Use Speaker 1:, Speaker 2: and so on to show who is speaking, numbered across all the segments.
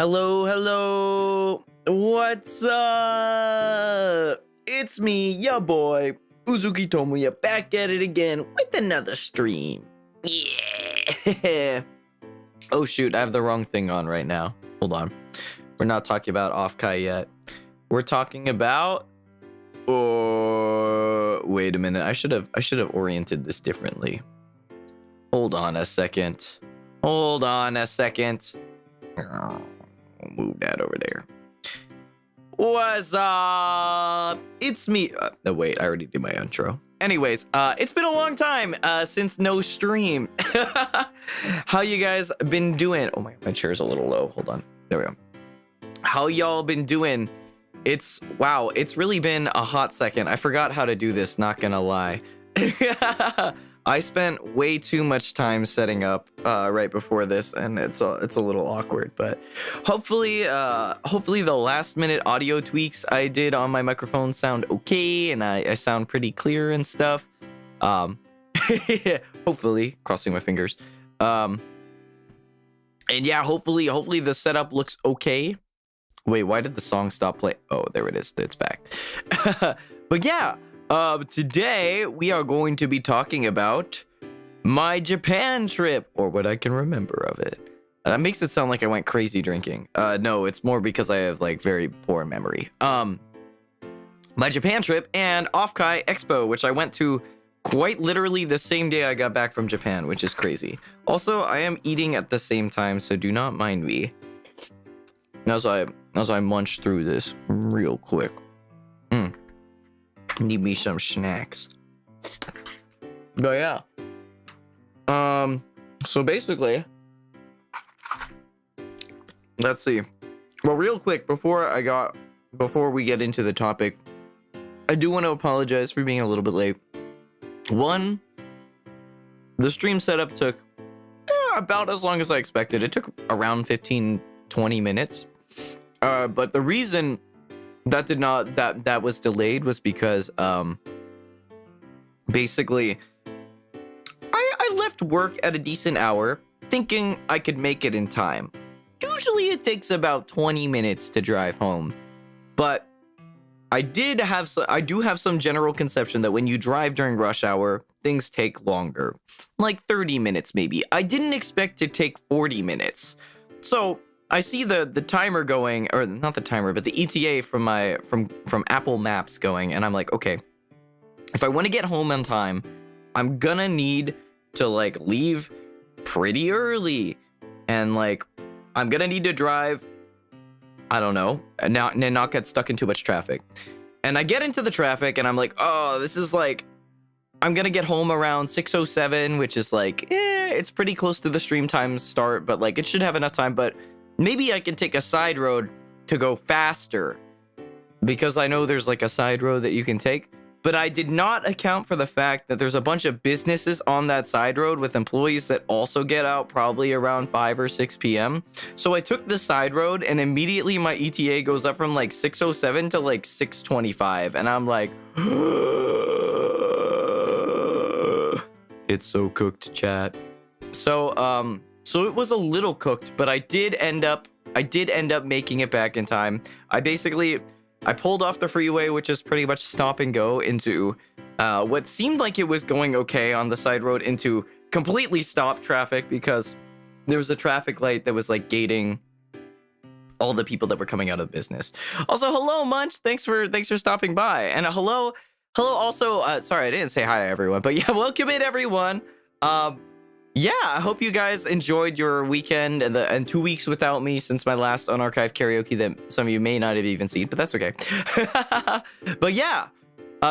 Speaker 1: Hello, hello. What's up? It's me, your boy, Uzuki Tomoya, back at it again with another stream. Yeah. Oh shoot, I have the wrong thing on right now. Hold on. We're not talking about Offkai yet. We're talking about wait a minute. I should have oriented this differently. Hold on a second. Hold on a second. I'll move that over there. What's up? It's me. No, wait, I already did my intro. Anyways, it's been a long time since no stream. How you guys been doing? Oh my chair's a little low. Hold on. There we go. How y'all been doing? Wow, it's really been a hot second. I forgot how to do this, not gonna lie. I spent way too much time setting up right before this, and it's a little awkward, but hopefully the last minute audio tweaks I did on my microphone sound okay, and I sound pretty clear and stuff. Hopefully, crossing my fingers. And yeah, hopefully the setup looks okay. Wait, why did the song stop playing? Oh, there it is. It's back. But yeah. Today we are going to be talking about my Japan trip, or what I can remember of it. That makes it sound like I went crazy drinking. No, it's more because I have like very poor memory. My Japan trip and Offkai Expo, which I went to quite literally the same day I got back from Japan, which is crazy. Also, I am eating at the same time, so do not mind me as I munch through this real quick. Need me some snacks. But yeah. So basically, let's see. Well, real quick, before we get into the topic, I do want to apologize for being a little bit late. One, the stream setup took about as long as I expected. It took around 15-20 minutes. But the reason that was delayed was because basically I left work at a decent hour thinking I could make it in time. Usually it takes about 20 minutes to drive home, but I do have some general conception that when you drive during rush hour, things take longer, like 30 minutes maybe. I didn't expect to take 40 minutes. So I see the timer going, or not the timer, but the ETA from Apple Maps going, and I'm like, okay, if I want to get home on time, I'm gonna need to like leave pretty early, and like I'm gonna need to drive, I don't know, and not get stuck in too much traffic. And I get into the traffic, and I'm like, oh, this is like, I'm gonna get home around 6:07, which is like, it's pretty close to the stream time start, but like it should have enough time, but maybe I can take a side road to go faster, because I know there's like a side road that you can take, but I did not account for the fact that there's a bunch of businesses on that side road with employees that also get out probably around 5 or 6 p.m. So I took the side road, and immediately my ETA goes up from like 6:07 to like 6:25, and I'm like, it's so cooked, chat. So it was a little cooked, but I did end up making it back in time. I pulled off the freeway, which is pretty much stop and go, into what seemed like it was going okay on the side road, into completely stopped traffic because there was a traffic light that was like gating all the people that were coming out of business. Also, hello Munch, thanks for stopping by, and hello also. Sorry, I didn't say hi to everyone, but yeah, welcome in everyone. Yeah, I hope you guys enjoyed your weekend and 2 weeks without me since my last unarchived karaoke that some of you may not have even seen, but that's okay. But yeah,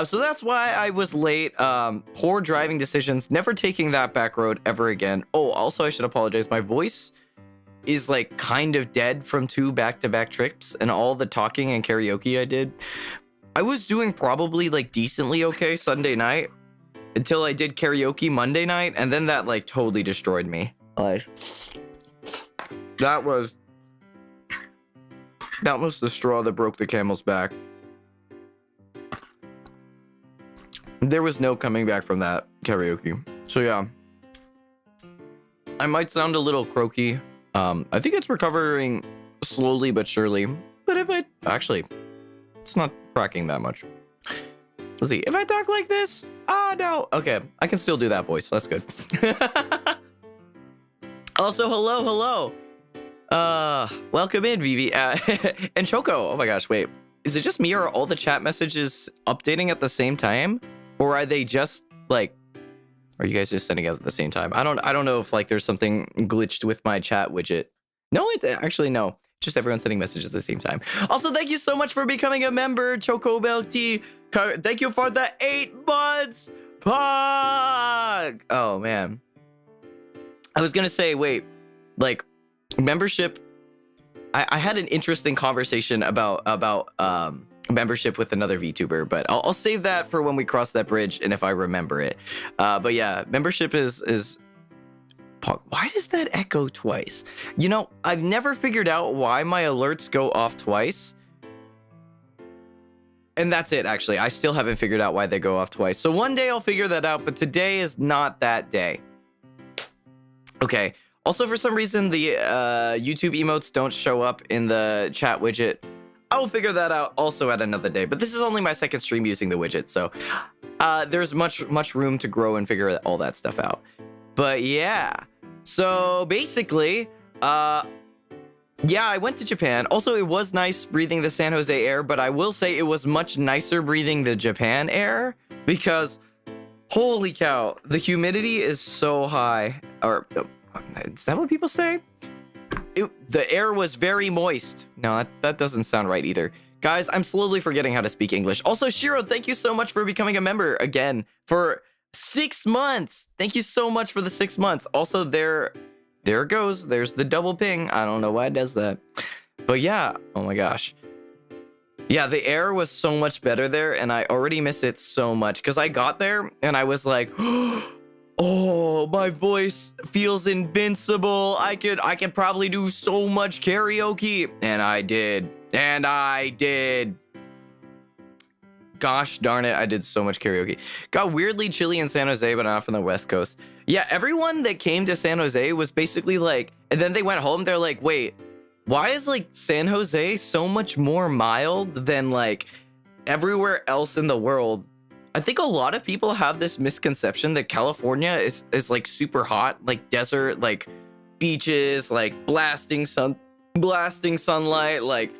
Speaker 1: so that's why I was late. Poor driving decisions, never taking that back road ever again. Oh, also I should apologize. My voice is like kind of dead from 2 back-to-back trips and all the talking and karaoke I did. I was doing probably like decently okay Sunday night, until I did karaoke Monday night, and then that like totally destroyed me. Like, that was the straw that broke the camel's back. There was no coming back from that karaoke. So yeah, I might sound a little croaky. I think it's recovering slowly but surely. But if I actually, it's not cracking that much. Let's see. If I talk like this, oh no. Okay, I can still do that voice. That's good. Also, hello. Welcome in, Vivi. And Choco. Oh my gosh, wait. Is it just me or are all the chat messages updating at the same time? Or are they just like, are you guys just sending out at the same time? I don't know if like there's something glitched with my chat widget. No, actually no. Just everyone sending messages at the same time. Also, thank you so much for becoming a member, Choco Milk Tea. Thank you for the 8 months. Pog! Oh man. I was gonna say, wait, like membership. I had an interesting conversation about membership with another VTuber, but I'll save that for when we cross that bridge and if I remember it. But yeah, membership is. Why does that echo twice? You know, I've never figured out why my alerts go off twice. And that's it, actually. I still haven't figured out why they go off twice. So one day I'll figure that out, but today is not that day. Okay. Also, for some reason, the YouTube emotes don't show up in the chat widget. I'll figure that out also at another day. But this is only my second stream using the widget, so there's much room to grow and figure all that stuff out. But yeah, so basically, yeah, I went to Japan. Also, it was nice breathing the San Jose air, but I will say it was much nicer breathing the Japan air because, holy cow, the humidity is so high. Or is that what people say? The air was very moist. No, that doesn't sound right either. Guys, I'm slowly forgetting how to speak English. Also, Shiro, thank you so much for becoming a member again for 6 months. Thank you so much for the 6 months. Also, there it goes. There's the double ping. I don't know why it does that. But yeah, oh my gosh. Yeah, the air was so much better there, and I already miss it so much because I got there and I was like, oh, my voice feels invincible. I could probably do so much karaoke. And I did. Gosh darn it, I did so much karaoke. Got weirdly chilly in San Jose, but not from the West Coast. Yeah, everyone that came to San Jose was basically like, and then they went home, they're like, wait, why is like San Jose so much more mild than like everywhere else in the world? I think a lot of people have this misconception that California is like super hot, like desert, like beaches, like blasting sunlight, like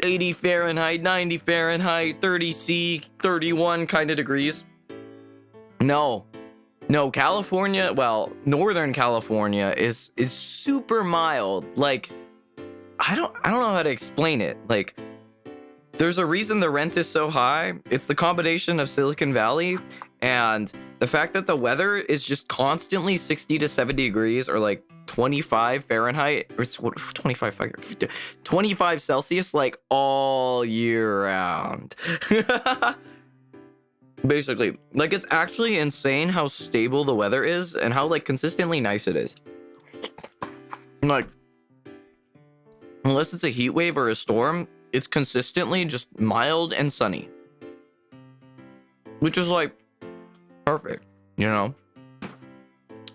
Speaker 1: 80 Fahrenheit, 90 Fahrenheit, 30 C, 31 kind of degrees. No, California, well, Northern California is super mild. Like, I don't know how to explain it. Like, there's a reason the rent is so high. It's the combination of Silicon Valley and the fact that the weather is just constantly 60 to 70 degrees or like 25 Fahrenheit or 25 Celsius like all year round. Basically, like it's actually insane how stable the weather is and how like consistently nice it is. Like, unless it's a heat wave or a storm, it's consistently just mild and sunny, which is like perfect, you know?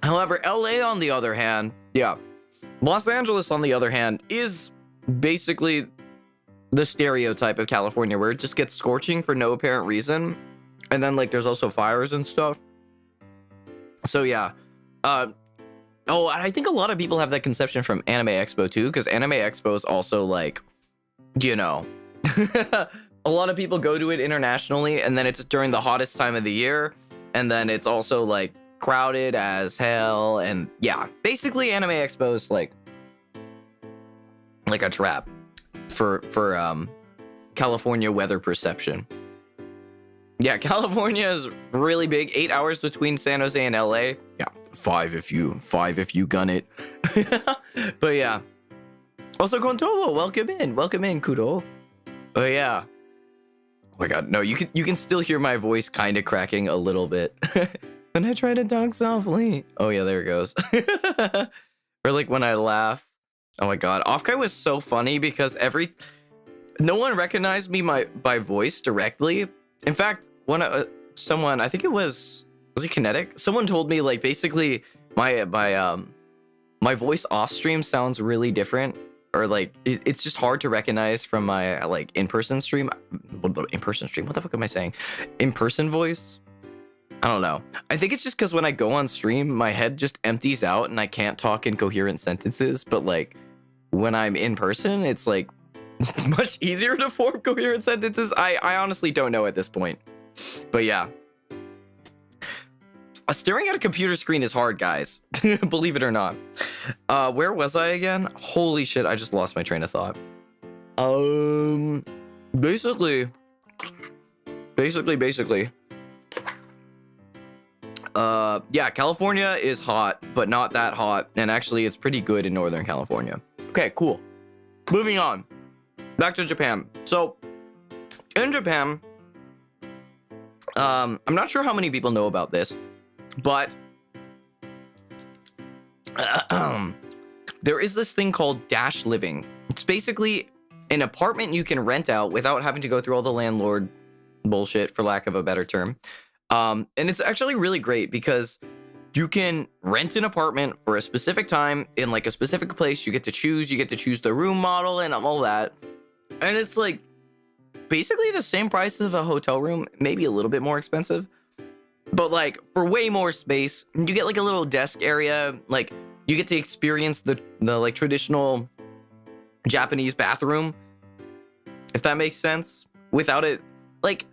Speaker 1: However, LA on the other hand, yeah, Los Angeles on the other hand is basically the stereotype of California where it just gets scorching for no apparent reason. And then like there's also fires and stuff. So yeah. Oh, and I think a lot of people have that conception from Anime Expo too, because Anime Expo is also like, you know, a lot of people go to it internationally, and then it's during the hottest time of the year, and then it's also like crowded as hell, and yeah, basically Anime Expo is like a trap for California weather perception. Yeah, California is really big. 8 hours between San Jose and LA. Yeah, 5 if you gun it. But yeah. Also, Kontowo, welcome in, Kudo. Oh yeah. Oh my god, no, you can still hear my voice kind of cracking a little bit when I try to talk softly. Oh yeah, there it goes. Or like when I laugh. Oh my god, Offkai was so funny because no one recognized me by voice directly. In fact, someone, I think was it Kinetic? Someone told me like basically my voice off stream sounds really different or like it's just hard to recognize from my like in-person stream. What the fuck am I saying? In-person voice? I don't know. I think it's just because when I go on stream, my head just empties out and I can't talk in coherent sentences. But like when I'm in person, it's like much easier to form coherent sentences. I honestly don't know at this point. But yeah. Staring at a computer screen is hard, guys. Believe it or not. Where was I again? Holy shit, I just lost my train of thought. Basically. Yeah, California is hot, but not that hot. And actually, it's pretty good in Northern California. Okay, cool. Moving on. Back to Japan. So, in Japan, I'm not sure how many people know about this, but there is this thing called dash living. It's basically an apartment you can rent out without having to go through all the landlord bullshit, for lack of a better term. And it's actually really great because you can rent an apartment for a specific time in like a specific place. You get to choose the room model and all that. And it's like basically the same price of a hotel room, maybe a little bit more expensive, but like for way more space. You get like a little desk area, like you get to experience the like traditional Japanese bathroom, if that makes sense, without it. Like,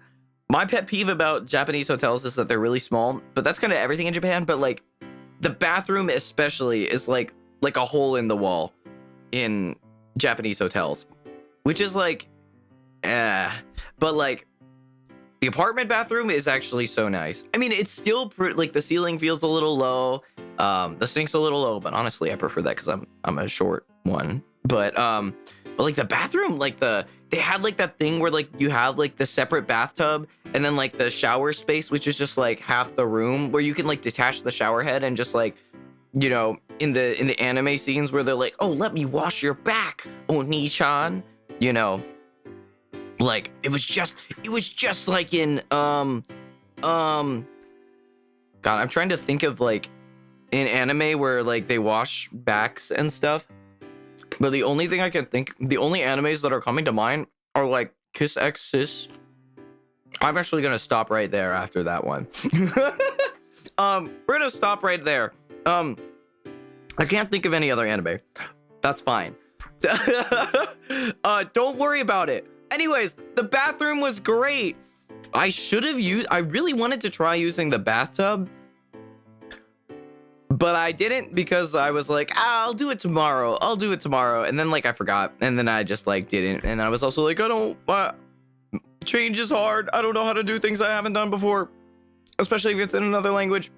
Speaker 1: my pet peeve about Japanese hotels is that they're really small, but that's kind of everything in Japan. But like the bathroom especially is like a hole in the wall in Japanese hotels, which is like, but like the apartment bathroom is actually so nice. I mean, it's still like the ceiling feels a little low. The sink's a little low, but honestly, I prefer that because I'm a short one. But like the bathroom, like they had like that thing where like you have like the separate bathtub and then like the shower space, which is just like half the room, where you can like detach the shower head and just like, you know, in the anime scenes where they're like, oh, let me wash your back, Oni-chan, you know, like it was just like in God, I'm trying to think of like an anime where like they wash backs and stuff. But the only thing I can think, the only animes that are coming to mind are like Kiss X Sis. I'm actually gonna stop right there after that one. We're gonna stop right there. I can't think of any other anime. That's fine. Don't worry about it. Anyways, the bathroom was great. I really wanted to try using the bathtub, but I didn't because I was like, I'll do it tomorrow. And then like I forgot. And then I just like didn't. And I was also like, change is hard. I don't know how to do things I haven't done before, especially if it's in another language.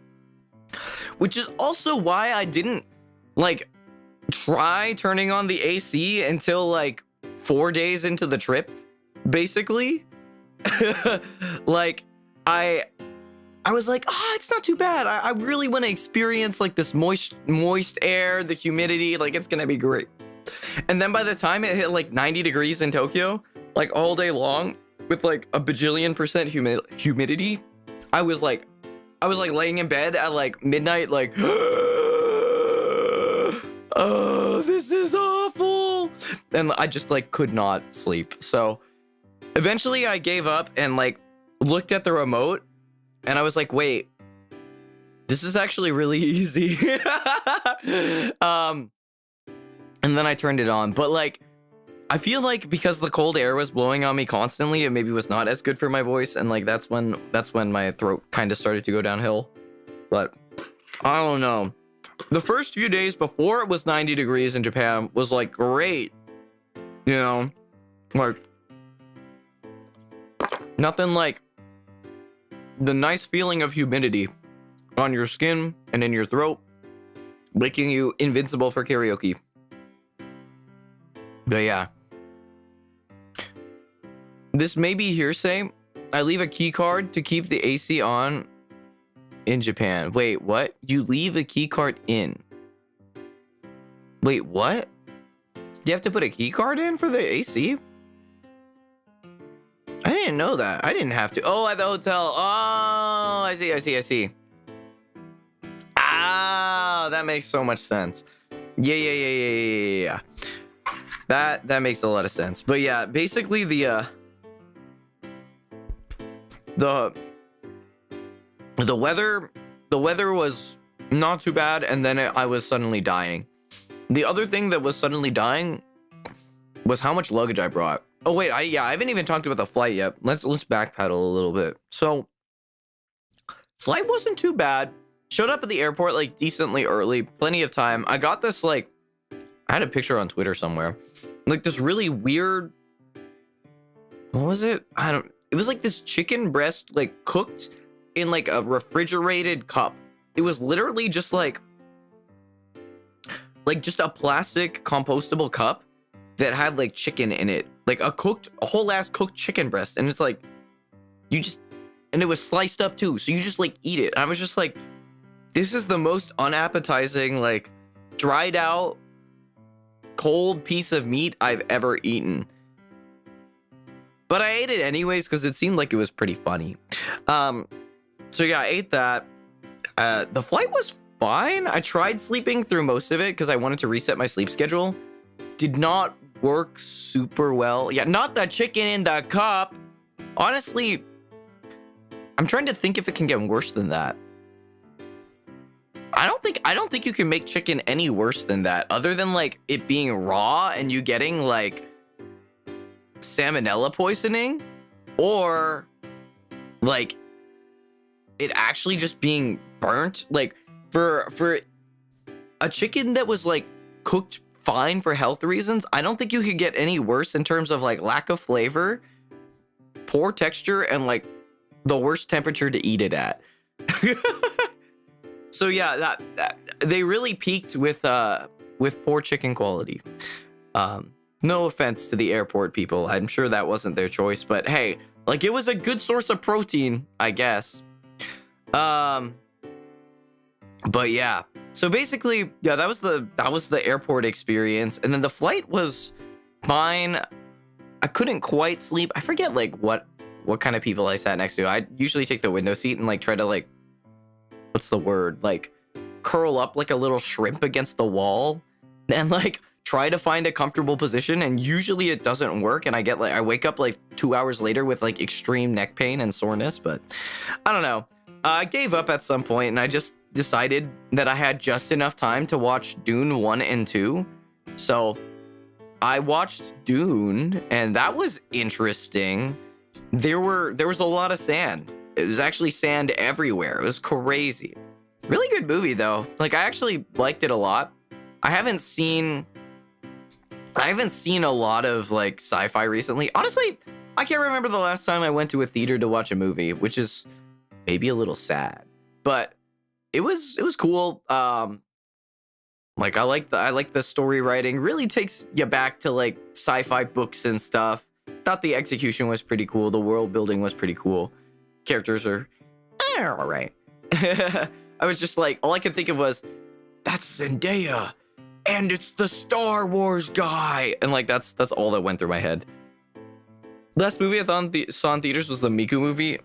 Speaker 1: Which is also why I didn't like try turning on the AC until like 4 days into the trip, basically. Like I was like, it's not too bad. I really want to experience like this moist air, the humidity, like it's gonna be great. And then by the time it hit like 90 degrees in Tokyo, like all day long with like a bajillion percent humidity, I was like laying in bed at like midnight, like, oh, this is awful. And I just like could not sleep. So eventually I gave up and like looked at the remote. And I was like, wait, this is actually really easy. And then I turned it on. But like, I feel like because the cold air was blowing on me constantly, it maybe was not as good for my voice. And like, that's when my throat kind of started to go downhill. But I don't know. The first few days before it was 90 degrees in Japan was like great. You know, like nothing like the nice feeling of humidity on your skin and in your throat, making you invincible for karaoke. But yeah. This may be hearsay. I leave a key card to keep the AC on in Japan. Wait, what? You leave a key card in? Wait, what? You have to put a key card in for the AC? I didn't know that. I didn't have to. Oh, at the hotel. Oh, I see. Ah, that makes so much sense. Yeah. That makes a lot of sense. But yeah, basically the weather was not too bad, and then I was suddenly dying. The other thing that was suddenly dying was how much luggage I brought. Oh wait, I haven't even talked about the flight yet. Let's backpedal a little bit. So flight wasn't too bad. Showed up at the airport like decently early, plenty of time. I got this like, I had a picture on Twitter somewhere, like this really weird, what was it? It was like this chicken breast like cooked in like a refrigerated cup. It was literally just like just a plastic compostable cup that had like chicken in it, like a whole ass cooked chicken breast. And it's like, and it was sliced up too. So you just like eat it. I was just like, this is the most unappetizing, like dried out, cold piece of meat I've ever eaten. But I ate it anyways because it seemed like it was pretty funny. So yeah, I ate that. The flight was fine. I tried sleeping through most of it because I wanted to reset my sleep schedule. Did not work super well. Yeah, not the chicken in the cup. Honestly, I'm trying to think if it can get worse than that. I don't think you can make chicken any worse than that, other than like it being raw and you getting like salmonella poisoning, or like it actually just being burnt. Like for a chicken that was like cooked fine for health reasons, I don't think you could get any worse in terms of like lack of flavor, poor texture, and like the worst temperature to eat it at. So yeah, that they really peaked with poor chicken quality. No offense to the airport people. I'm sure that wasn't their choice, but hey, like it was a good source of protein, I guess. But yeah. So basically, yeah, that was the airport experience, and then the flight was fine. I couldn't quite sleep. I forget like what kind of people I sat next to. I usually take the window seat and like try to like, what's the word? Like curl up like a little shrimp against the wall and like try to find a comfortable position, and usually it doesn't work, and I wake up like 2 hours later with like extreme neck pain and soreness. But I don't know. I gave up at some point, and I just decided that I had just enough time to watch Dune 1 and 2. So I watched Dune, and that was interesting. There was a lot of sand. It was actually sand everywhere. It was crazy. Really good movie though. Like I actually liked it a lot. I haven't seen a lot of like sci-fi recently. Honestly, I can't remember the last time I went to a theater to watch a movie, which is maybe a little sad. But it was cool. Like I like the story writing. Really takes you back to like sci-fi books and stuff. Thought the execution was pretty cool. The world building was pretty cool. Characters are all right. I was just like, all I could think of was, that's Zendaya, and it's the Star Wars guy, and like that's all that went through my head. Last movie I saw in theaters was the Miku movie.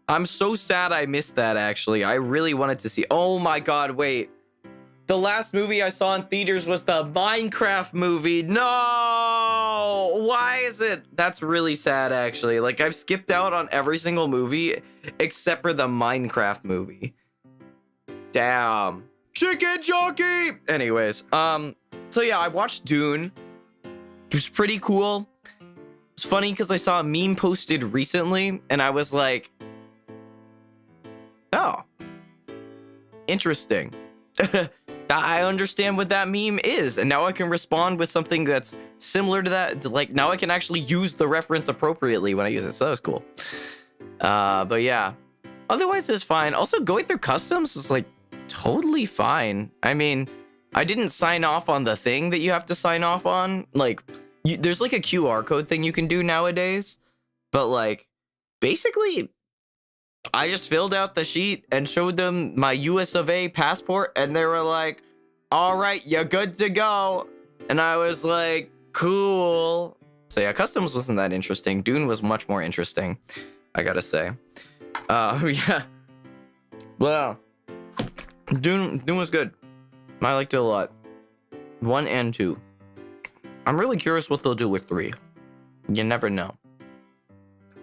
Speaker 1: I'm so sad I missed that. Actually, I really wanted to see. Oh my god, wait. The last movie I saw in theaters was the Minecraft movie. No! Why is it? That's really sad, actually. Like, I've skipped out on every single movie except for the Minecraft movie. Damn. Chicken jockey! Anyways, so yeah, I watched Dune. It was pretty cool. It's funny because I saw a meme posted recently, and I was like, oh, interesting. I understand what that meme is, and now I can respond with something that's similar to that. Like, now I can actually use the reference appropriately when I use it, so that was cool. But yeah, otherwise it's fine. Also, going through customs is like totally fine. I mean, I didn't sign off on the thing that you have to sign off on. Like, there's like a QR code thing you can do nowadays, but like, basically, I just filled out the sheet and showed them my US of A passport, and they were like, all right, you're good to go. And I was like, cool. So yeah, customs wasn't that interesting. Dune was much more interesting, I gotta say. Yeah. Well, Dune was good. I liked it a lot. 1 and 2. I'm really curious what they'll do with 3. You never know.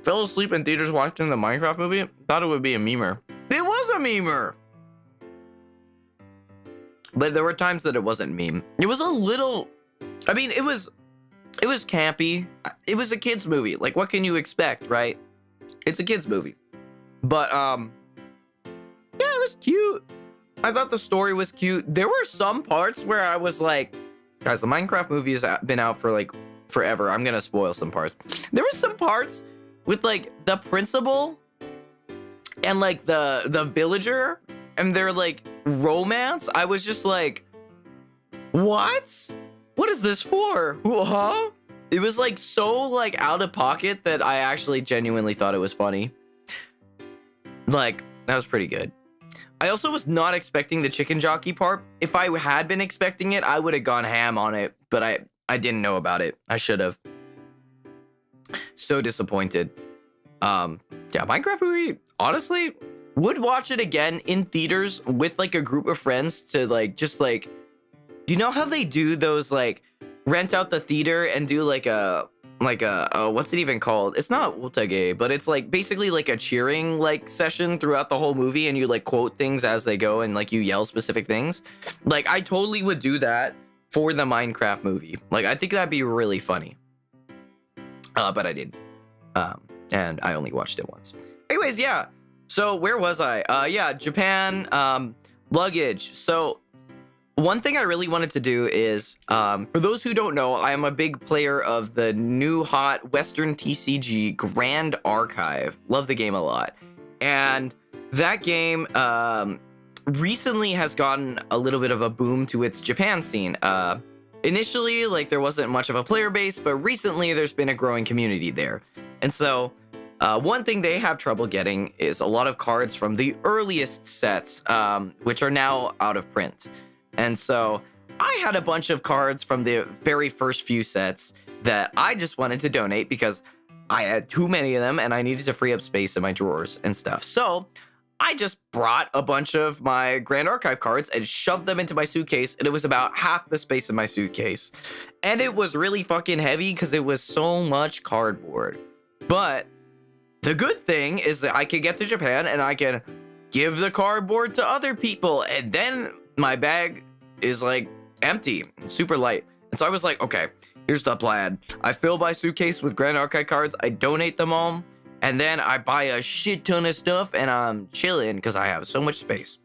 Speaker 1: Fell asleep in theaters watching the Minecraft movie. Thought it would be a memer. It was a memer. But there were times that it wasn't meme. It was a little, I mean, it was campy. It was a kid's movie. Like, what can you expect, right? It's a kid's movie. But, yeah, it was cute. I thought the story was cute. There were some parts where I was like, guys, the Minecraft movie has been out for like forever. I'm gonna spoil some parts. There were some parts with like the principal and like the villager and their like romance. I was just like, what? What is this for? Huh? It was like so like out of pocket that I actually genuinely thought it was funny. Like, that was pretty good. I also was not expecting the chicken jockey part. If I had been expecting it, I would have gone ham on it, but I didn't know about it. I should have. So disappointed. Yeah, Minecraft movie, honestly, would watch it again in theaters with like a group of friends to like, just like, you know how they do those like rent out the theater and do like a what's it even called? It's not Wotage, but it's like basically like a cheering like session throughout the whole movie, and you like quote things as they go and like you yell specific things. Like, I totally would do that for the Minecraft movie. Like, I think that'd be really funny. But I didn't. And I only watched it once. Anyways, yeah. So where was I? Yeah, Japan, luggage. So one thing I really wanted to do is, for those who don't know, I am a big player of the new hot Western TCG Grand Archive. Love the game a lot. And that game recently has gotten a little bit of a boom to its Japan scene. Initially, like, there wasn't much of a player base, but recently there's been a growing community there. And so one thing they have trouble getting is a lot of cards from the earliest sets, which are now out of print. And so I had a bunch of cards from the very first few sets that I just wanted to donate because I had too many of them and I needed to free up space in my drawers and stuff. So I just brought a bunch of my Grand Archive cards and shoved them into my suitcase, and it was about half the space in my suitcase. And it was really fucking heavy because it was so much cardboard. But the good thing is that I could get to Japan and I can give the cardboard to other people, and then my bag is like empty, super light. And so I was like, okay, here's the plan. I fill my suitcase with Grand Archive cards, I donate them all, and then I buy a shit ton of stuff and I'm chilling because I have so much space.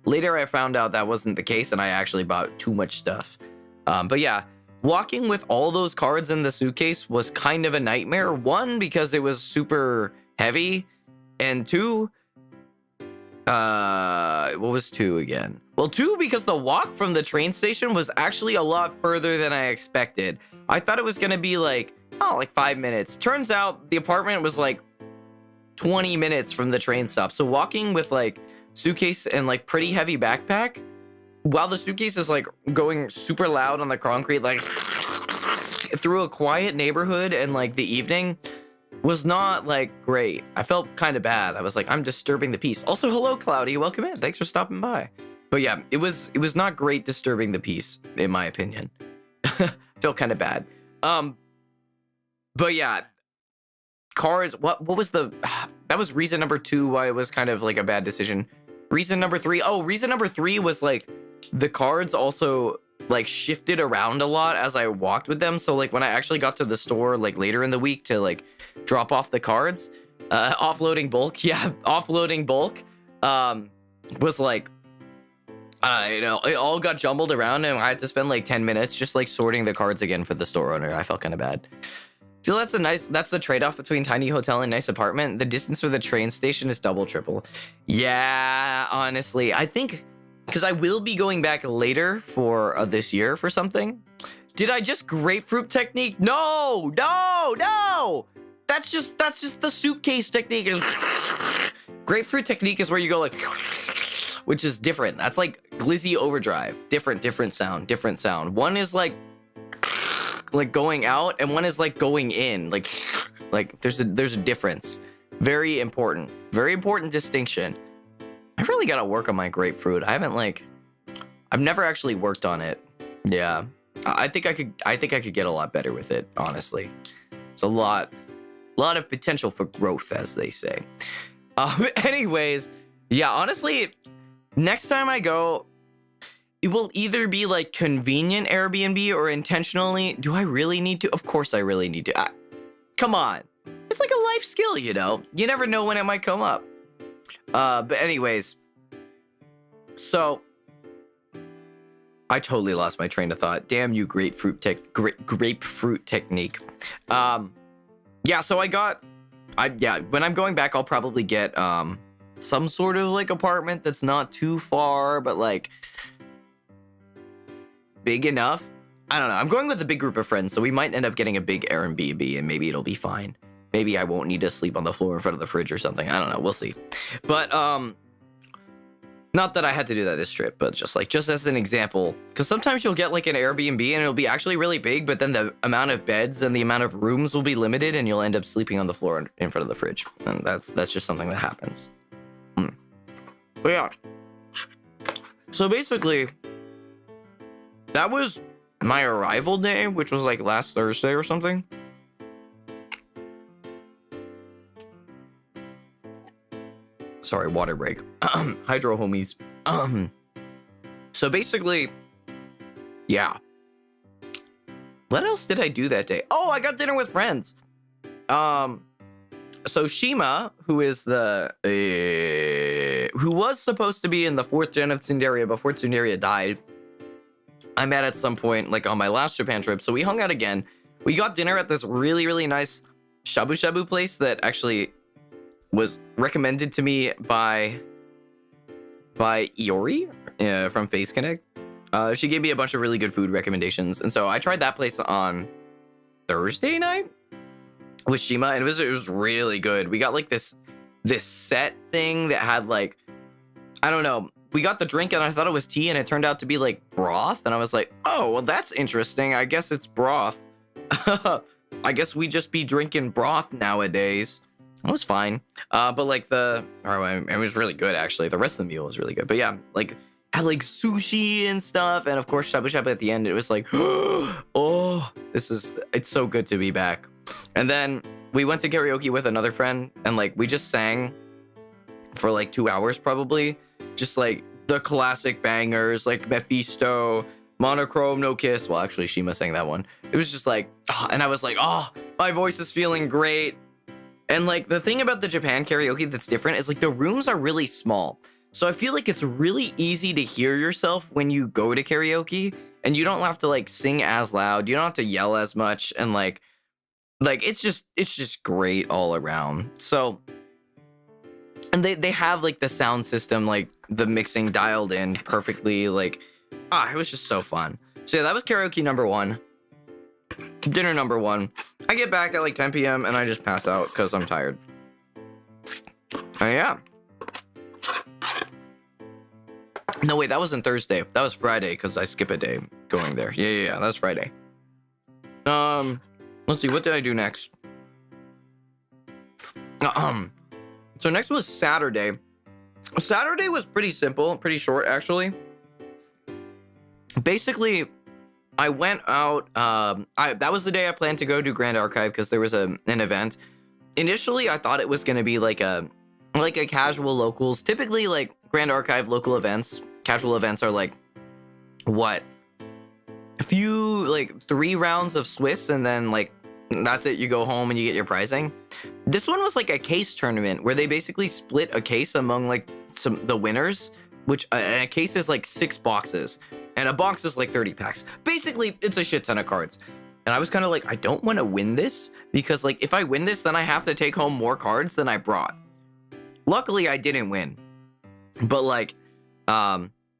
Speaker 1: Later I found out that wasn't the case and I actually bought too much stuff. But yeah, walking with all those cards in the suitcase was kind of a nightmare. One, because it was super heavy, and two, what was 2 again? Well, 2, because the walk from the train station was actually a lot further than I expected. I thought it was gonna be like, oh, like 5 minutes. Turns out the apartment was like 20 minutes from the train stop. So walking with like suitcase and like pretty heavy backpack, while the suitcase is like going super loud on the concrete, like through a quiet neighborhood and like the evening, was not like great. I felt kind of bad. I was like, I'm disturbing the peace. Also, hello, Cloudy. Welcome in. Thanks for stopping by. But yeah, it was not great disturbing the peace, in my opinion. Felt kind of bad. But yeah, cars. What was the? That was reason number 2 why it was kind of like a bad decision. Reason number 3. Oh, reason number 3 was like the cards also like shifted around a lot as I walked with them. So like when I actually got to the store like later in the week to like drop off the cards, offloading bulk. Yeah, offloading bulk was like, you know, it all got jumbled around and I had to spend like 10 minutes just like sorting the cards again for the store owner. I felt kind of bad. Feel that's the trade-off between tiny hotel and nice apartment. The distance for the train station is double, triple. Yeah, honestly, I think because I will be going back later for this year for something. Did I just grapefruit technique? No. That's just the suitcase technique. Grapefruit technique is where you go like, which is different. That's like Glizzy Overdrive. Different sound. One is like going out and one is like going in. Like there's a difference. Very important distinction. I really gotta work on my grapefruit. I've never actually worked on it. Yeah. I think I could get a lot better with it, honestly. It's a lot of potential for growth, as they say. Anyways, yeah, honestly, next time I go, it will either be like convenient Airbnb or intentionally. Do I really need to? Of course I really need to. Come on. It's like a life skill, you know? You never know when it might come up. But anyways, so I totally lost my train of thought. Damn you, grapefruit technique. Yeah, so when I'm going back, I'll probably get some sort of like apartment that's not too far, but like big enough. I don't know. I'm going with a big group of friends, so we might end up getting a big Airbnb, and maybe it'll be fine. Maybe I won't need to sleep on the floor in front of the fridge or something. I don't know. We'll see. But not that I had to do that this trip, but just as an example, because sometimes you'll get like an Airbnb and it'll be actually really big, but then the amount of beds and the amount of rooms will be limited, and you'll end up sleeping on the floor in front of the fridge. And that's just something that happens. But yeah. So basically, that was my arrival day, which was like last Thursday or something. Sorry, water break. Hydro homies. So basically, yeah. What else did I do that day? Oh, I got dinner with friends. So Shima, who is who was supposed to be in the 4th gen of Tsunderia before Tsunderia died, I met at some point, like on my last Japan trip. So we hung out again. We got dinner at this really, really nice shabu shabu place that actually was recommended to me by Iori from Face Connect. She gave me a bunch of really good food recommendations, and so I tried that place on Thursday night with Shima, and it was really good. We got like this set thing that had like, I don't know. We got the drink and I thought it was tea, and it turned out to be like broth, and I was like, oh, well, that's interesting. I guess it's broth. I guess we just be drinking broth nowadays. It was fine. But like it was really good, actually. The rest of the meal was really good. But yeah, like had like sushi and stuff, and of course shabu shabu at the end. It was like, oh, it's so good to be back. And then we went to karaoke with another friend, and like we just sang for like 2 hours probably, just like the classic bangers like Mephisto, Monochrome, No Kiss. Well, actually Shima sang that one. It was just like, and I was like, oh, my voice is feeling great. And like the thing about the Japan karaoke that's different is like the rooms are really small. So I feel like it's really easy to hear yourself when you go to karaoke, and you don't have to like sing as loud. You don't have to yell as much, and like it's just great all around. So, and they have like the sound system, like the mixing dialed in perfectly. Like, it was just so fun. So yeah, that was karaoke number 1. Dinner number 1. I get back at like 10 p.m. and I just pass out because I'm tired. Yeah. No, wait, that wasn't Thursday. That was Friday because I skip a day going there. Yeah, that's Friday. Let's see, what did I do next? So next was Saturday. Saturday was pretty simple, pretty short actually. Basically, I went out. That was the day I planned to go to Grand Archive because there was an event. Initially, I thought it was gonna be like a casual locals. Typically, like Grand Archive local events, casual events are like what? A few, like 3 rounds of Swiss, and then like that's it. You go home and you get your prizing. This one was like a case tournament where they basically split a case among like the winners, which a case is like 6 boxes. And a box is like 30 packs. Basically, it's a shit ton of cards. And I was kind of like, I don't want to win this because like if I win this, then I have to take home more cards than I brought. Luckily, I didn't win. But like,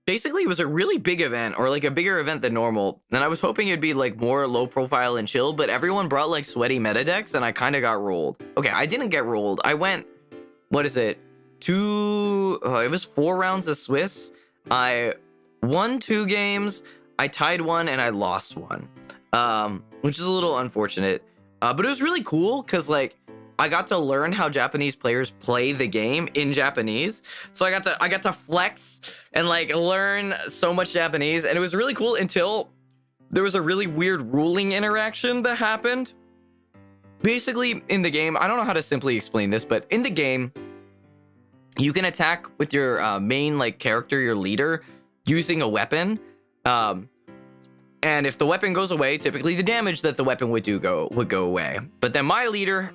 Speaker 1: basically it was a really big event, or like a bigger event than normal. And I was hoping it'd be like more low profile and chill, but everyone brought like sweaty meta decks and I kind of got rolled. Okay, I didn't get rolled. I went, what is it? It was 4 rounds of Swiss. I won 2 games, I tied 1, and I lost 1, which is a little unfortunate. But it was really cool because like I got to learn how Japanese players play the game in Japanese. So I got to flex and like learn so much Japanese, and it was really cool until there was a really weird ruling interaction that happened. Basically, in the game, I don't know how to simply explain this, but in the game, you can attack with your main like character, your leader, using a weapon. And if the weapon goes away, typically the damage that the weapon would go away. But then my leader,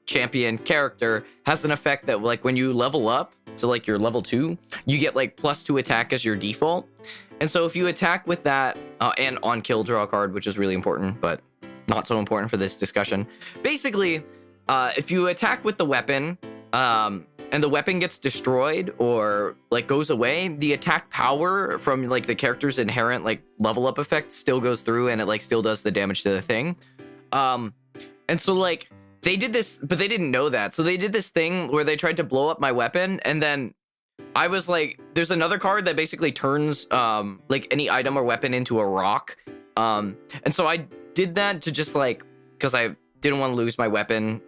Speaker 1: champion, character has an effect that like when you level up to like your level 2, you get like +2 attack as your default. And so if you attack with that and on kill, draw a card, which is really important, but not so important for this discussion. Basically, if you attack with the weapon, and the weapon gets destroyed or like goes away, the attack power from like the character's inherent like level up effect still goes through, and it like still does the damage to the thing. And so like they did this, but they didn't know that. So they did this thing where they tried to blow up my weapon, and then I was like, there's another card that basically turns like any item or weapon into a rock. And so I did that to just like, because I didn't want to lose my weapon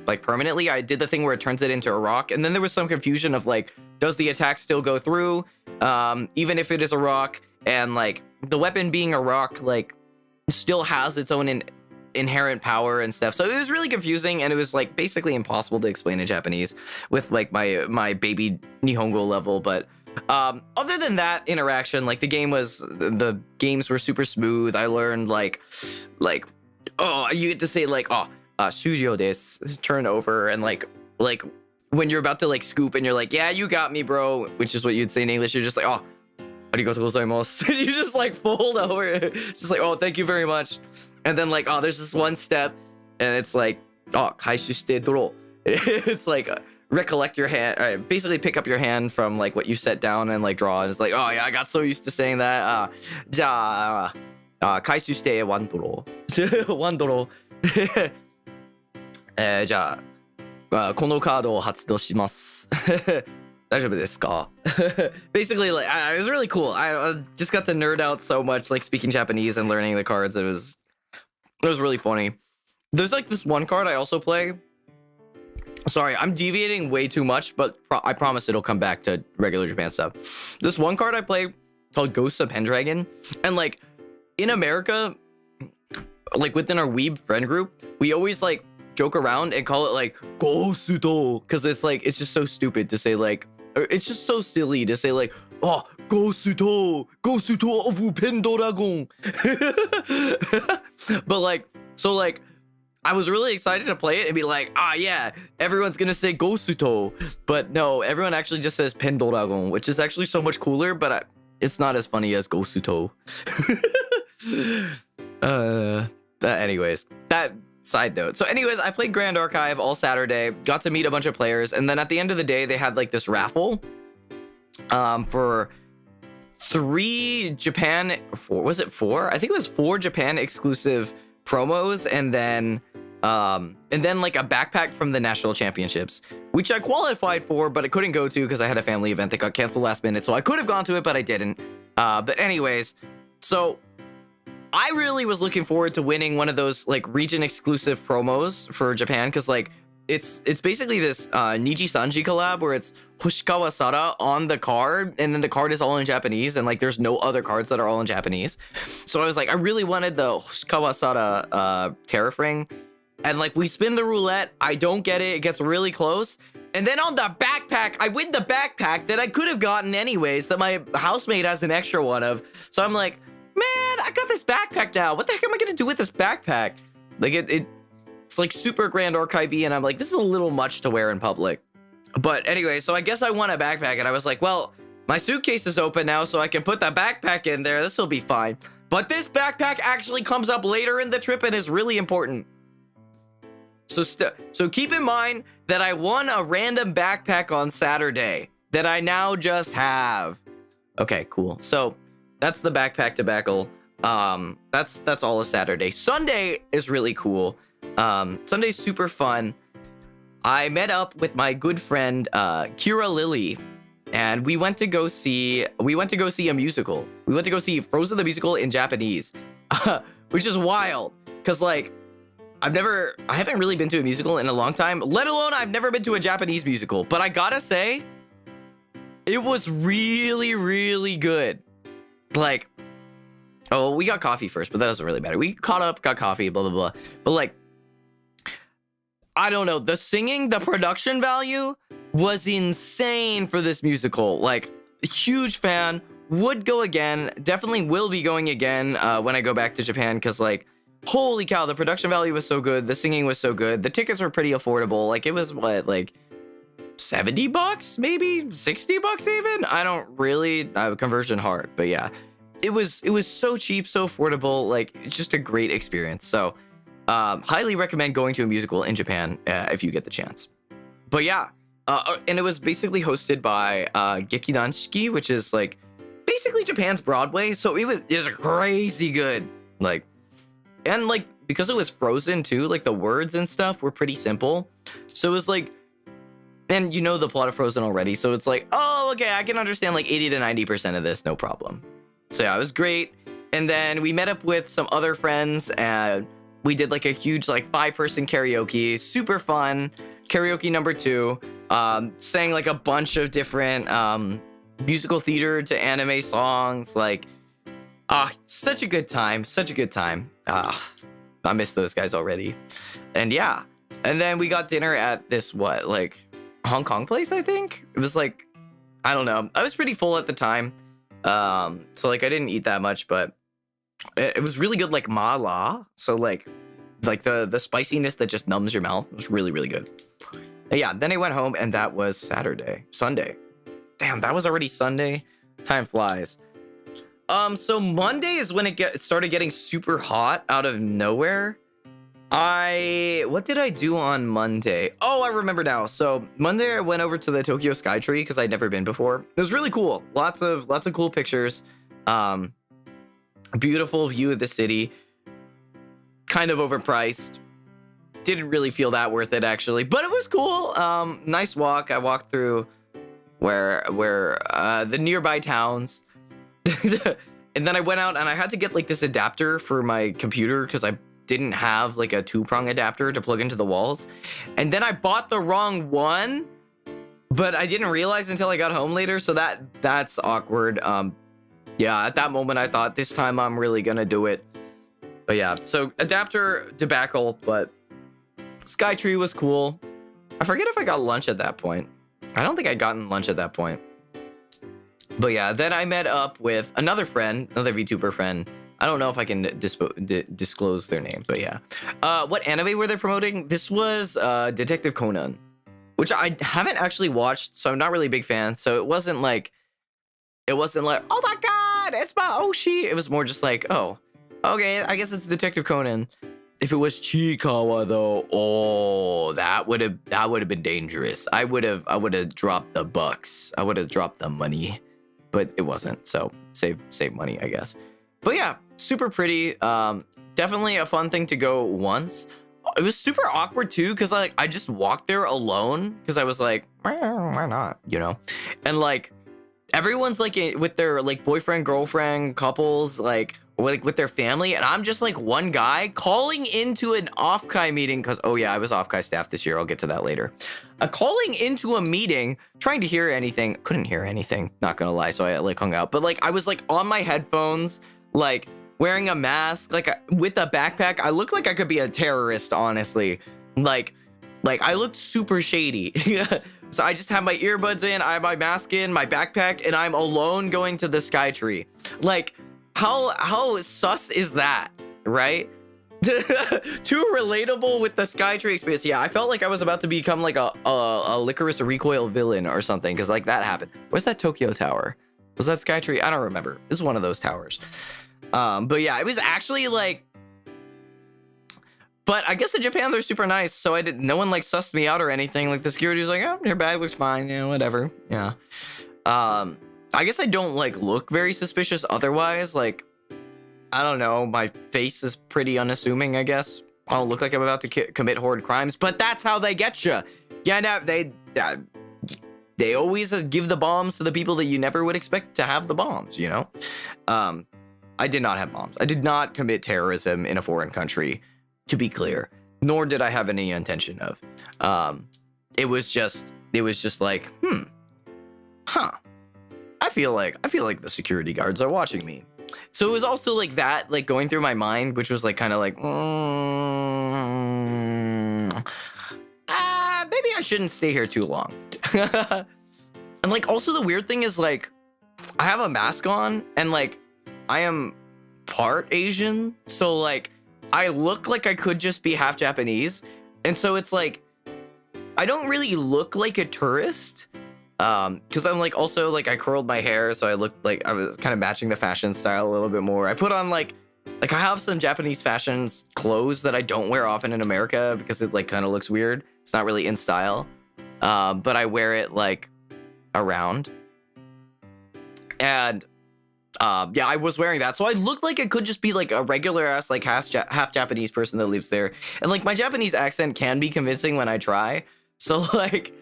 Speaker 1: like permanently. I did the thing where it turns it into a rock, and then there was some confusion of like, does the attack still go through even if it is a rock? And like the weapon being a rock like still has its own inherent power and stuff. So it was really confusing, and it was like basically impossible to explain in Japanese with like my baby Nihongo level. But other than that interaction, like the games were super smooth. I learned like oh, you get to say like, oh, Shujo desu, turn over, and like when you're about to like scoop and you're like, yeah, you got me, bro, which is what you'd say in English. You're just like, oh, arigatou gozaimasu. You just like fold over, just like, oh, thank you very much. And then like, oh, there's this one step, and it's like, oh, kaishu shite doro. It's like recollect your hand, basically pick up your hand from like what you set down and like draw. And it's like, oh yeah, I got so used to saying that. Ja, kaishu shite 1 doro. 1 doro. じゃあ、このカードを発動します。大丈夫ですか? Basically, like, it was really cool. I just got to nerd out so much, like speaking Japanese and learning the cards. It was really funny. There's like this one card I also play. Sorry, I'm deviating way too much, but I promise it'll come back to regular Japan stuff. This one card I play called Ghosts of Pendragon, and like in America, like within our weeb friend group, we always like joke around and call it like Ghostuto, because it's like, it's just so stupid to say like, it's just so silly to say like, oh, Ghostuto of Pendragon. But like, so like, I was really excited to play it and be like, yeah, everyone's gonna say Ghostuto, but no, everyone actually just says Pendragon, which is actually so much cooler, but it's not as funny as Ghostuto. But anyways, that side note. So anyways, I played Grand Archive all Saturday, got to meet a bunch of players, and then at the end of the day, they had like this raffle for 3 Japan, was it 4? I think it was 4 Japan exclusive promos, and then like a backpack from the national championships, which I qualified for, but I couldn't go to because I had a family event that got canceled last minute. So I could have gone to it, but I didn't. But anyways, so I really was looking forward to winning one of those like region exclusive promos for Japan, because like it's basically this Niji Sanji collab where it's Hoshikawa Sara on the card, and then the card is all in Japanese, and like there's no other cards that are all in Japanese. So I was like, I really wanted the Hoshikawa Sara tariff ring, and like we spin the roulette, I don't get it, it gets really close, and then on the backpack, I win the backpack that I could have gotten anyways, that my housemate has an extra one of. So I'm like, man, I got this backpack now. What the heck am I gonna do with this backpack? Like it's like super Grand Archive-y, and I'm like, this is a little much to wear in public. But anyway, so I guess I won a backpack, and I was like, well, my suitcase is open now, so I can put that backpack in there. This will be fine. But this backpack actually comes up later in the trip and is really important. So keep in mind that I won a random backpack on Saturday that I now just have. Okay, cool. So that's the backpack debacle. That's all of Saturday. Sunday is really cool. Sunday's super fun. I met up with my good friend Kira Lilly, and we went to go see a musical. We went to go see Frozen the musical in Japanese, which is wild because like I haven't really been to a musical in a long time, let alone I've never been to a Japanese musical. But I gotta say, it was really, really good. Like, Oh, we got coffee first, but that doesn't really matter. We caught up, got coffee, blah, blah, blah. But like, I don't know. The singing, the production value was insane for this musical. Like, huge fan. Would go again. Definitely will be going again when I go back to Japan, because like, holy cow, the production value was so good. The singing was so good. The tickets were pretty affordable. Like, it was what, like $70, maybe $60 even. I don't really have conversion hard, but yeah, it was so cheap, so affordable. Like, it's just a great experience. So highly recommend going to a musical in Japan if you get the chance. But yeah, and it was basically hosted by Gekidan Shiki, which is like basically Japan's Broadway. So it was crazy good. Like, and like, because it was Frozen too, like the words and stuff were pretty simple. So it was like, and you know the plot of Frozen already. So it's like, oh, okay, I can understand like 80 to 90% of this, no problem. So yeah, it was great. And then we met up with some other friends and we did like a huge like 5-person karaoke, super fun. Karaoke number 2, sang like a bunch of different musical theater to anime songs. Like, such a good time, such a good time. I miss those guys already. And yeah, and then we got dinner at this, what, like Hong Kong place, I think? It was like, I don't know. I was pretty full at the time. So like I didn't eat that much, but it was really good, like mala. So like the spiciness that just numbs your mouth was really, really good. And yeah, then I went home and that was Sunday. Damn, that was already Sunday. Time flies. So Monday is when it started getting super hot out of nowhere. What did I do on Monday? Oh, I remember now. So Monday I went over to the Tokyo Skytree because I'd never been before. It was really cool. Lots of cool pictures. Beautiful view of the city. Kind of overpriced. Didn't really feel that worth it actually, but it was cool. Nice walk. I walked through where the nearby towns. And then I went out and I had to get like this adapter for my computer because I didn't have like a 2-prong adapter to plug into the walls. And then I bought the wrong one, but I didn't realize until I got home later. So that's awkward. Yeah, at that moment I thought this time I'm really gonna do it. But yeah, so adapter debacle, but Skytree was cool. I forget if I got lunch at that point. I don't think I'd gotten lunch at that point. But yeah, then I met up with another friend, another VTuber friend. I don't know if I can disclose their name, but yeah. What anime were they promoting? This was Detective Conan, which I haven't actually watched, so I'm not really a big fan. So it wasn't like, oh my god, it's Maoshi. It was more just like, oh, okay, I guess it's Detective Conan. If it was Chikawa though, oh, that would have been dangerous. I would have dropped the bucks. I would have dropped the money, but it wasn't. So save money, I guess. But yeah, super pretty. Definitely a fun thing to go once. It was super awkward too, because I just walked there alone because I was like, why not, you know? And like everyone's like with their like boyfriend, girlfriend, couples, like with their family, and I'm just like one guy calling into an Offkai meeting because, oh yeah, I was Offkai staff this year. I'll get to that later. Calling into a meeting, trying to hear anything, couldn't hear anything. Not gonna lie, so I like hung out. But like I was like on my headphones, like wearing a mask, like with a backpack. I looked like I could be a terrorist, honestly. Like I looked super shady. So I just have my earbuds in, I have my mask in, my backpack, and I'm alone going to the Skytree. Like, how sus is that, right? Too relatable with the Skytree experience. Yeah, I felt like I was about to become like a Licorice Recoil villain or something, because like that happened. Where's that Tokyo Tower? Was that Skytree? I don't remember. This is one of those towers. But yeah, it was actually like, but I guess in Japan they're super nice, so no one like sussed me out or anything. Like the security was like, oh, your bag looks fine, yeah, whatever. Yeah. I guess I don't like look very suspicious otherwise. Like, I don't know, my face is pretty unassuming, I guess. I don't look like I'm about to commit horrid crimes, but that's how they get you. Yeah, no, they always give the bombs to the people that you never would expect to have the bombs, you know? I did not have bombs. I did not commit terrorism in a foreign country, to be clear, nor did I have any intention of. It was just like, huh. I feel like the security guards are watching me. So it was also like that, like going through my mind, which was like kind of like, maybe I shouldn't stay here too long. And like also the weird thing is like I have a mask on and like I am part Asian, so like I look like I could just be half Japanese, and so it's like I don't really look like a tourist, because I'm like also like I curled my hair, so I looked like I was kind of matching the fashion style a little bit more. I put on like I have some Japanese fashion clothes that I don't wear often in America because it like kind of looks weird. It's not really in style, but I wear it like around, and yeah, I was wearing that, so I looked like I could just be like a regular ass like half Japanese person that lives there, and like my Japanese accent can be convincing when I try. So like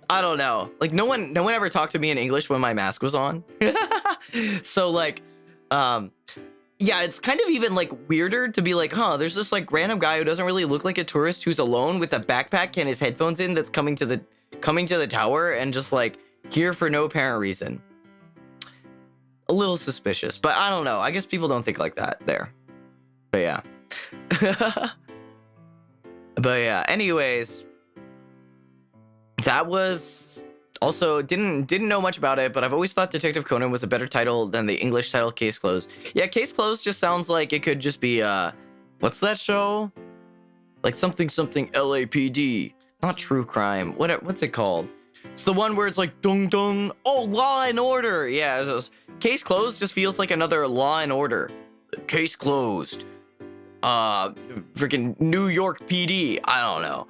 Speaker 1: I don't know, like no one ever talked to me in English when my mask was on. So like yeah, it's kind of even like weirder to be like, huh, there's this like random guy who doesn't really look like a tourist who's alone with a backpack and his headphones in that's coming to the tower and just like here for no apparent reason. A little suspicious, but I don't know. I guess people don't think like that there. But yeah. But yeah, anyways, that was also didn't know much about it, but I've always thought Detective Conan was a better title than the English title Case Closed. Yeah, Case Closed just sounds like it could just be what's that show? Like something LAPD, not true crime. What's it called? It's the one where it's like dung dung. Oh, Law and Order. Yeah, Case Closed just feels like another Law and Order. Case Closed. Freaking New York PD. I don't know.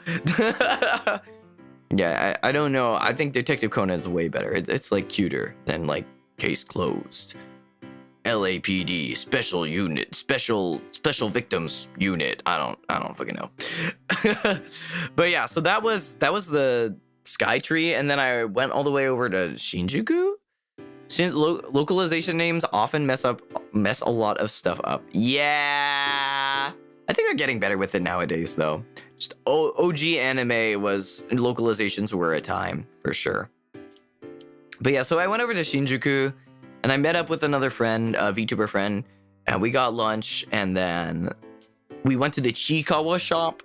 Speaker 1: Yeah, I don't know. I think Detective Conan is way better. It's like cuter than like Case Closed. LAPD special unit, special victims unit. I don't fucking know. But yeah, so that was the Skytree, and then I went all the way over to Shinjuku. Localization names often mess a lot of stuff up. Yeah, I think they're getting better with it nowadays, though. Just OG anime localizations were a time for sure. But yeah, so I went over to Shinjuku, and I met up with another friend, a VTuber friend, and we got lunch, and then we went to the Chiikawa shop.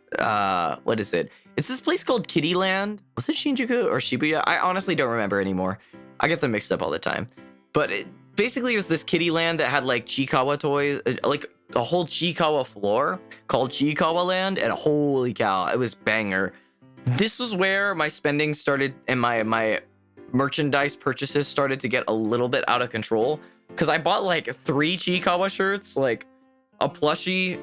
Speaker 1: What is it? It's this place called Kittyland. Was it Shinjuku or Shibuya? I honestly don't remember anymore. I get them mixed up all the time. But basically, it was this Kittyland that had like Chiikawa toys, like a whole Chiikawa floor called Chiikawa Land, and holy cow, it was banger. This is where my spending started and my merchandise purchases started to get a little bit out of control, because I bought like 3 Chiikawa shirts, like a plushie,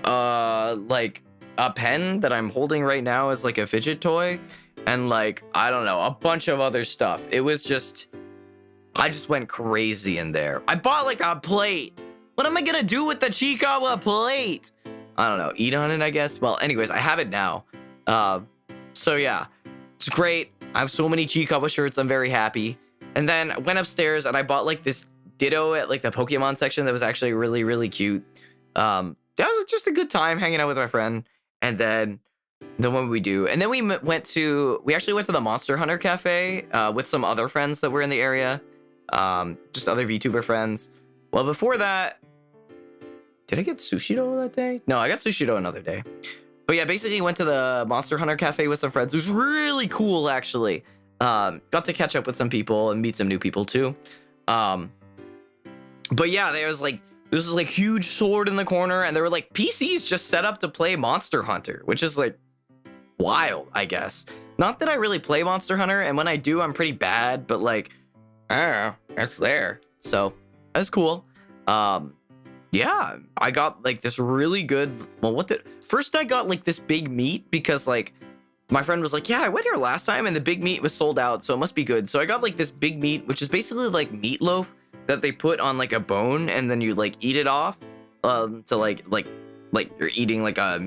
Speaker 1: like a pen that I'm holding right now as like a fidget toy, and like I don't know, a bunch of other stuff. It was just, I just went crazy in there. I bought like a plate. What am I gonna do with the Chiikawa plate? I don't know, eat on it, I guess. Well, anyways, I have it now. So yeah, it's great. I have so many Chiikawa shirts. I'm very happy. And then I went upstairs and I bought like this Ditto at like the Pokemon section that was actually really, really cute. That was just a good time hanging out with my friend. And then what we do? And then we actually went to the Monster Hunter Cafe with some other friends that were in the area. Just other VTuber friends. Well, before that, did I get Sushi-Do that day? No, I got Sushi-Do another day. But yeah, basically went to the Monster Hunter Cafe with some friends. It was really cool, actually. Got to catch up with some people and meet some new people too. But yeah, there was like this was like huge sword in the corner, and there were like PCs just set up to play Monster Hunter, which is like wild, I guess. Not that I really play Monster Hunter, and when I do, I'm pretty bad. But like, I don't know, it's there, so that's cool. Yeah, I got like this really good. Well, first I got like this big meat because like my friend was like, yeah, I went here last time and the big meat was sold out, so it must be good. So I got like this big meat, which is basically like meatloaf that they put on like a bone and then you like eat it off. To like you're eating like a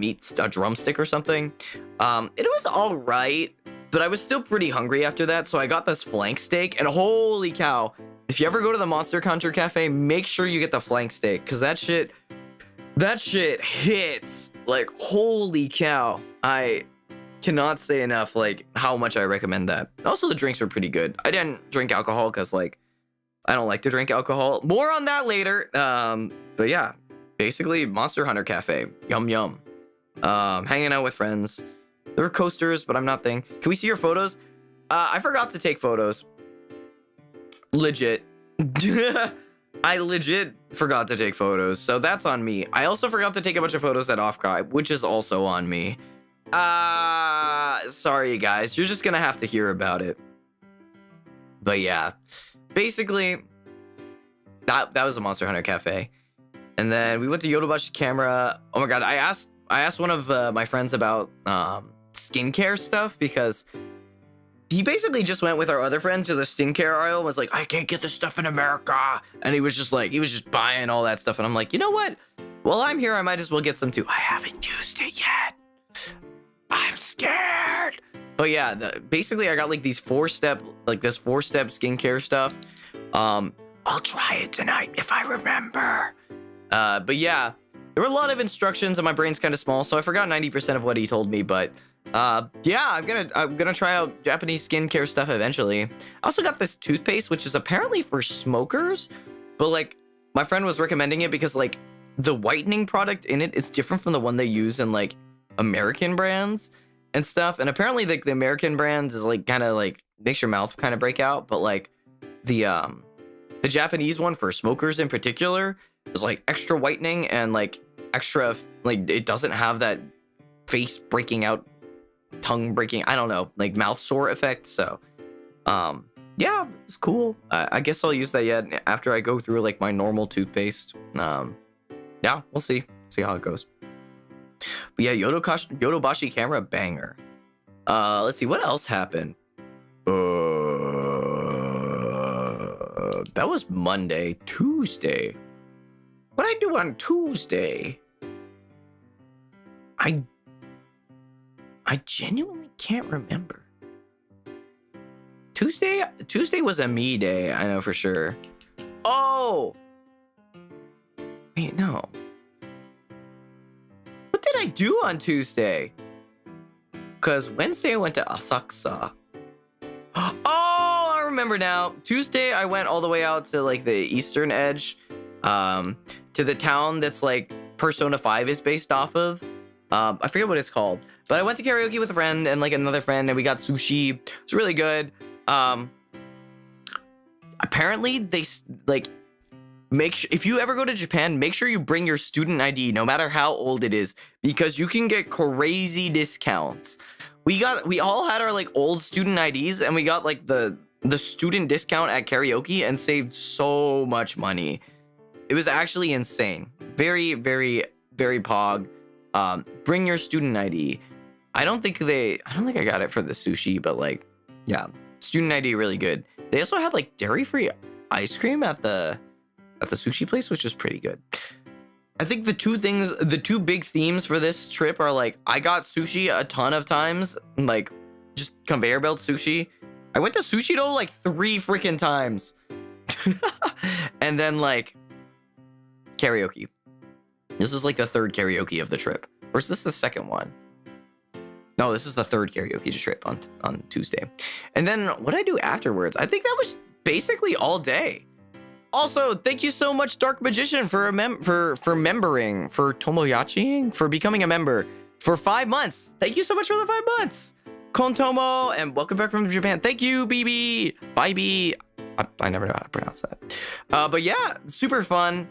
Speaker 1: drumstick or something. It was all right, but I was still pretty hungry after that, so I got this flank steak, and holy cow. If you ever go to the Monster Hunter Cafe, make sure you get the flank steak, because that shit hits. Like, holy cow. I cannot say enough, like, how much I recommend that. Also, the drinks were pretty good. I didn't drink alcohol because, like, I don't like to drink alcohol. More on that later. But yeah, basically Monster Hunter Cafe. Yum yum. Hanging out with friends. There were coasters, but I'm not thing. Can we see your photos? I forgot to take photos. Legit. I legit forgot to take photos, so that's on me. I also forgot to take a bunch of photos at Offkai, which is also on me. Sorry guys, you're just gonna have to hear about it. But yeah, basically, that was a Monster Hunter Cafe. And then we went to Yodobashi Camera. Oh my god, I asked one of my friends about skincare stuff because he basically just went with our other friend to the skincare aisle and was like, I can't get this stuff in America. And he was just buying all that stuff. And I'm like, you know what? While I'm here, I might as well get some too. I haven't used it yet. I'm scared. But yeah, basically I got like these four-step skincare stuff. I'll try it tonight if I remember. But yeah, there were a lot of instructions and my brain's kind of small, so I forgot 90% of what he told me, but yeah, I'm gonna try out Japanese skincare stuff eventually. I also got this toothpaste, which is apparently for smokers, but like my friend was recommending it because like the whitening product in it is different from the one they use in like American brands and stuff. And apparently like the American brand is like kind of like makes your mouth kind of break out, but like the Japanese one for smokers in particular is like extra whitening and like extra, like it doesn't have that face breaking out, tongue breaking, I don't know, like mouth sore effect. So yeah, it's cool. I guess I'll use that yet after I go through like my normal toothpaste. Yeah, we'll see how it goes. But yeah, Yodobashi Camera banger. Let's see what else happened. That was Monday. Tuesday, what I do on Tuesday? I genuinely can't remember. Tuesday was a me day, I know for sure. Oh! Wait, no. What did I do on Tuesday? Because Wednesday I went to Asakusa. Oh, I remember now. Tuesday I went all the way out to like the eastern edge, to the town that's like Persona 5 is based off of. I forget what it's called, but I went to karaoke with a friend and like another friend, and we got sushi. It's really good. Apparently they like if you ever go to Japan, make sure you bring your student ID, no matter how old it is, because you can get crazy discounts. We all had our like old student IDs, and we got like the student discount at karaoke and saved so much money. It was actually insane. Very, very, very pog. Bring your student ID. I don't think I got it for the sushi, but like, yeah, student ID really good. They also had like dairy-free ice cream at the sushi place, which is pretty good. I think the two big themes for this trip are like, I got sushi a ton of times, like just conveyor belt sushi. I went to Sushi Do like 3 freaking times. And then like karaoke. This is like the 3rd karaoke of the trip. Or is this the 2nd one? No, this is the 3rd karaoke trip on Tuesday. And then what did I do afterwards? I think that was basically all day. Also, thank you so much, Dark Magician, for membering, for Tomoyachi, for becoming a member for 5 months. Thank you so much for the 5 months. Kontomo, and welcome back from Japan. Thank you, BB. Bye, B. I never know how to pronounce that. But yeah, super fun.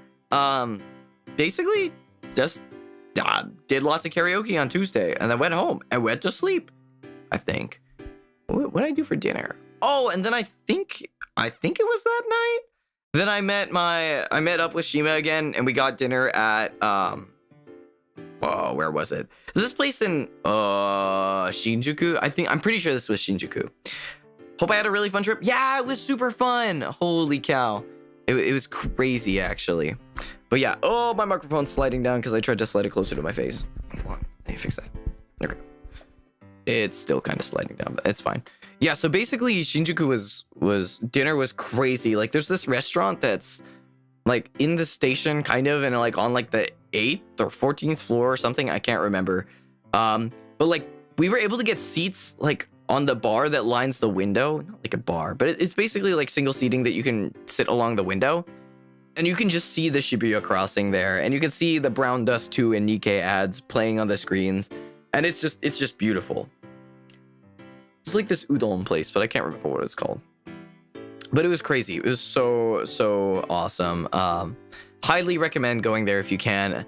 Speaker 1: Basically, just did lots of karaoke on Tuesday, and then went home and went to sleep. I think. What did I do for dinner? Oh, and then I think it was that night. Then I met up with Shima again, and we got dinner at where was it? Is this place in Shinjuku? I'm pretty sure this was Shinjuku. Hope I had a really fun trip. Yeah, it was super fun. Holy cow. It was crazy, actually. But yeah, oh, my microphone's sliding down because I tried to slide it closer to my face. Hold on, let me fix that. Okay. It's still kind of sliding down, but it's fine. Yeah, so basically Shinjuku dinner was crazy. Like there's this restaurant that's like in the station kind of, and like on like the 8th or 14th floor or something. I can't remember. But like we were able to get seats like on the bar that lines the window, not like a bar, but it's basically like single seating that you can sit along the window, and you can just see the Shibuya crossing there, and you can see the Brown Dust 2 and Nikkei ads playing on the screens, and it's just beautiful. It's like this udon place, but I can't remember what it's called. But it was crazy. It was so awesome. Highly recommend going there if you can.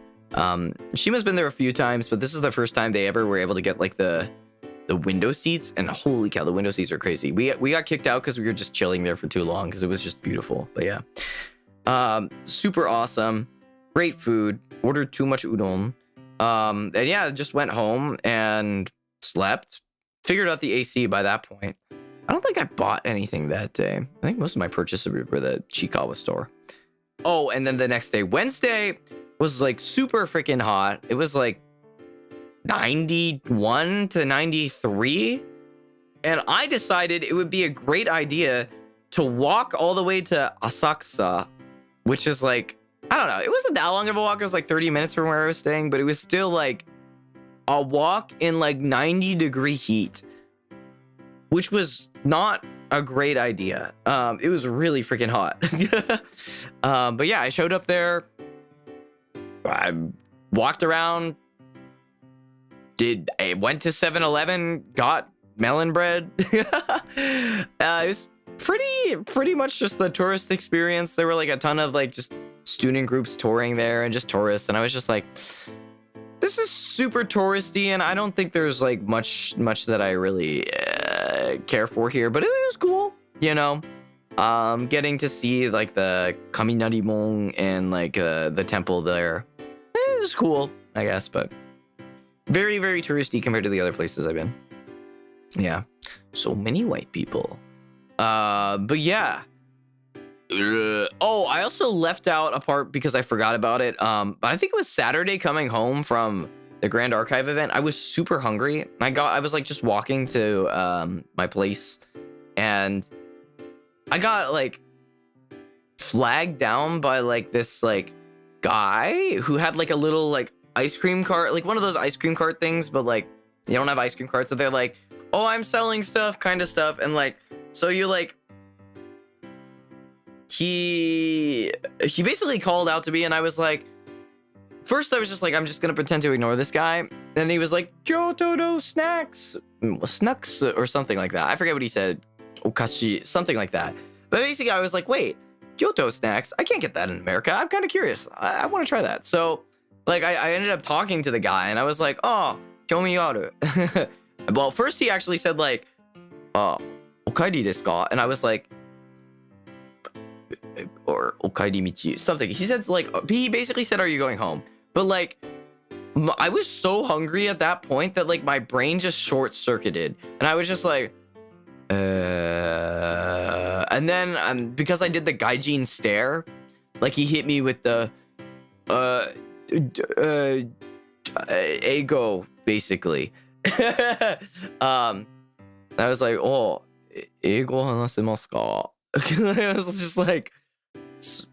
Speaker 1: Shima's been there a few times, but this is the first time they ever were able to get like the window seats, and holy cow, the window seats are crazy. We got kicked out because we were just chilling there for too long because it was just beautiful. But yeah, super awesome, great food. Ordered too much udon, and yeah, just went home and slept. Figured out the AC by that point. I don't think I bought anything that day. I think most of my purchases were the Chikawa store. Oh, and then the next day, Wednesday, was like super freaking hot. It was like 91 to 93. And I decided it would be a great idea to walk all the way to Asakusa, which is like, I don't know, it wasn't that long of a walk. It was like 30 minutes from where I was staying, but it was still like a walk in like 90-degree heat, which was not a great idea. It was really freaking hot. But yeah, I showed up there. I walked around. I went to 7-Eleven, got melon bread. It was pretty much just the tourist experience. There were like a ton of like just student groups touring there and just tourists, and I was just like, this is super touristy, and I don't think there's like much that I really care for here, but it was cool, you know. Getting to see like the Kaminarimon and like the temple there, it was cool, I guess, but very touristy compared to the other places I've been. Yeah, so many white people. But yeah. Oh, I also left out a part because I forgot about it. But I think it was Saturday coming home from the Grand Archive event. I was super hungry. I was like just walking to my place, and I got like flagged down by like this like guy who had like a little like ice cream cart, like one of those ice cream cart things, but like you don't have ice cream carts, so they're like, oh, I'm selling stuff kind of stuff. And like, so you like, he basically called out to me, and I was like, first I was just like, I'm just gonna pretend to ignore this guy. Then he was like, Kyoto no snacks or something like that. I forget what he said. Okashi, something like that. But basically I was like, wait, Kyoto snacks? I can't get that in America. I'm kind of curious. I want to try that. So like I ended up talking to the guy, and I was like, oh, kyomi aru. Well, first he actually said like, okaeri desu ka? And I was like, or okaeri michi, something. He said like, he basically said, are you going home? But like, I was so hungry at that point that like my brain just short-circuited, and I was just like, and then because I did the gaijin stare, like he hit me with the ego basically. I was like, oh, eigo hanasemasu ka? I was just like,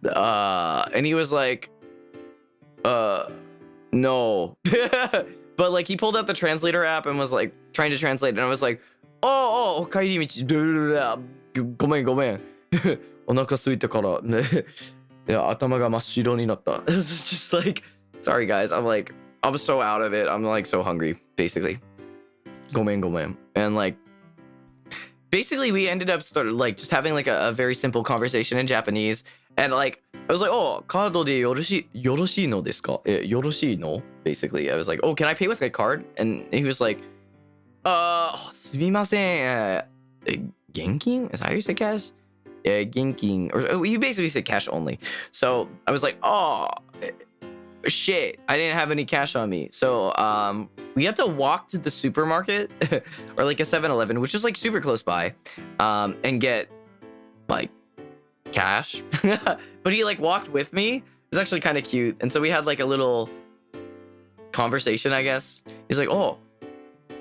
Speaker 1: and he was like, no. But like he pulled out the translator app and was like trying to translate, and I was like, oh, kairi michi, gomen gomen, onaka suita kara, atama ga masshiro ni natta. It's just like, sorry guys, I'm so out of it. I'm like so hungry, basically. Gomen. And like, basically we ended up like just having like a very simple conversation in Japanese, and like I was like, oh, kado de yoroshii no desu ka? Yoroshii no? Basically, I was like, oh, can I pay with a card? And he was like, sumimasen, genkin? Is that how you say cash? Genkin, or you basically said cash only. So I was like, oh, shit, I didn't have any cash on me. So we had to walk to the supermarket or like a 7-Eleven, which is like super close by, and get like cash. But he like walked with me. It was actually kind of cute. And so we had like a little conversation, I guess. He's like, oh,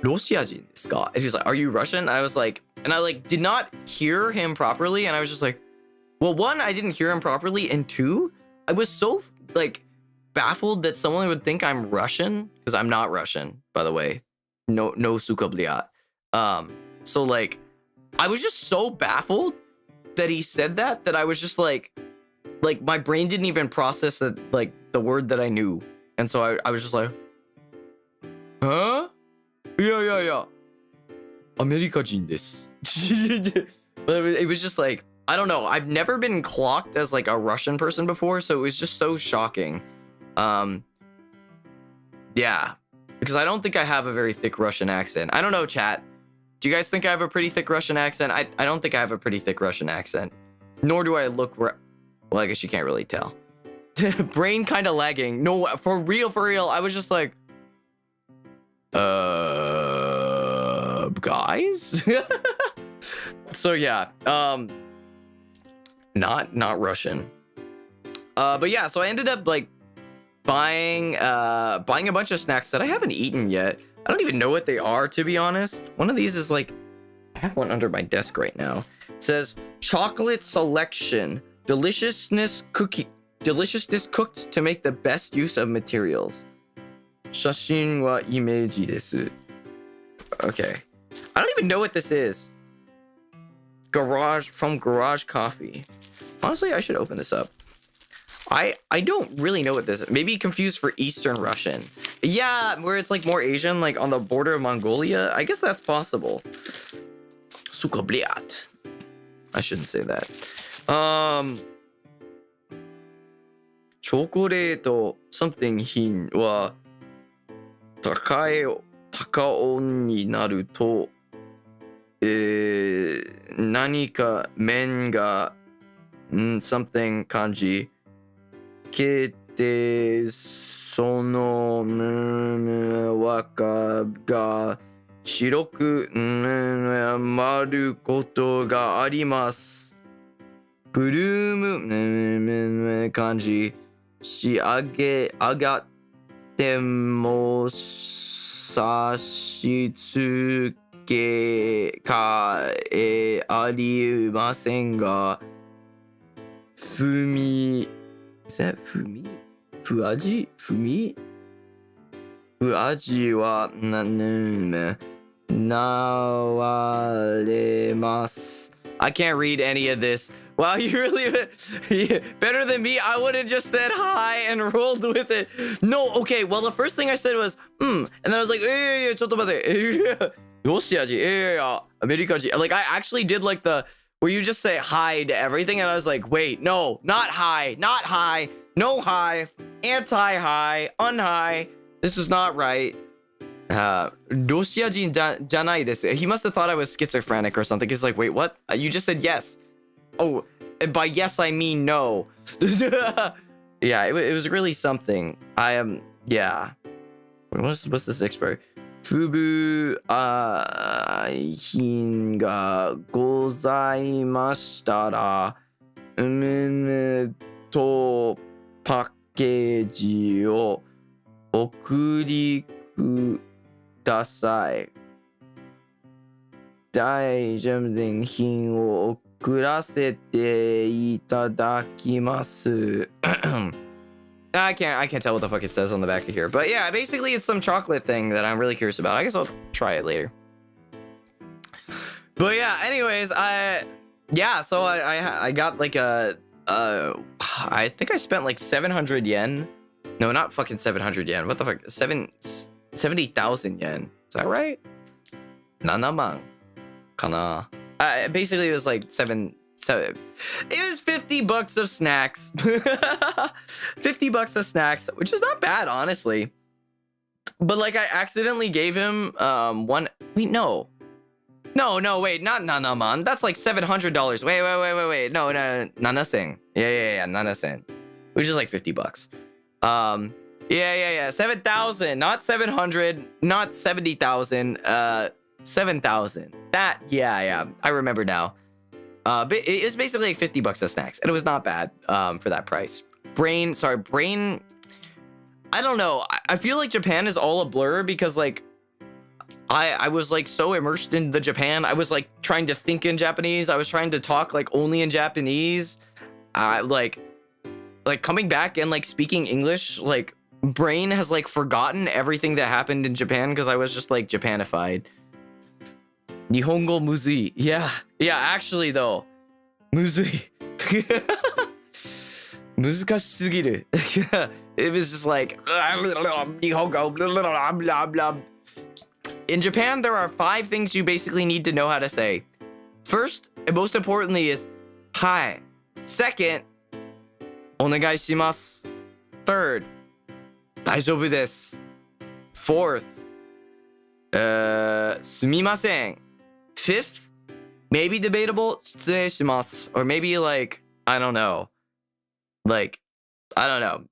Speaker 1: Roshiajin desu ka? And he's like, are you Russian? I was like, and I like did not hear him properly, and I was just like, well, one, I didn't hear him properly, and two, I was so like baffled that someone would think I'm Russian, because I'm not Russian, by the way. No sukabliat. So like, I was just so baffled that he said that I was just like my brain didn't even process that, like, the word that I knew. And so I was just like, huh? Yeah. アメリカ人です。But it was just like, I don't know. I've never been clocked as like a Russian person before, so it was just so shocking. Yeah, because I don't think I have a very thick Russian accent. I don't know, chat. Do you guys think I have a pretty thick Russian accent? I don't think I have a pretty thick Russian accent. Nor do I look... Well, I guess you can't really tell. Brain kind of lagging. No, for real. I was just like... Guys? So yeah, not Russian. But yeah, so I ended up like buying a bunch of snacks that I haven't eaten yet. I don't even know what they are, to be honest. One of these is like, I have one under my desk right now. It says chocolate selection, deliciousness cooked to make the best use of materials. 写真はイメージです. Okay. I don't even know what this is. Garage Coffee. Honestly, I should open this up. I don't really know what this is. Maybe confused for Eastern Russian. Yeah, where it's like more Asian, like on the border of Mongolia. I guess that's possible. Suka bliat. I shouldn't say that. Chocolate something hin wa takao ni naru to 何か麺が something 感じけてその輪っかが白くなることがあります。ブルーム感じ仕上がっても差し付けかありませんがふ味はなわれます。I can't read any of this. Wow, you really better than me. I would have just said hi and rolled with it. No, okay. Well, the first thing I said was and then I was like, yeah, ちょっと待って。ロシア人、アメリカ人. Like, I actually did like the where you just say hi to everything, and I was like, wait, no, not hi, no hi, anti-hi, un-hi. This is not right. ロシア人じゃないです. He must have thought I was schizophrenic or something. He's like, wait, what? You just said yes. Oh, and by yes, I mean no. Yeah, it was really something. I am, yeah. What's this expiry? 不部品がございましたら、パッケージを送りください。大丈夫な品を送らせていただきます。I can't tell what the fuck it says on the back of here. But yeah, basically it's some chocolate thing that I'm really curious about. I guess I'll try it later. But yeah, anyways, so I got like I think I spent like 700 yen. No, not fucking 700 yen. What the fuck? 70,000 yen. Is that right? 7万かな. Basically it was like So it was $50 of snacks. $50 of snacks, which is not bad, honestly. But like I accidentally gave him one. Wait, no, wait, not nanaman. That's like $700. Wait. No, nanasen. Yeah, nanasen, which is like $50. Yeah. 7,000, not 700, not 70,000. 7,000. That, yeah. I remember now. But it was basically like $50 of snacks, and it was not bad for that price. Brain. I don't know. I feel like Japan is all a blur because like I was like so immersed in the Japan. I was like trying to think in Japanese. I was trying to talk like only in Japanese. Like coming back and like speaking English. Like brain has like forgotten everything that happened in Japan because I was just like Japanified. Nihongo muzui. Yeah. Yeah, actually though. Muzui. 難しすぎる. It was just like in Japan, there are 5 things you basically need to know how to say. First, and most importantly, is hi. Second, お願いします. Third, 大丈夫です. Fourth, すみません. Fifth, maybe debatable, 失礼します. Or maybe like, I don't know. Like, I don't know.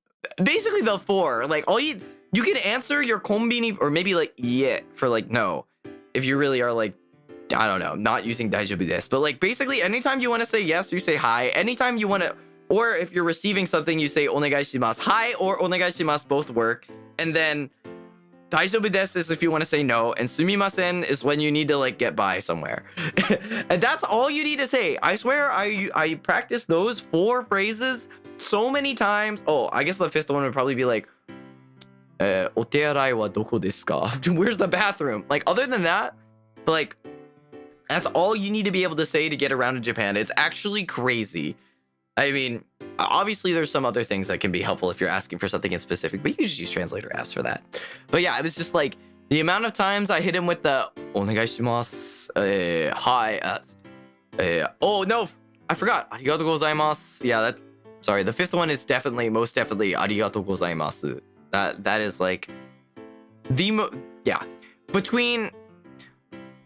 Speaker 1: Basically the 4. Like, all you can answer your konbini or maybe like yeah for like no. If you really are like, I don't know, not using daijoubu desu. But like basically anytime you want to say yes, you say hi. Anytime you want to, or if you're receiving something, you say onegai shimasu. Hi or onegai shimasu both work. And then daijoubu desu is if you want to say no, and sumimasen is when you need to like get by somewhere. And that's all you need to say. I swear I practiced those 4 phrases so many times. Oh, I guess the 5th one would probably be like, お手洗いはどこですか? Where's the bathroom? Like other than that, like that's all you need to be able to say to get around in Japan. It's actually crazy. I mean, obviously there's some other things that can be helpful if you're asking for something in specific, but you can just use translator apps for that. But yeah, it was just like the amount of times I hit him with the お願いします hi. Oh no, I forgot. ありがとうございます. Yeah, that. Sorry, the 5th one is most definitely ありがとうございます. That is like the yeah. Between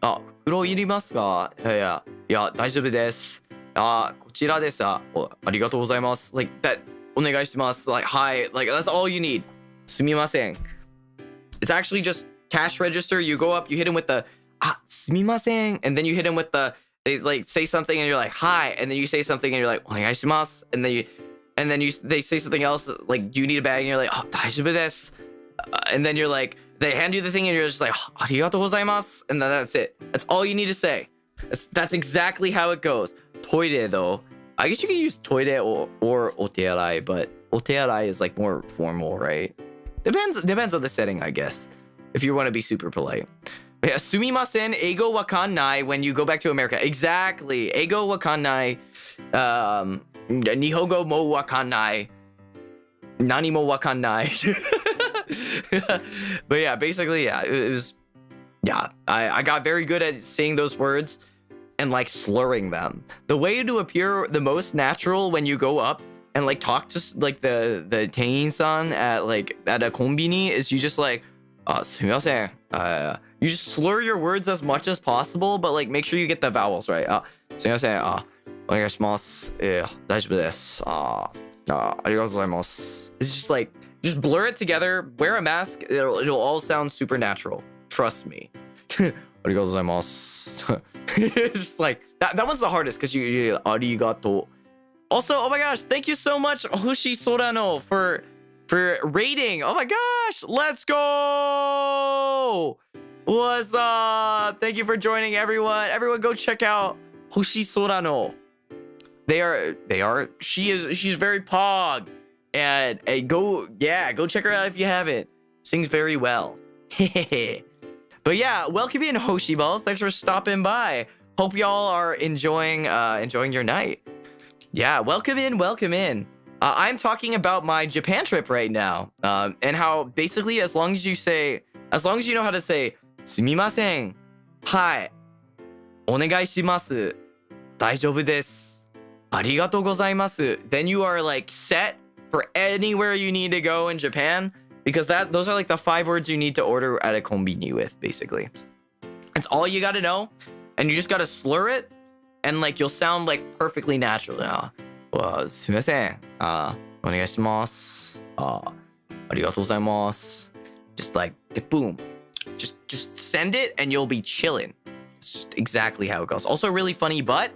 Speaker 1: あ、袋いりますか? いや、大丈夫です。こちらです。ありがとうございます。Like that, お願いします. Like, hi. Like, that's all you need. すみません. It's actually just cash register. You go up, you hit him with the, すみません. And then you hit him with the, they like say something and you're like, hi. And then you say something and you're like, お願いします. And then they say something else, like, do you need a bag? And you're like, 大丈夫です. And then you're like, they hand you the thing and you're just like, ありがとうございます. And then that's it. That's all you need to say. That's exactly how it goes. Toire though. I guess you can use toire or otearai, but otearai is like more formal, right? Depends on the setting, I guess. If you want to be super polite. But yeah, sumimasen, eigo wakannai when you go back to America. Exactly. Eigo wakannai. Nihongo mo wakannai. Nani mo wakannai. But yeah, basically, yeah, it was, yeah, I got very good at saying those words and like slurring them. The way to appear the most natural when you go up and like talk to like the店員さんat a konbini is you just like, すみません. You just slur your words as much as possible, but like make sure you get the vowels right. すみません. お願いします. 大丈夫です. ありがとうございます. It's just like, just blur it together, wear a mask, it'll all sound super natural. Trust me. ありがとうございます. Just like, that one's the hardest because you ありがとう. Also, oh my gosh, thank you so much, Hoshi Sorano, for rating. Oh my gosh, let's go! What's up? Thank you for joining, everyone. Everyone go check out Hoshi Sorano. She's very pog. And go check her out if you haven't. Sings very well. But yeah, welcome in, Hoshi Balls. Thanks for stopping by. Hope y'all are enjoying your night. Yeah, welcome in. I'm talking about my Japan trip right now. And how basically as long as you know how to say すみません. Hi. お願いします. 大丈夫です. ありがとうございます. Then you are like set for anywhere you need to go in Japan, because those are like the 5 words you need to order at a konbini with, basically. It's all you gotta know, and you just gotta slur it, and like you'll sound like perfectly natural now. すみません. お願いします. ありがとうございます. Just like, boom. Just send it and you'll be chilling. It's just exactly how it goes. Also really funny, but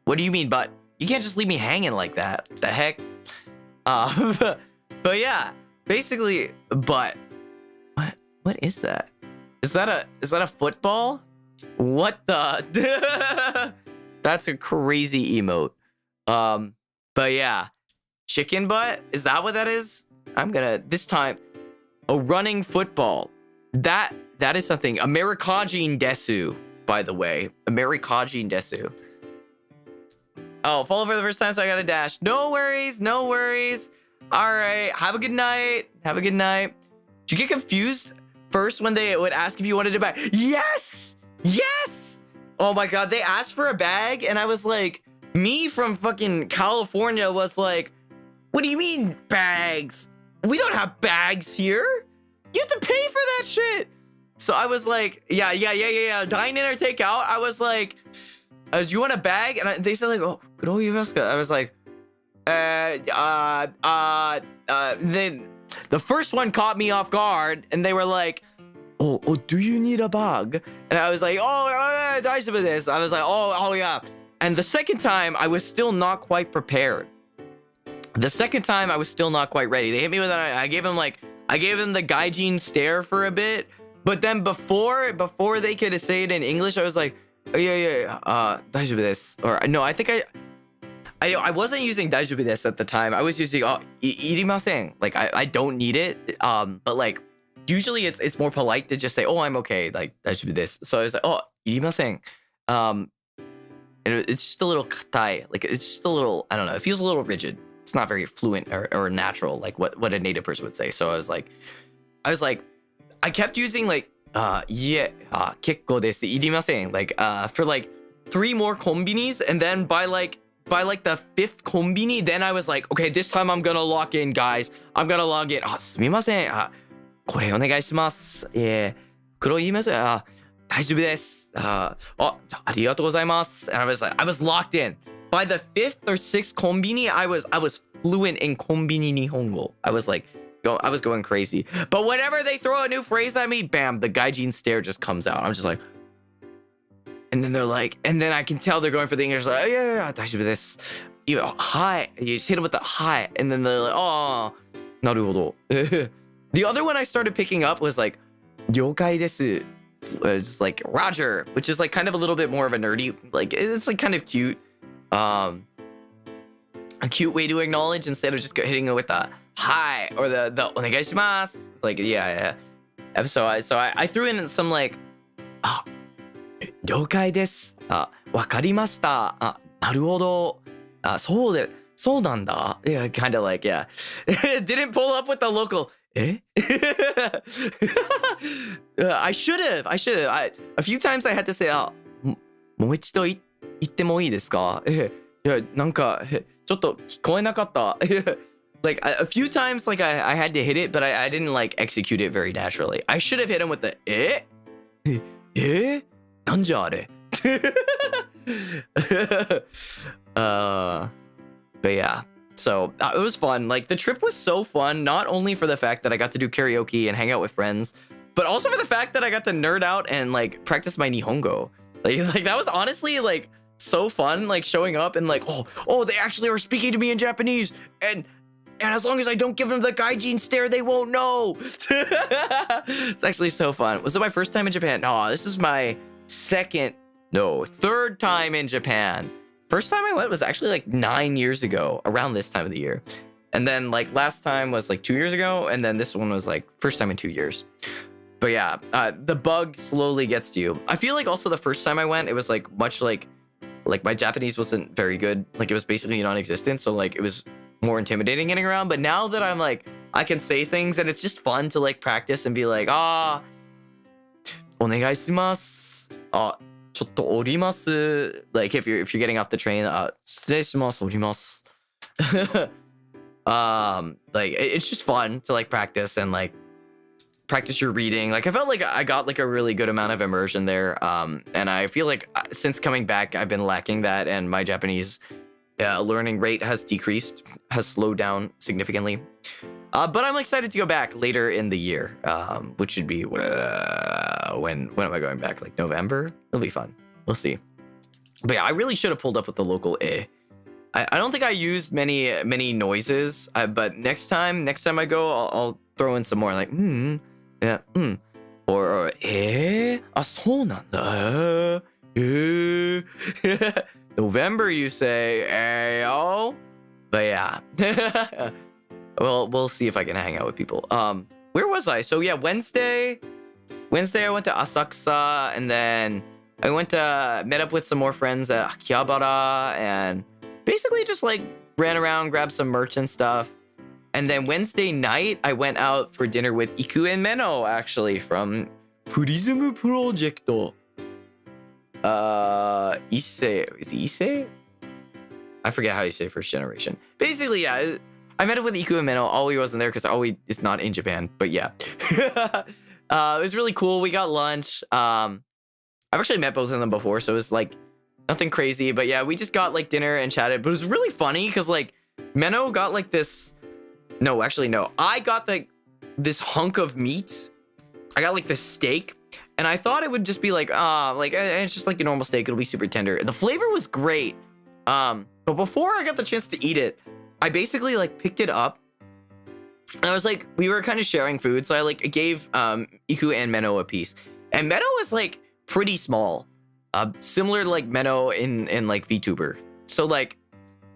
Speaker 1: what do you mean, but? You can't just leave me hanging like that. What the heck? But yeah, basically, but what is that? Is that a football? What the? That's a crazy emote. But yeah, chicken butt, is that what that is? I'm gonna this time a running football. That is something. Amerikajin desu. by the way. Mary Kajin desu. Oh, fall for the first time, so I gotta dash. No worries, no worries. All right, have a good night. Have a good night. Did you get confused first when they would ask if you wanted a bag? Yes! Yes! Oh my god, they asked for a bag, and I was like, me from fucking California was like, what do you mean bags? We don't have bags here. You have to pay for that shit. So I was like, yeah. Dine in or take out. I was like, you want a bag? And they said like, oh, I was like, the first one caught me off guard, and they were like, oh, do you need a bag? And I was like, oh, daijoubu desu. I was like, oh yeah. And the second time, I was still not quite prepared. The second time, I was still not quite ready. They hit me with that. I gave him the gaijin stare for a bit. But then before they could say it in English, I was like, oh, yeah, daijoubu desu. Or no, I think I wasn't using daijoubu desu at the time. I was using irimasen. Like I don't need it. But like usually it's more polite to just say, oh, I'm okay. Like daijoubu desu. So I was like, oh, irimasen. And it's just a little katai. Like it's just a little, I don't know. It feels a little rigid. It's not very fluent or natural, like what a native person would say. So I was like, I kept using like, yeah, kekko desu, irimasen. Like, for like 3 more konbinis, and then by like the 5th konbini, then I was like, okay, this time I'm gonna lock in, guys. I'm gonna log in. すみません。これお願いします。黒言います。大丈夫です。ありがとうございます。And I was locked in. By the 5th or 6th konbini, I was fluent in konbini nihongo. I was going crazy. But whenever they throw a new phrase at me, bam, the gaijin stare just comes out. I'm just like, and then they're like, and then I can tell they're going for the English, like, oh, yeah, daijoubu desu. You know, hi. You just hit them with the hi, and then they're like, oh, naruhodo. The other one I started picking up was like, ryokai desu. Just like Roger, which is like kind of a little bit more of a nerdy, like it's like kind of cute. A cute way to acknowledge instead of just hitting it with the hi or the onegaishimasu. Like, yeah. So I threw in some like, 了解です。わかりました。なるほど。そうなんだ. Yeah, kind of like, yeah. Didn't pull up with the local. I should have. A few times I had to say, もう一度言ってもいいですか? いや、なんか、ちょっと聞こえなかった。Like, a few times, like, I had to hit it, but I didn't, like, execute it very naturally. I should have hit him with the, なんじゃあれ? But yeah. So it was fun. Like the trip was so fun, not only for the fact that I got to do karaoke and hang out with friends, but also for the fact that I got to nerd out and like practice my Nihongo. Like that was honestly like so fun, like showing up and like, oh, they actually are speaking to me in Japanese. And as long as I don't give them the gaijin stare, they won't know. It's actually so fun. Was it my first time in Japan? No, this is my third time in Japan. First time I went was actually like 9 years ago, around this time of the year. And then like last time was like 2 years ago. And then this one was like first time in 2 years. But yeah, the bug slowly gets to you. I feel like also the first time I went, it was like much like my Japanese wasn't very good. Like it was basically non-existent. So like it was more intimidating getting around. But now that I'm like, I can say things and it's just fun to like practice and be like, お願いします。ちょっと降ります. Like if you're getting off the train, 失礼します、降ります. Like it's just fun to like practice and like practice your reading. Like I felt like I got like a really good amount of immersion there. And I feel like since coming back, I've been lacking that, and my Japanese learning rate has slowed down significantly. But I'm excited to go back later in the year, which should be when am I going back? Like November? It'll be fun. We'll see. But yeah, I really should have pulled up with the local I don't think I used many noises, but next time I go, I'll throw in some more like yeah, or そうなんだ. November, you say, ayo. But yeah. Well, we'll see if I can hang out with people. Where was I? So yeah, Wednesday I went to Asakusa, and then I went to met up with some more friends at Akihabara and basically just like ran around, grabbed some merch and stuff. And then Wednesday night, I went out for dinner with Iku and Meno, actually, from Prism Project. Issei. Is it Issei? I forget how you say first generation. Basically, yeah. I met up with Iku and Meno. Aoi wasn't there because Aoi is not in Japan. But yeah. It was really cool. We got lunch. I've actually met both of them before, so it was like nothing crazy. But yeah, we just got like dinner and chatted. But it was really funny because like Meno got like this. No, actually, no. I got this hunk of meat. I got like this steak, and I thought it would just be like, it's just like a normal steak. It'll be super tender. The flavor was great. But before I got the chance to eat it, I basically like picked it up. And I was like, we were kind of sharing food, so I like gave Iku and Meno a piece. And Meno was like pretty small, similar to like Meno in like VTuber. So like,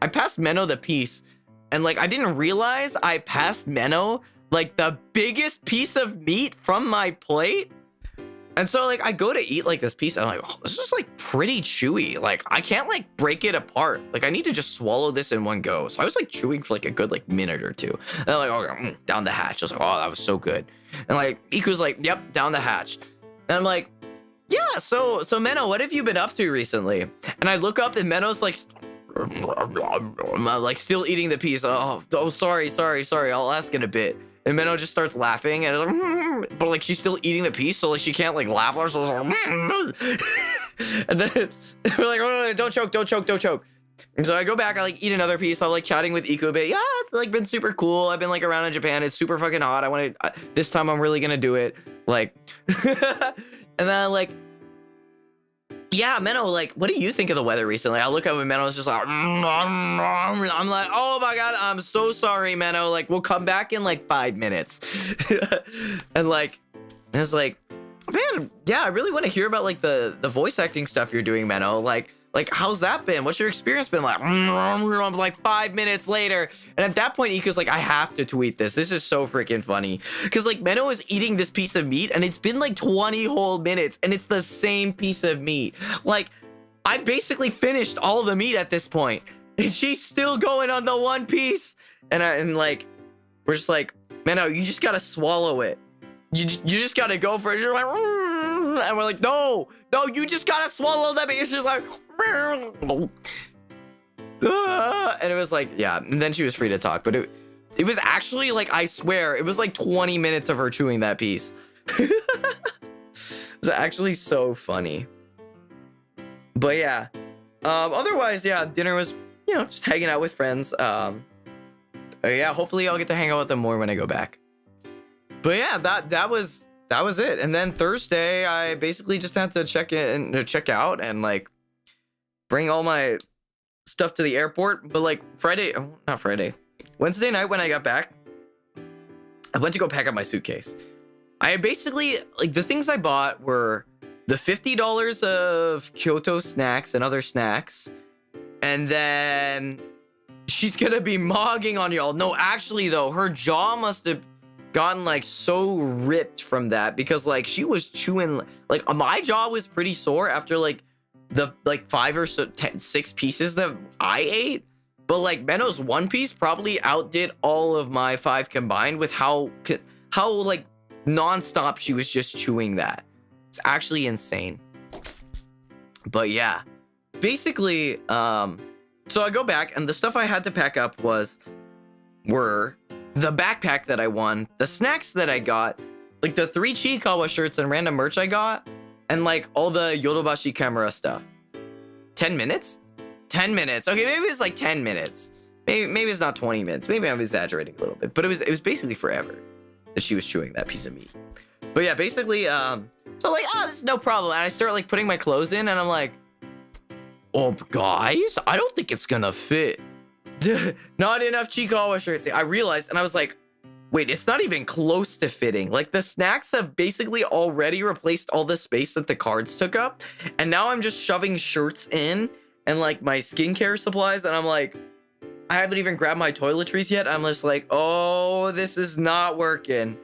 Speaker 1: I passed Meno the piece. And like, I didn't realize I passed Meno like the biggest piece of meat from my plate. And so like, I go to eat like this piece and I'm like, oh, this is like pretty chewy. Like I can't like break it apart. Like I need to just swallow this in one go. So I was like chewing for like a good like minute or two. And I'm like, okay, down the hatch. I was like, oh, that was so good. And like, Iku's like, yep, down the hatch. And I'm like, yeah, so Meno, what have you been up to recently? And I look up and Meno's like still eating the piece. Oh, sorry. I'll ask in a bit. And Meno just starts laughing, and like, but like she's still eating the piece, so like she can't like laugh. So like, and then we're like, oh, don't choke. And so I go back, I like eat another piece. I'm like chatting with Iku a bit. Yeah, it's like been super cool. I've been like around in Japan. It's super fucking hot. I want to. This time I'm really gonna do it. Like, and then like. Yeah, Meno, like, what do you think of the weather recently? I look up and Meno's just like, I'm like, oh my God, I'm so sorry, Meno. Like, we'll come back in like 5 minutes. And like, I was like, man, yeah, I really want to hear about like the voice acting stuff you're doing, Meno. Like, how's that been? What's your experience been like? I'm like 5 minutes later. And at that point, Iku's like, I have to tweet this. This is so freaking funny. Because like Meno is eating this piece of meat and it's been like 20 whole minutes and it's the same piece of meat. Like, I basically finished all the meat at this point. And she's still going on the one piece. And like, we're just like, Meno, you just gotta swallow it. You just gotta go for it. You're like, and we're like, no, you just gotta swallow that. It's just like, and it was like, yeah. And then she was free to talk, but it was actually like, I swear, it was like 20 minutes of her chewing that piece. It was actually so funny. But yeah, otherwise, yeah, dinner was, just hanging out with friends. Yeah, hopefully I'll get to hang out with them more when I go back. But yeah, that was it. And then Thursday, I basically just had to check out and like bring all my stuff to the airport. But like Wednesday night when I got back, I went to go pack up my suitcase. I basically, like, the things I bought were the $50 of Kyoto snacks and other snacks. And then she's gonna be mogging on y'all. No, actually though, her jaw must have gotten like so ripped from that because like she was chewing, like my jaw was pretty sore after like the like 5 or 6 pieces that I ate. But like Meno's one piece probably outdid all of my 5 combined with how like nonstop she was just chewing that. It's actually insane. But yeah, basically, so I go back and the stuff I had to pack up were the backpack that I won, the snacks that I got, like the 3 Chiikawa shirts and random merch I got, and like all the Yodobashi camera stuff. 10 minutes? 10 minutes. Okay, maybe it's like 10 minutes. Maybe it's not 20 minutes. Maybe I'm exaggerating a little bit, but it was basically forever that she was chewing that piece of meat. But yeah, basically, so like, this is no problem. And I start like putting my clothes in and I'm like, oh, guys, I don't think it's gonna fit. Not enough Chiikawa shirts. I realized, and I was like, wait, it's not even close to fitting. Like the snacks have basically already replaced all the space that the cards took up. And now I'm just shoving shirts in and like my skincare supplies. And I'm like, I haven't even grabbed my toiletries yet. I'm just like, oh, this is not working.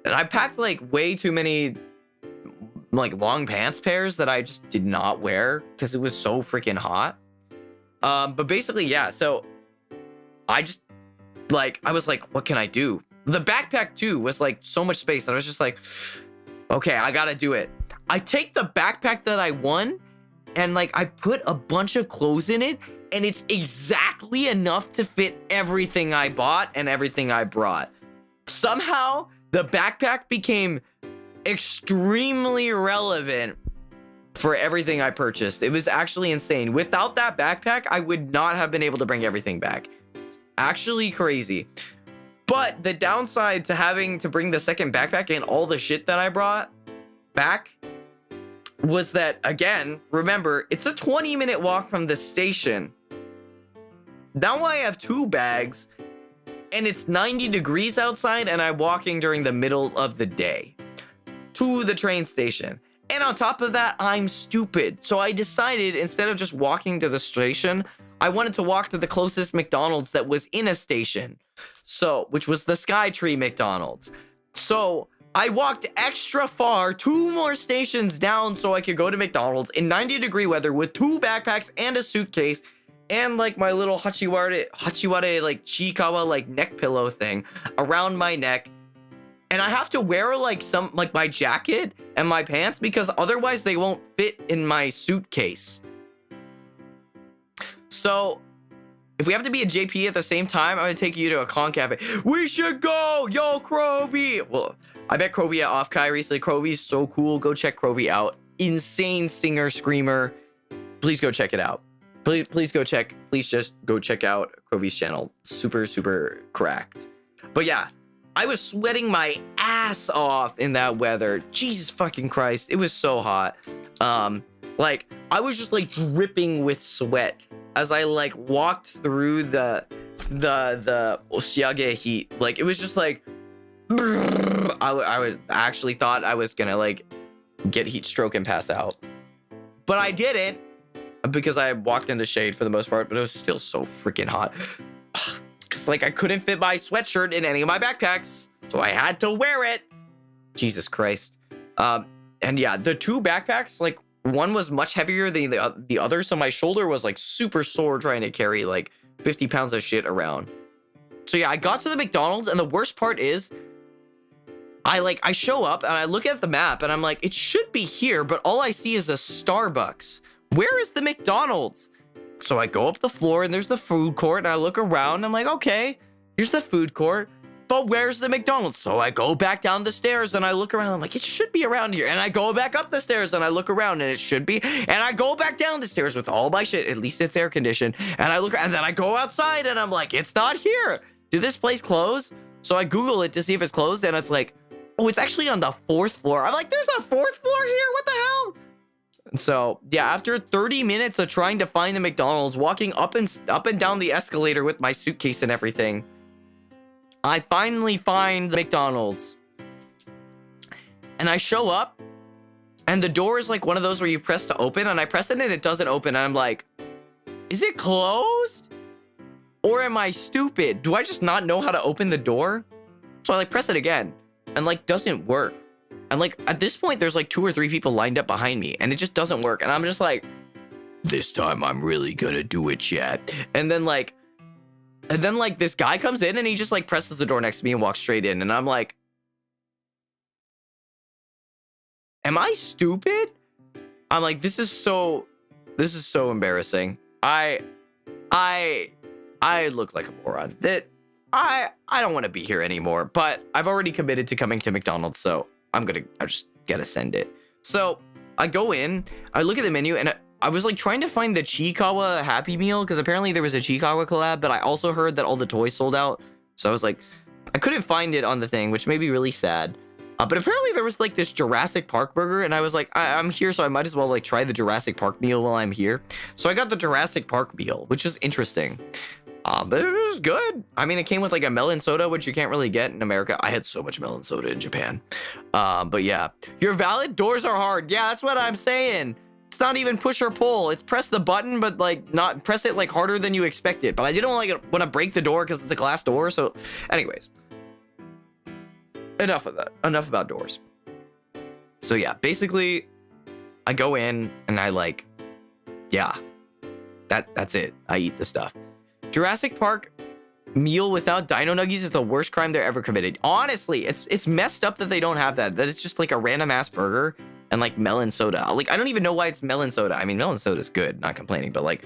Speaker 1: And I packed like way too many like long pants pairs that I just did not wear because it was so freaking hot. But basically, yeah, so I just I was like, what can I do? The backpack too was like so much space that I was just like, okay, I gotta do it. I take the backpack that I won and like I put a bunch of clothes in it, and it's exactly enough to fit everything I bought and everything I brought. Somehow the backpack became extremely relevant for everything I purchased. It was actually insane. Without that backpack, I would not have been able to bring everything back. Actually crazy. But the downside to having to bring the second backpack and all the shit that I brought back was that, again, remember, it's a 20-minute walk from the station. Now I have 2 bags, and it's 90 degrees outside, and I'm walking during the middle of the day to the train station. And on top of that, I'm stupid. So I decided, instead of just walking to the station, I wanted to walk to the closest McDonald's that was in a station. So, which was the Skytree McDonald's. So I walked extra far, 2 more stations down so I could go to McDonald's in 90-degree weather with 2 backpacks and a suitcase and like my little Hachiware like Chiikawa like neck pillow thing around my neck. And I have to wear like my jacket and my pants because otherwise they won't fit in my suitcase. So if we have to be at JP at the same time, I'm gonna take you to a con cafe. We should go, yo, Crovy. Well, I met Crovy at Offkai recently. Crovy's so cool. Go check Crovy out. Insane singer, screamer. Please go check it out. Please go check. Please just go check out Crovy's channel. Super, super cracked. But yeah, I was sweating my ass off in that weather. Jesus fucking Christ. It was so hot. Like I was just like dripping with sweat as I like walked through the Oshiage heat. Like it was just like I actually thought I was gonna like get heat stroke and pass out, but I didn't because I walked in the shade for the most part. But it was still so freaking hot because like I couldn't fit my sweatshirt in any of my backpacks, so I had to wear it. Jesus Christ. And yeah, the 2 backpacks, like one was much heavier than the other, so my shoulder was like super sore trying to carry like 50 pounds of shit around. So yeah, I got to the McDonald's, and the worst part is I show up and I look at the map and I'm like, it should be here, but all I see is a Starbucks. Where is the McDonald's? So I go up the floor and there's the food court, and I look around and I'm like, okay, here's the food court, but where's the McDonald's? So I go back down the stairs and I look around. I'm like, it should be around here. And I go back up the stairs and I look around and it should be. And I go back down the stairs with all my shit. At least it's air conditioned. And I look, and then I go outside and I'm like, it's not here. Did this place close? So I Google it to see if it's closed, and it's like, oh, it's actually on the 4th floor. I'm like, there's a 4th floor here? What the hell? So yeah, after 30 minutes of trying to find the McDonald's, walking up and down the escalator with my suitcase and everything, I finally find the McDonald's. And I show up, and the door is like one of those where you press to open, and I press it and it doesn't open. And I'm like, is it closed? Or am I stupid? Do I just not know how to open the door? So I like press it again, and like doesn't work. And like at this point, there's like 2 or 3 people lined up behind me, and it just doesn't work. And I'm just like, this time I'm really gonna do it, chat. And then this guy comes in and he just like presses the door next to me and walks straight in. And I'm like, am I stupid? I'm like, this is so embarrassing. I look like a moron. That I don't want to be here anymore, but I've already committed to coming to McDonald's, so I just gotta send it. So I go in, I look at the menu, and I was like trying to find the Chiikawa Happy Meal because apparently there was a Chiikawa collab, but I also heard that all the toys sold out. So I was like, I couldn't find it on the thing, which made me really sad. But apparently there was like this Jurassic Park burger, and I was like, I'm here, so I might as well like try the Jurassic Park meal while I'm here. So I got the Jurassic Park meal, which is interesting. But it was good. I mean, it came with like a melon soda, which you can't really get in America. I had so much melon soda in Japan. But yeah, your valid doors are hard. Yeah, that's what I'm saying. It's not even push or pull. It's press the button, but like not press it like harder than you expect it. But I didn't want to break the door because it's a glass door. So anyways, enough of that. Enough about doors. So yeah, basically I go in and I like, yeah, that's it. I eat the stuff. Jurassic Park meal without dino nuggies is the worst crime they're ever committed. Honestly, it's messed up that they don't have that. That it's just like a random ass burger and like melon soda. Like I don't even know why it's melon soda. I mean, melon soda is good, not complaining, but like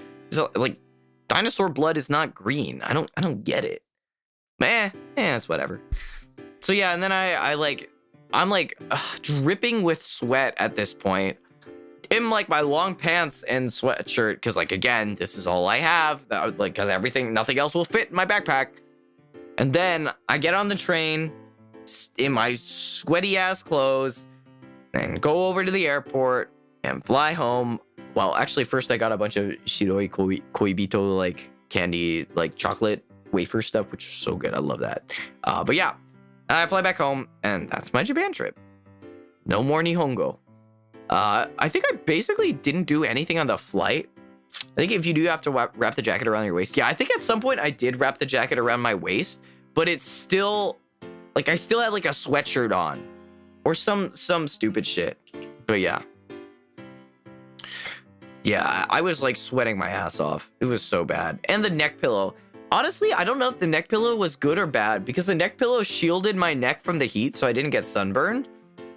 Speaker 1: dinosaur blood is not green. I don't get it. It's whatever. So yeah, and then I'm like dripping with sweat at this point in like my long pants and sweatshirt, because like again, this is all I have. That would like because nothing else will fit in my backpack. And then I get on the train in my sweaty ass clothes and go over to the airport and fly home. Well, actually, first I got a bunch of Shiroi Koibito like candy, like chocolate wafer stuff, which is so good. I love that. But yeah, I fly back home, and that's my Japan trip. No more Nihongo. I think I basically didn't do anything on the flight. I think if you do have to wrap the jacket around your waist. Yeah, I think at some point I did wrap the jacket around my waist, but it's still like I still had like a sweatshirt on or some stupid shit. But yeah. Yeah, I was like sweating my ass off. It was so bad. And the neck pillow. Honestly, I don't know if the neck pillow was good or bad because the neck pillow shielded my neck from the heat so I didn't get sunburned.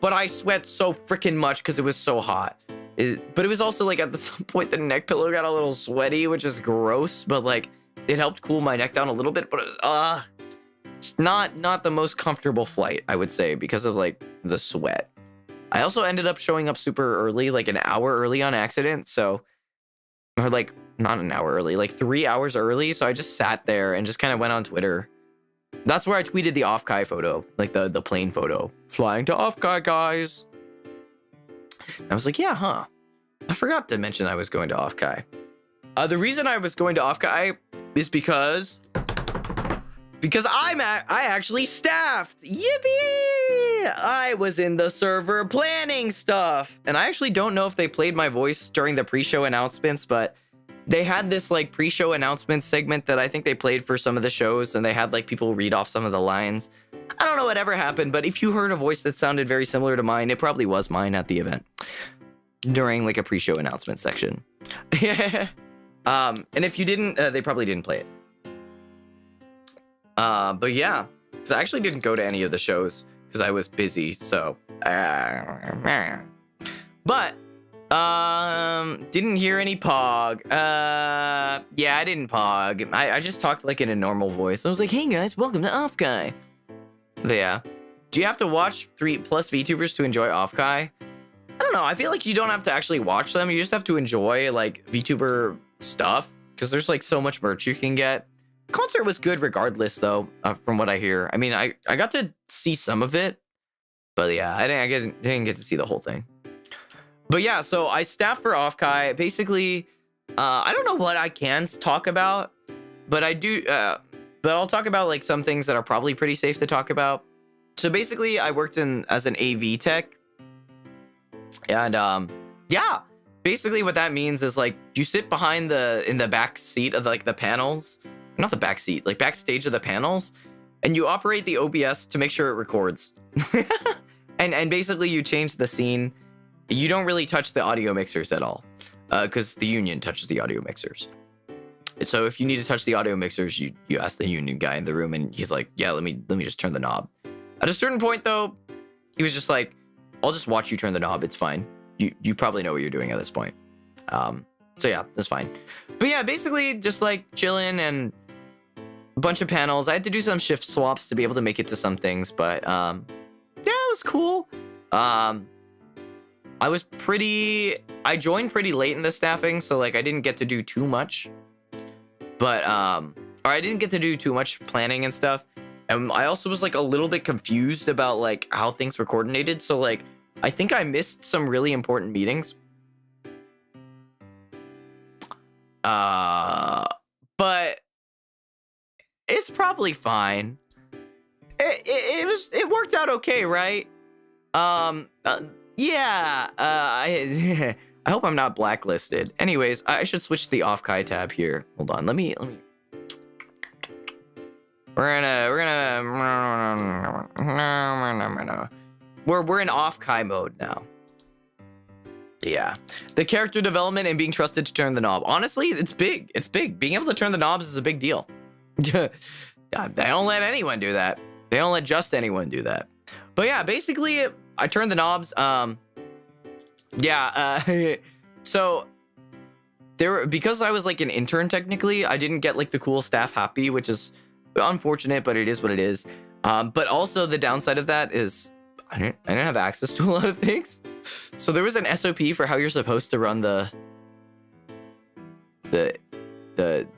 Speaker 1: But I sweat so freaking much because it was so hot. But it was also like at some point the neck pillow got a little sweaty, which is gross. But like it helped cool my neck down a little bit. But it was, just not the most comfortable flight, I would say, because of like the sweat. I also ended up showing up super early, like an hour early on accident. So, or like not an hour early, like 3 hours early. So I just sat there and just kind of went on Twitter. That's where I tweeted the Offkai photo, like the plane photo. Flying to Offkai, guys. I was like, yeah, huh? I forgot to mention I was going to Offkai. The reason I was going to Offkai is because I actually staffed. Yippee! I was in the server planning stuff. And I actually don't know if they played my voice during the pre-show announcements, but they had this like pre-show announcement segment that I think they played for some of the shows, and they had like people read off some of the lines. I don't know whatever happened, but if you heard a voice that sounded very similar to mine, it probably was mine at the event during like a pre-show announcement section. And if you didn't, they probably didn't play it. But yeah, because I actually didn't go to any of the shows because I was busy. So, but didn't hear any pog. Yeah, I didn't pog. I just talked like in a normal voice. I was like, hey guys, welcome to Offkai. But yeah, do you have to watch 3+ VTubers to enjoy Offkai? I don't know. I feel like you don't have to actually watch them. You just have to enjoy like VTuber stuff because there's like so much merch you can get. Concert was good regardless, though, from what I hear. I mean, I got to see some of it, but yeah, I didn't get to see the whole thing. But yeah, so I staffed for Offkai. Basically, I don't know what I can talk about, but I do. But I'll talk about like some things that are probably pretty safe to talk about. So basically, I worked as an AV tech, and yeah, basically what that means is like you sit behind in the back seat of like the panels. Not the back seat, like backstage of the panels, and you operate the OBS to make sure it records. and basically you change the scene. You don't really touch the audio mixers at all, because the union touches the audio mixers. So if you need to touch the audio mixers, you ask the union guy in the room, and he's like, yeah, let me just turn the knob. At a certain point though, he was just like, I'll just watch you turn the knob. It's fine. You probably know what you're doing at this point. So yeah, that's fine. But yeah, basically just like chilling and a bunch of panels. I had to do some shift swaps to be able to make it to some things, but yeah, it was cool. I joined pretty late in the staffing, so like I didn't get to do too much. But or I didn't get to do too much planning and stuff. And I also was like a little bit confused about like how things were coordinated. So like I think I missed some really important meetings. But it's probably fine. It worked out okay, right? Yeah. I hope I'm not blacklisted. Anyways, I should switch to the Offkai tab here. Hold on. Let me. We're gonna. we're in Offkai mode now. Yeah, the character development and being trusted to turn the knob. Honestly, it's big. It's big. Being able to turn the knobs is a big deal. They don't let anyone do that. They don't let just anyone do that. But yeah, basically, I turned the knobs. So because I was like an intern technically, I didn't get like the cool staff happy, which is unfortunate, but it is what it is. But also the downside of that is I didn't have access to a lot of things. So there was an SOP for how you're supposed to run the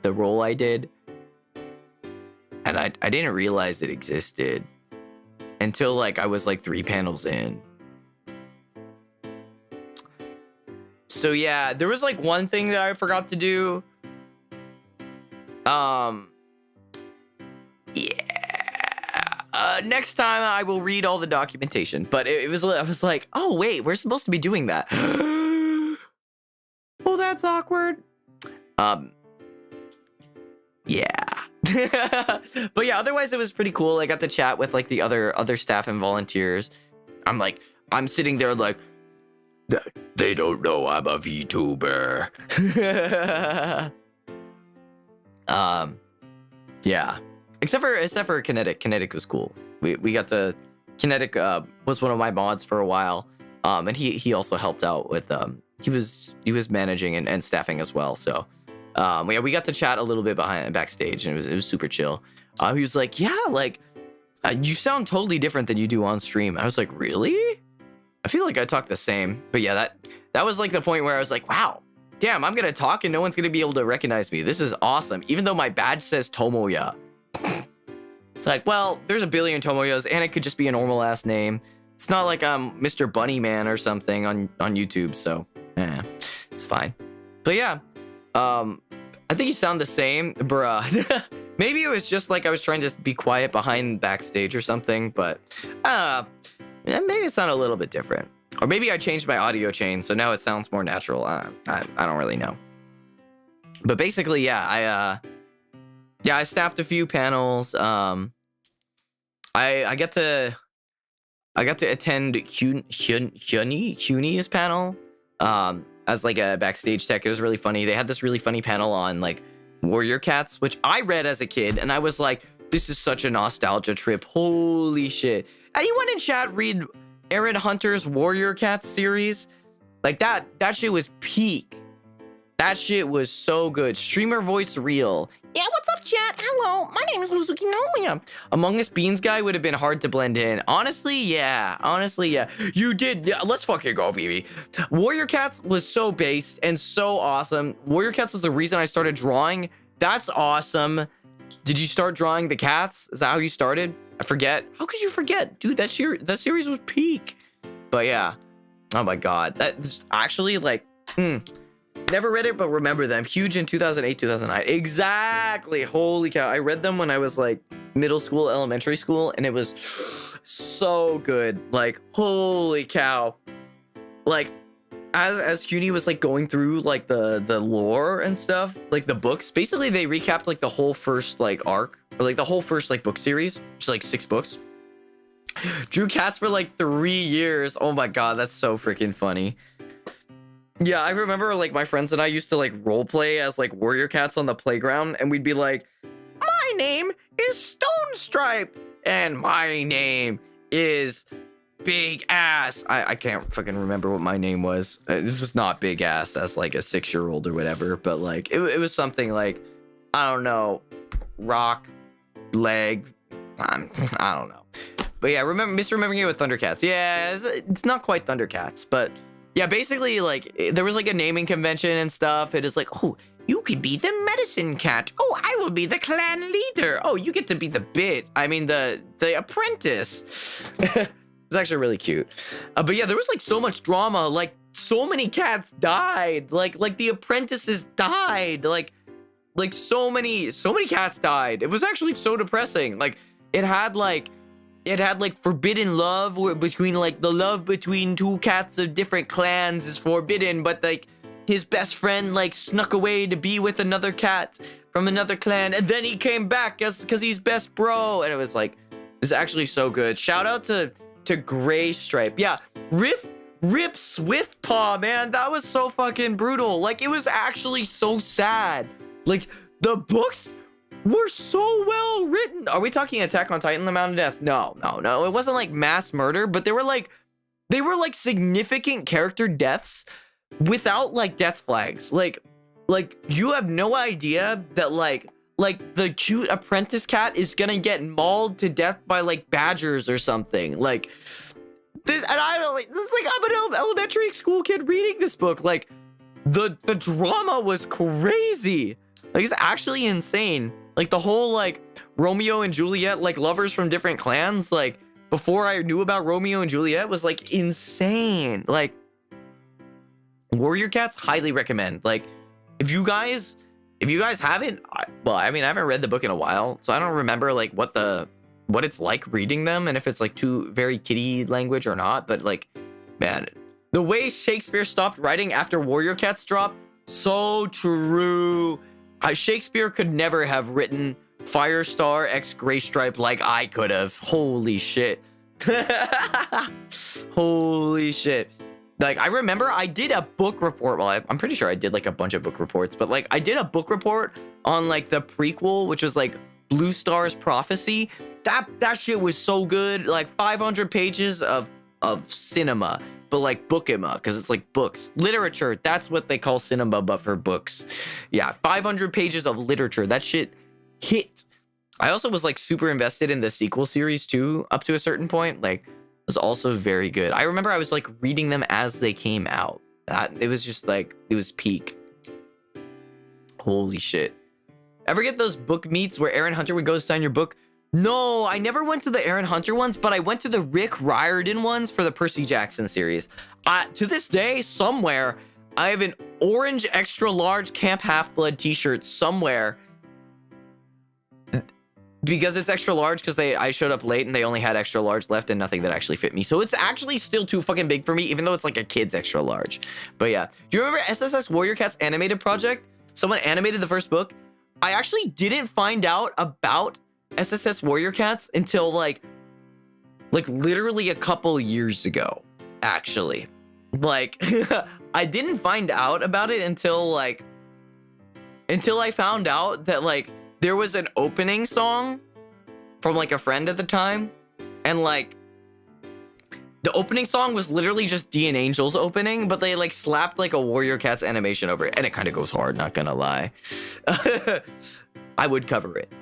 Speaker 1: role I did. And I didn't realize it existed until like I was like 3 panels in. So yeah, there was like one thing that I forgot to do. Next time I will read all the documentation. But I was like, oh wait, we're supposed to be doing that. Oh, that's awkward. Yeah. But yeah, otherwise it was pretty cool. I got to chat with like the other staff and volunteers. I'm sitting there like, they don't know I'm a VTuber. Yeah. Except for Kinetic. Kinetic was cool. We got to Kinetic was one of my mods for a while. And he also helped out with he was managing and staffing as well. So yeah, we got to chat a little bit backstage, and it was super chill. He was like, yeah, like you sound totally different than you do on stream. I was like, really? I feel like I talk the same. But yeah, that was like the point where I was like, wow, damn, I'm gonna talk and no one's gonna be able to recognize me. This is awesome. Even though my badge says Tomoya. It's like, well, there's a billion Tomoyas, and it could just be a normal ass name. It's not like I'm Mr. Bunnyman or something on YouTube, so it's fine. But yeah, I think you sound the same, bruh. Maybe it was just like I was trying to be quiet behind backstage or something, but maybe it sounded a little bit different. Or maybe I changed my audio chain, so now it sounds more natural. I don't really know. But basically, yeah, I staffed a few panels. I got to attend Hyuni's panel as like a backstage tech. It was really funny. They had this really funny panel on like warrior cats, which I read as a kid, and I was like, this is such a nostalgia trip. Holy shit. Anyone in chat read Aaron Hunter's Warrior Cats series? Like that shit was peak. That shit was so good. Streamer voice real. Yeah, what's up, chat? Hello, my name is Uzuki Tomoya. Among Us Beans guy would have been hard to blend in. Honestly, yeah. You did. Yeah, let's fucking go, Phoebe. Warrior Cats was so based and so awesome. Warrior Cats was the reason I started drawing. That's awesome. Did you start drawing the cats? Is that how you started? I forget. How could you forget? Dude, that series was peak. But yeah. Oh my god. That's actually like, never read it, but remember them. Huge in 2008, 2009. Exactly. Holy cow. I read them when I was like middle school, elementary school, and it was so good. Like, holy cow. Like, as Hyuni was like going through like the lore and stuff, like the books, basically they recapped like the whole first like arc, or like the whole first like book series, which is like 6 books. Drew cats for like 3 years. Oh my god, that's so freaking funny. Yeah, I remember like my friends and I used to like role play as like warrior cats on the playground, and we'd be like, my name is Stone Stripe, and my name is Big Ass. I can't fucking remember what my name was. This was not Big Ass as like a 6-year-old or whatever, but like it was something like, I don't know, Rock Leg. I don't know. But yeah, misremembering it with Thundercats. Yeah, it's not quite Thundercats, but yeah, basically like there was like a naming convention and stuff. It is like, oh, you could be the medicine cat. Oh, I will be the clan leader. Oh, you get to be the apprentice. It's actually really cute. But yeah, there was like so much drama. Like so many cats died. Like the apprentices died. Like so many cats died. It was actually so depressing. Like it had like forbidden love between like the love between 2 cats of different clans is forbidden, but like his best friend like snuck away to be with another cat from another clan, and then he came back because he's best bro, and it was actually so good. Shout out to to Gray Stripe. Yeah, Rip Swiftpaw, man. That was so fucking brutal. Like, it was actually so sad. Like, the books were so well written. Are we talking Attack on Titan, The Mountain of Death? No. It wasn't like mass murder, but they were like significant character deaths without like death flags. Like you have no idea that like the cute apprentice cat is gonna get mauled to death by like badgers or something. Like this, and I don't like. It's like I'm an elementary school kid reading this book. Like the drama was crazy. Like it's actually insane. Like the whole like Romeo and Juliet, like lovers from different clans. Like before I knew about Romeo and Juliet was like insane. Like Warrior Cats, highly recommend. Like if you guys haven't, well, I mean, I haven't read the book in a while, so I don't remember like what it's like reading them and if it's like too very kiddie language or not. But like, man, the way Shakespeare stopped writing after Warrior Cats dropped, so true. Shakespeare could never have written Firestar X Gray Stripe like I could have. Holy shit. Holy shit. Like, I remember I did a book report. Well, I'm pretty sure I did like a bunch of book reports, but like I did a book report on like the prequel, which was like Blue Star's Prophecy. That shit was so good. Like 500 pages of cinema, but like bookima, because it's like books. Literature, that's what they call cinema, but for books. Yeah, 500 pages of literature. That shit hit. I also was like super invested in the sequel series too, up to a certain point. Like, it was also very good. I remember I was like reading them as they came out. It was just like, it was peak. Holy shit. Ever get those book meets where Aaron Hunter would go sign your book? No, I never went to the Aaron Hunter ones, but I went to the Rick Riordan ones for the Percy Jackson series. To this day, somewhere, I have an orange extra large Camp Half-Blood t-shirt somewhere. Because it's extra large, because I showed up late and they only had extra large left and nothing that actually fit me. So it's actually still too fucking big for me, even though it's like a kid's extra large. But yeah. Do you remember SSS Warrior Cats animated project? Someone animated the first book. I actually didn't find out about SSS Warrior Cats until like literally a couple years ago, actually. Like, I didn't find out about it until I found out that like there was an opening song from like a friend at the time, and like the opening song was literally just D and Angel's opening, but they like slapped like a Warrior Cats animation over it, and it kind of goes hard, not gonna lie. I would cover it.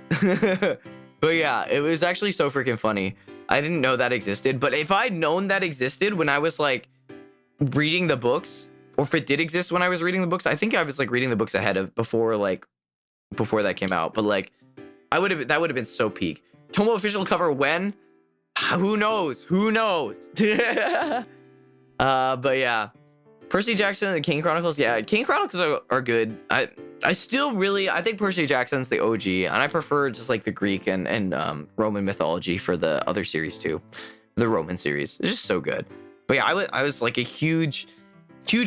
Speaker 1: But yeah, it was actually so freaking funny. I didn't know that existed, but if I'd known that existed when I was like reading the books, or if it did exist when I was reading the books, I think I was like reading the books ahead of before that came out. But like, that would have been so peak. Tomo official cover when? Who knows? But yeah, Percy Jackson and the King Chronicles. Yeah, King Chronicles are good. I think Percy Jackson's the OG, and I prefer just like the Greek and Roman mythology for the other series too. The Roman series. It's just so good. But yeah, I was like a huge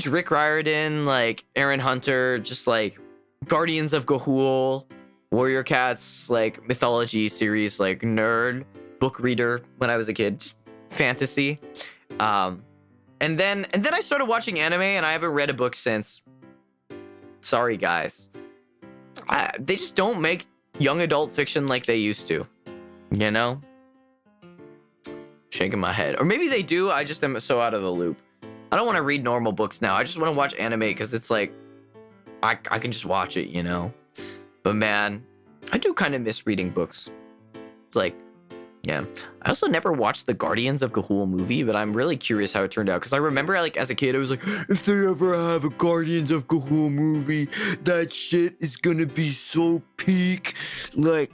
Speaker 1: Rick Riordan, like Aaron Hunter, just like Guardians of Ga'Hoole, Warrior Cats, like mythology series, like nerd book reader when I was a kid, just fantasy. And then I started watching anime, and I haven't read a book since. Sorry, guys. They just don't make young adult fiction like they used to, you know? Shaking my head. Or maybe they do, I just am so out of the loop. I don't want to read normal books now. I just want to watch anime because it's like, I can just watch it, you know? But man, I do kind of miss reading books. It's like, yeah. I also never watched the Guardians of Ga'Hoole movie, but I'm really curious how it turned out. Because I remember, like, as a kid, I was like, if they ever have a Guardians of Ga'Hoole movie, that shit is gonna be so peak. Like,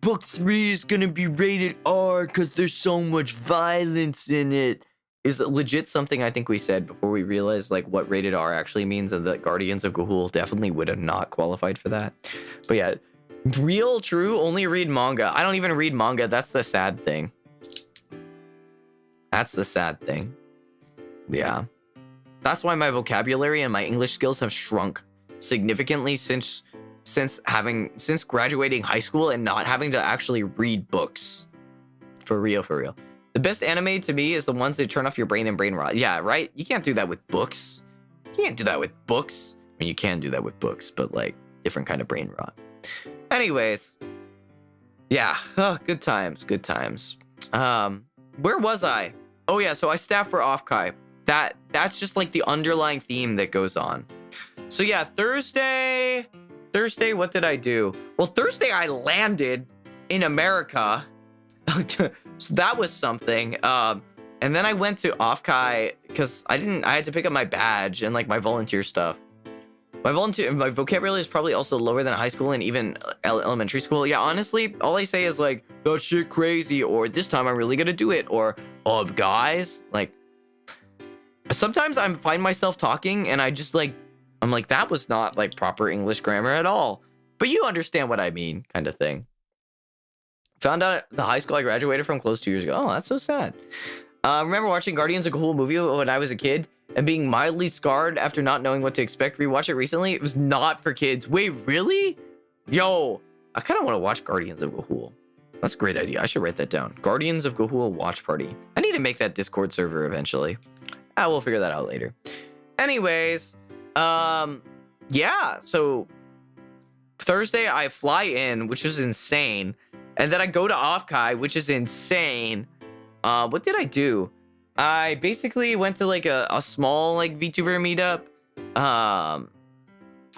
Speaker 1: book 3 is gonna be rated R because there's so much violence in it. Is legit something I think we said before we realized, like, what rated R actually means, and that Guardians of Ga'Hoole definitely would have not qualified for that. But yeah. Real true, only read manga. I don't even read manga. That's the sad thing. Yeah. That's why my vocabulary and my English skills have shrunk significantly since graduating high school and not having to actually read books. For real. The best anime to me is the ones that turn off your brain and brain rot. Yeah, right? You can't do that with books. You can't do that with books. I mean, you can do that with books, but like different kind of brain rot. Anyways, yeah, good times, good times. Where was I? Oh yeah, so I staff for Offkai. That's just like the underlying theme that goes on. So yeah, Thursday, what did I do? Well, Thursday I landed in America. So that was something. And then I went to Offkai because I had to pick up my badge and like my volunteer stuff. My vocabulary is probably also lower than high school and even elementary school. Yeah, honestly, all I say is like, that shit crazy, or this time I'm really gonna do it, or guys. Like, sometimes I find myself talking and I'm like, that was not like proper English grammar at all. But you understand what I mean, kind of thing. Found out the high school I graduated from close 2 years ago. Oh, that's so sad. I remember watching Guardians of the Cool movie when I was a kid and being mildly scarred after not knowing what to expect. Rewatched it recently. It was not for kids. Wait, really? Yo, I kind of want to watch Guardians of Gahul. That's a great idea. I should write that down. Guardians of Gahul watch party. I need to make that Discord server eventually. We'll figure that out later. Anyways, yeah. So Thursday I fly in, which is insane. And then I go to Offkai, which is insane. What did I do? I basically went to like a small like VTuber meetup.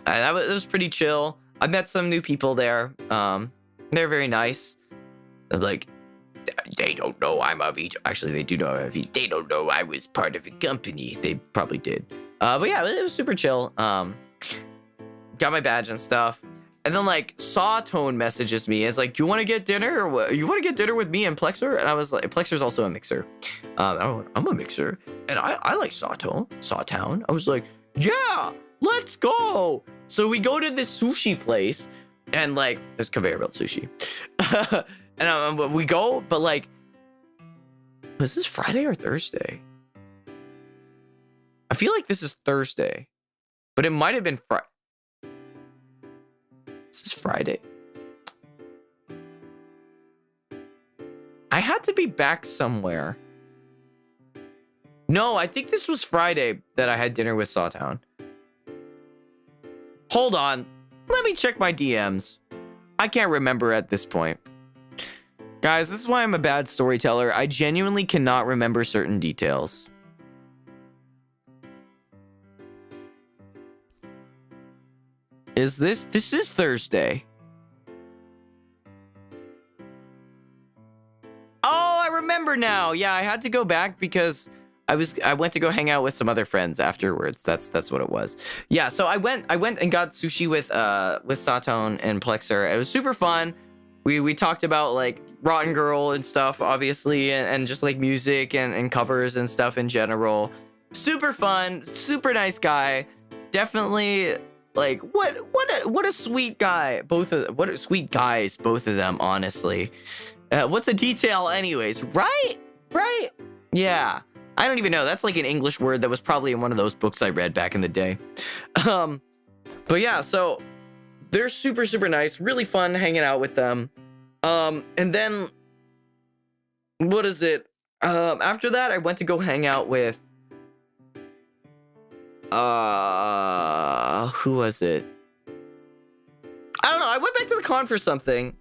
Speaker 1: It was pretty chill. I met some new people there. They're very nice. I'm like, they don't know I'm a VTuber. Actually, they do know I'm a VTuber. They don't know I was part of a company. They probably did. But yeah, it was super chill. Got my badge and stuff. And then like Sawtone messages me. It's like, do you want to get dinner or what? You want to get dinner with me and Plexer? And I was like, Plexer's also a mixer. I'm a mixer, and I like Sawtown. I was like, yeah, let's go. So we go to this sushi place, and like there's conveyor belt sushi, and we go. But like, was this Friday or Thursday? I feel like this is Thursday, but it might have been Friday. This is Friday. I had to be back somewhere. No, I think this was Friday that I had dinner with Sawtown. Hold on. Let me check my DMs. I can't remember at this point. Guys, this is why I'm a bad storyteller. I genuinely cannot remember certain details. This is Thursday. Oh, I remember now. Yeah, I had to go back because I went to go hang out with some other friends afterwards. That's what it was. Yeah, so I went and got sushi with Sawtone and Plexer. It was super fun. We talked about like Rotten Girl and stuff, obviously, and just like music and covers and stuff in general. Super fun, super nice guy. Definitely. Like what a sweet guy. What a sweet guys, both of them, honestly. What's the detail anyways? Right? Yeah. I don't even know. That's like an English word that was probably in one of those books I read back in the day. But yeah, so they're super, super nice. Really fun hanging out with them. And then what is it? After that, I went to go hang out with who was it? I don't know. I went back to the con for something.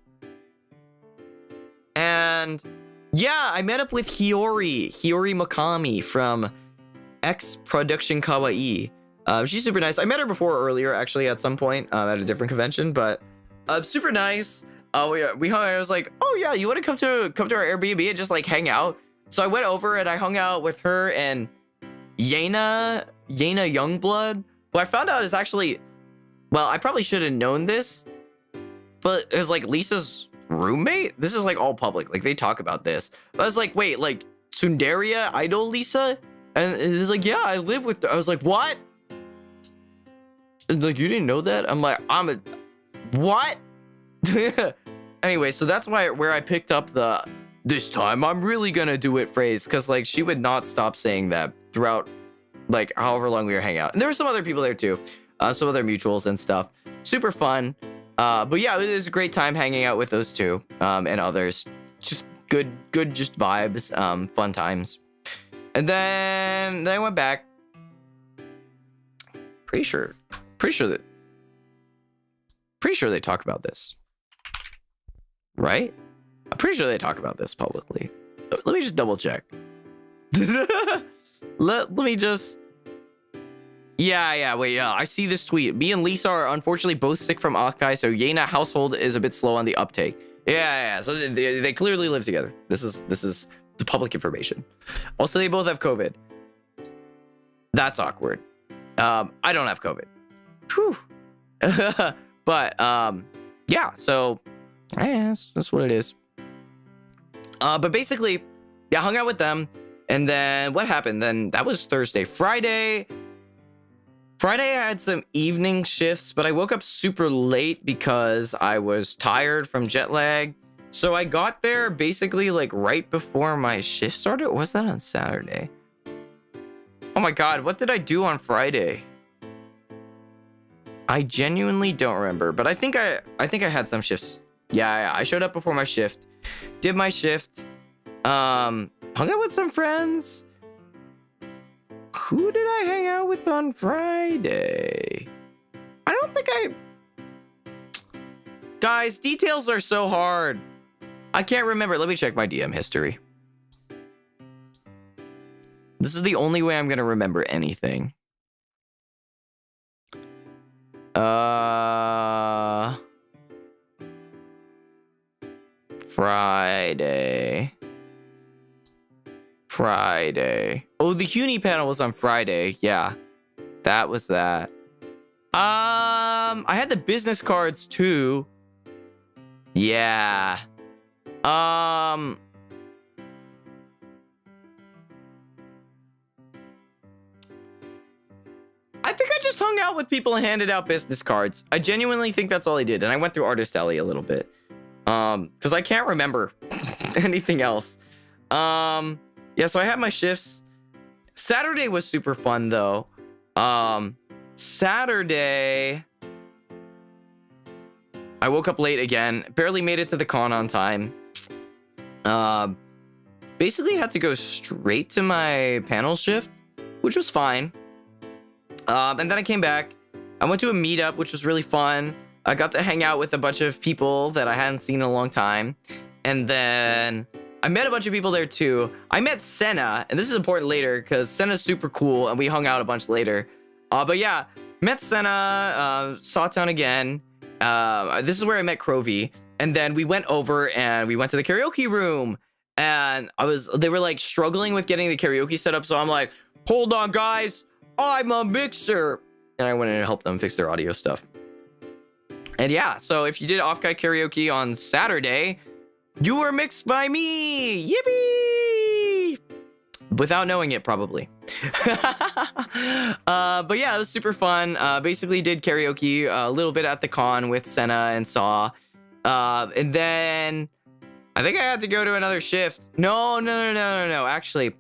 Speaker 1: And yeah, I met up with Hiyori Makami from X Production Kawaii. She's super nice. I met her before earlier, actually, at some point at a different convention, but super nice. We hung. I was like, oh yeah, you want to come to our Airbnb and just like hang out? So I went over and I hung out with her and Yena Youngblood, who I found out is actually, well, I probably should have known this, but it was like Lisa's roommate. This is like all public. Like they talk about this. But I was like, wait, like Sundaria Idol Lisa? And it was like, yeah, I live with her. I was like, what? It's like, you didn't know that? I'm like, what? Anyway, so that's where I picked up the this time I'm really gonna do it phrase, because like she would not stop saying that throughout like however long we were hanging out. And there were some other people there too, some other mutuals and stuff. Super fun. But yeah, it was a great time hanging out with those two and others. Just good just vibes, fun times. And then I went back. Pretty sure they talk about this, right? I'm pretty sure they talk about this publicly. Let me just double check. let me just. Yeah, wait, yeah. I see this tweet. Me and Lisa are unfortunately both sick from Offkai, so Yena household is a bit slow on the uptake. Yeah. So they clearly live together. This is the public information. Also, they both have COVID. That's awkward. I don't have COVID. Whew. But yeah. So that's what it is. But basically, yeah, hung out with them, and then what happened? Then that was Thursday. Friday, I had some evening shifts, but I woke up super late because I was tired from jet lag. So I got there basically like right before my shift started. Or was that on Saturday? Oh my God, what did I do on Friday? I genuinely don't remember, but I think I had some shifts. Yeah, I showed up before my shift, did my shift, hung out with some friends. Who did I hang out with on Friday? I don't think Guys, details are so hard. I can't remember. Let me check my DM history. This is the only way I'm gonna remember anything. Friday. Oh, the Uni panel was on Friday. Yeah, that was that. I had the business cards too. Yeah. I think I just hung out with people and handed out business cards. I genuinely think that's all I did. And I went through Artist Alley a little bit. Because I can't remember anything else. Yeah, so I had my shifts. Saturday was super fun though. Saturday, I woke up late again. Barely made it to the con on time. Basically had to go straight to my panel shift, which was fine. And then I came back. I went to a meetup, which was really fun. I got to hang out with a bunch of people that I hadn't seen in a long time. And then I met a bunch of people there too. I met Senna, and this is important later because Senna's super cool, and we hung out a bunch later. But yeah, met Senna, saw Town again. This is where I met Crovey. And then we went over and we went to the karaoke room. And they were like struggling with getting the karaoke set up. So I'm like, hold on, guys. I'm a mixer. And I went in and helped them fix their audio stuff. And yeah, so if you did Offkai karaoke on Saturday, you were mixed by me. Yippee! Without knowing it, probably. But yeah, it was super fun. Basically did karaoke a little bit at the con with Senna and Saw. And then I think I had to go to another shift. No. Actually,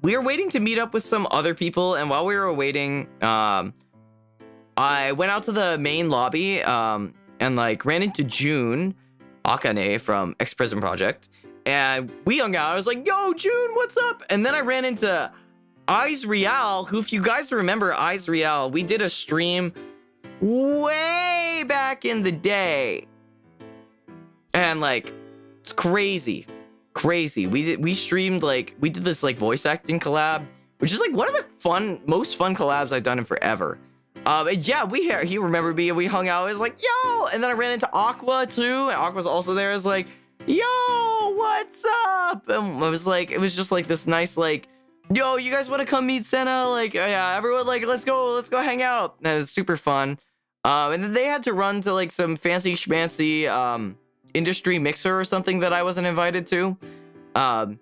Speaker 1: we were waiting to meet up with some other people. And while we were waiting, I went out to the main lobby and like ran into June Akane from X Prison Project. And we hung out. I was like, yo, June, what's up? And then I ran into Eyes Real, who, if you guys remember Eyes Real, we did a stream way back in the day. And like, it's crazy. We streamed, like, we did this like voice acting collab, which is like one of the most fun collabs I've done in forever. And yeah, he remembered me and we hung out. I was like, yo, and then I ran into Aqua too. And Aqua's also there. I was like, yo, what's up? And I was like, it was just like this nice, like, yo, you guys want to come meet Senna? Like, yeah, everyone, like, let's go hang out. And it was super fun. And then they had to run to like some fancy schmancy industry mixer or something that I wasn't invited to. And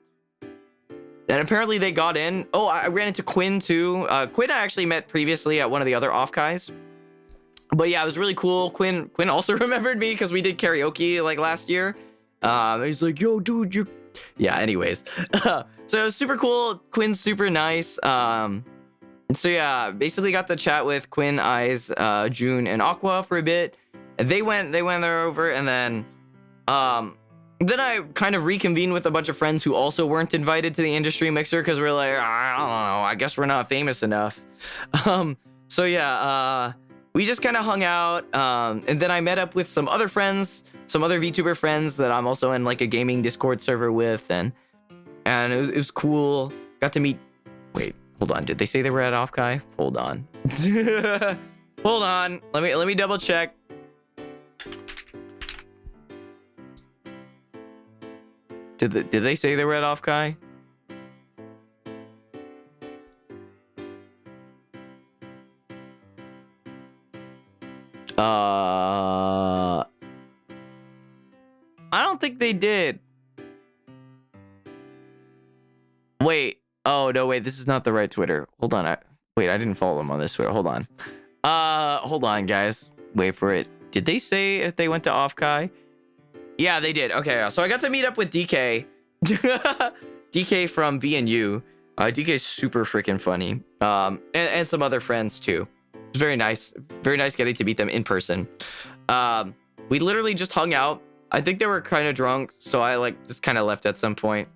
Speaker 1: apparently they got in. Oh, I ran into Quinn too. Quinn I actually met previously at one of the other Offkais. But yeah, it was really cool. Quinn also remembered me because we did karaoke like last year. He's like, yo, dude, yeah, anyways. So it was super cool. Quinn's super nice. And so yeah, basically got to chat with Quinn, Eyes, June, and Aqua for a bit. And they went there over, and then then I kind of reconvened with a bunch of friends who also weren't invited to the industry mixer because we're like, I don't know, I guess we're not famous enough. So yeah, we just kind of hung out, and then I met up with some other friends, some other VTuber friends that I'm also in like a gaming Discord server with, and it was cool. Got to meet. Wait, hold on. Did they say they were at Offkai? Hold on. Hold on. Let me double check. Did they say they were at Offkai? I don't think they did. Wait. Oh, no, wait. This is not the right Twitter. Hold on. Wait, I didn't follow them on this Twitter. Hold on. Hold on, guys. Wait for it. Did they say if they went to Offkai? Yeah, they did. Okay, so I got to meet up with DK. DK from VNU. DK is super freaking funny. And some other friends too. It was very nice. Very nice getting to meet them in person. We literally just hung out. I think they were kind of drunk, so I like just kind of left at some point.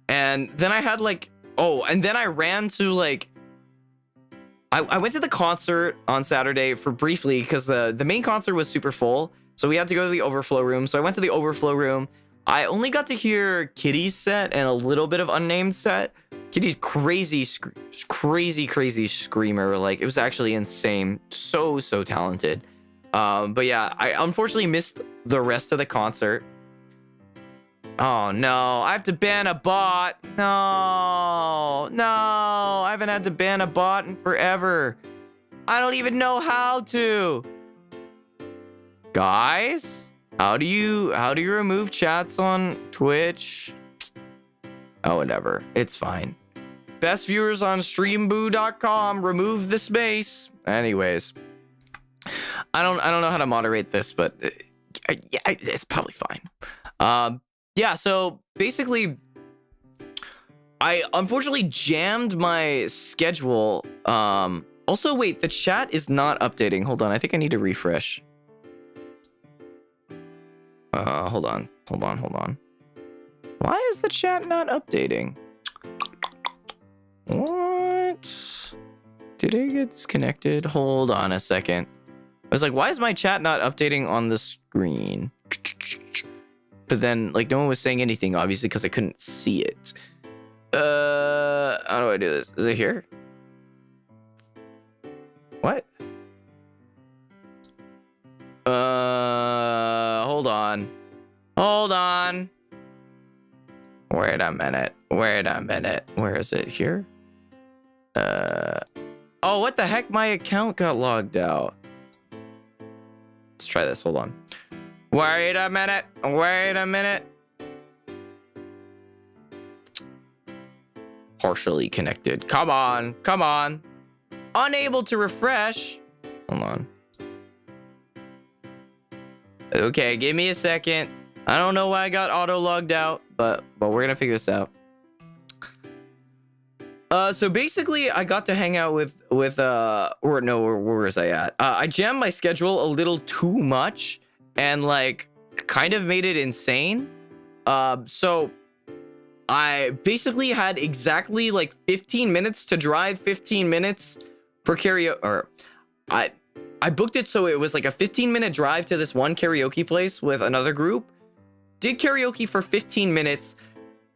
Speaker 1: And then I had like, and then I ran to like, I went to the concert on Saturday for briefly because the main concert was super full. So we had to go to the overflow room. So I went to the overflow room. I only got to hear Kitty's set and a little bit of Unnamed set. Kitty's crazy screamer. Like, it was actually insane. So talented. But yeah, I unfortunately missed the rest of the concert. Oh no, I have to ban a bot. No, I haven't had to ban a bot in forever. I don't even know how to. Guys, how do you remove chats on Twitch? Oh, whatever. It's fine. Best viewers on streamboo.com. Remove the space. Anyways, I don't know how to moderate this, but yeah, it's probably fine. Yeah, so basically, I unfortunately jammed my schedule. Also, wait, the chat is not updating. Hold on, I think I need to refresh. Hold on. Why is the chat not updating? What? Did it get disconnected? Hold on a second. I was like, why is my chat not updating on the screen? But then, like, no one was saying anything, obviously, because I couldn't see it. How do I do this? Is it here? What? Hold on. Wait a minute. Where is it? Here? Oh, what the heck? My account got logged out. Let's try this. Hold on. Wait a minute. Partially connected. Come on. Unable to refresh. Hold on. Okay, give me a second. I don't know why I got auto logged out, but we're gonna figure this out. So basically, I got to hang out with where was I at? I jammed my schedule a little too much and like kind of made it insane. So I basically had exactly like 15 minutes to drive, 15 minutes for karaoke, or I booked it so it was like a 15-minute drive to this one karaoke place with another group. Did karaoke for 15 minutes.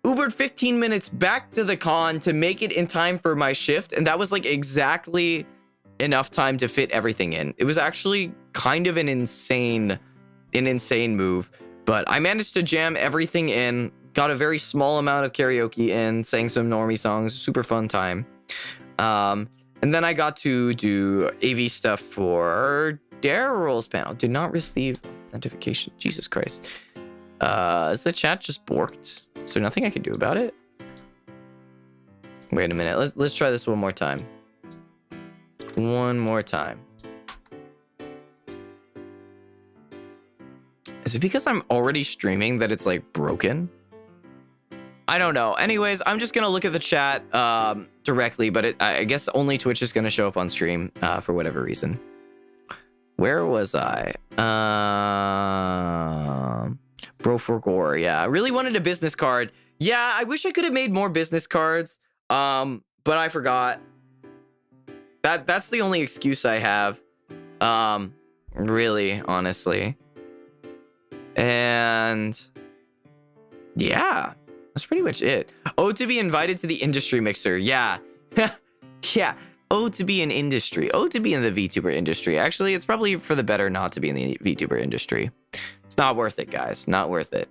Speaker 1: Ubered 15 minutes back to the con to make it in time for my shift. And that was like exactly enough time to fit everything in. It was actually kind of an insane move. But I managed to jam everything in. Got a very small amount of karaoke in. Sang some normie songs. Super fun time. And then I got to do AV stuff for Daryl's panel. Did not receive authentication. Jesus Christ. Is the chat just borked? Is there nothing I can do about it? Wait a minute. Let's try this one more time. One more time. Is it because I'm already streaming that it's like broken? I don't know. Anyways, I'm just gonna look at the chat directly, but I guess only Twitch is gonna show up on stream for whatever reason. Where was I? Bro for gore. Yeah, I really wanted a business card. Yeah, I wish I could have made more business cards. But I forgot. That's the only excuse I have. Really, honestly. And yeah, that's pretty much it. Oh, to be invited to the industry mixer. Yeah. Yeah. Oh, to be in industry. Oh, to be in the VTuber industry. Actually, it's probably for the better not to be in the VTuber industry. It's not worth it, guys. Not worth it.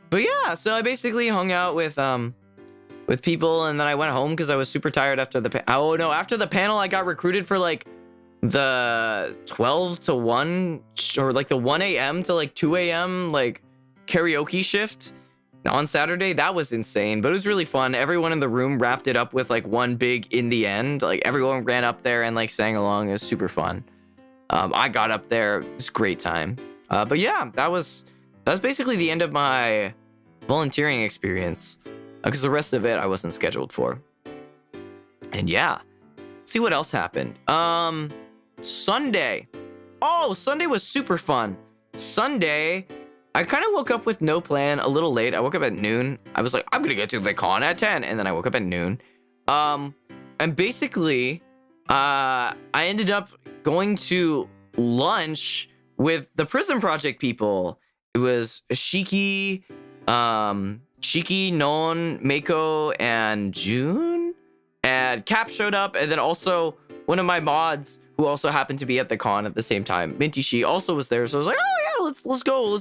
Speaker 1: But yeah, so I basically hung out with people, and then I went home because I was super tired after the oh no, after the panel I got recruited for like the 12 to 1 or like the 1 a.m. to like 2 a.m. like karaoke shift on Saturday. That was insane, but it was really fun. Everyone in the room wrapped it up with like one big in the end. Like everyone ran up there and like sang along. It was super fun. I got up there. It was a great time. But yeah, that's basically the end of my volunteering experience, because the rest of it I wasn't scheduled for. And yeah, let's see what else happened. Sunday. Oh, Sunday was super fun. Sunday, I kind of woke up with no plan, a little late. I woke up at noon. I was like, I'm gonna get to the con at 10, and then I woke up at noon. And basically, I ended up going to lunch with the Prison Project people. It was Shiki, Non, Mako, and June. And Cap showed up, and then also one of my mods who also happened to be at the con at the same time, Minty Shi, also was there. So I was like, oh yeah, let's go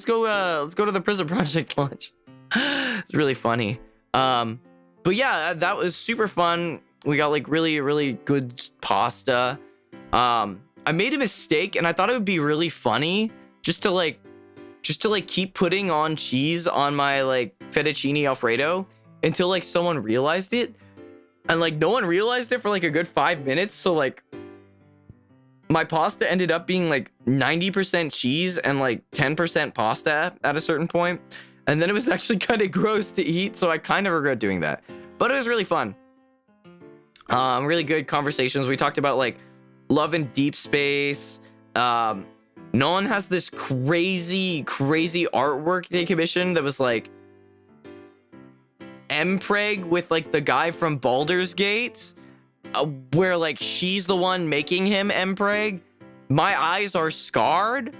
Speaker 1: to the Prison Project lunch. It's really funny. But yeah, that was super fun. We got like really good pasta. I made a mistake, and I thought it would be really funny just to keep putting on cheese on my like fettuccine alfredo until like someone realized it. And like no one realized it for like a good 5 minutes. So like my pasta ended up being like 90% cheese and like 10% pasta at a certain point. And then it was actually kind of gross to eat. So I kind of regret doing that. But it was really fun. Really good conversations. We talked about like love in deep space. No one has this crazy artwork they commissioned that was like Mpreg with like the guy from Baldur's Gate, where like she's the one making him Mpreg. My eyes are scarred.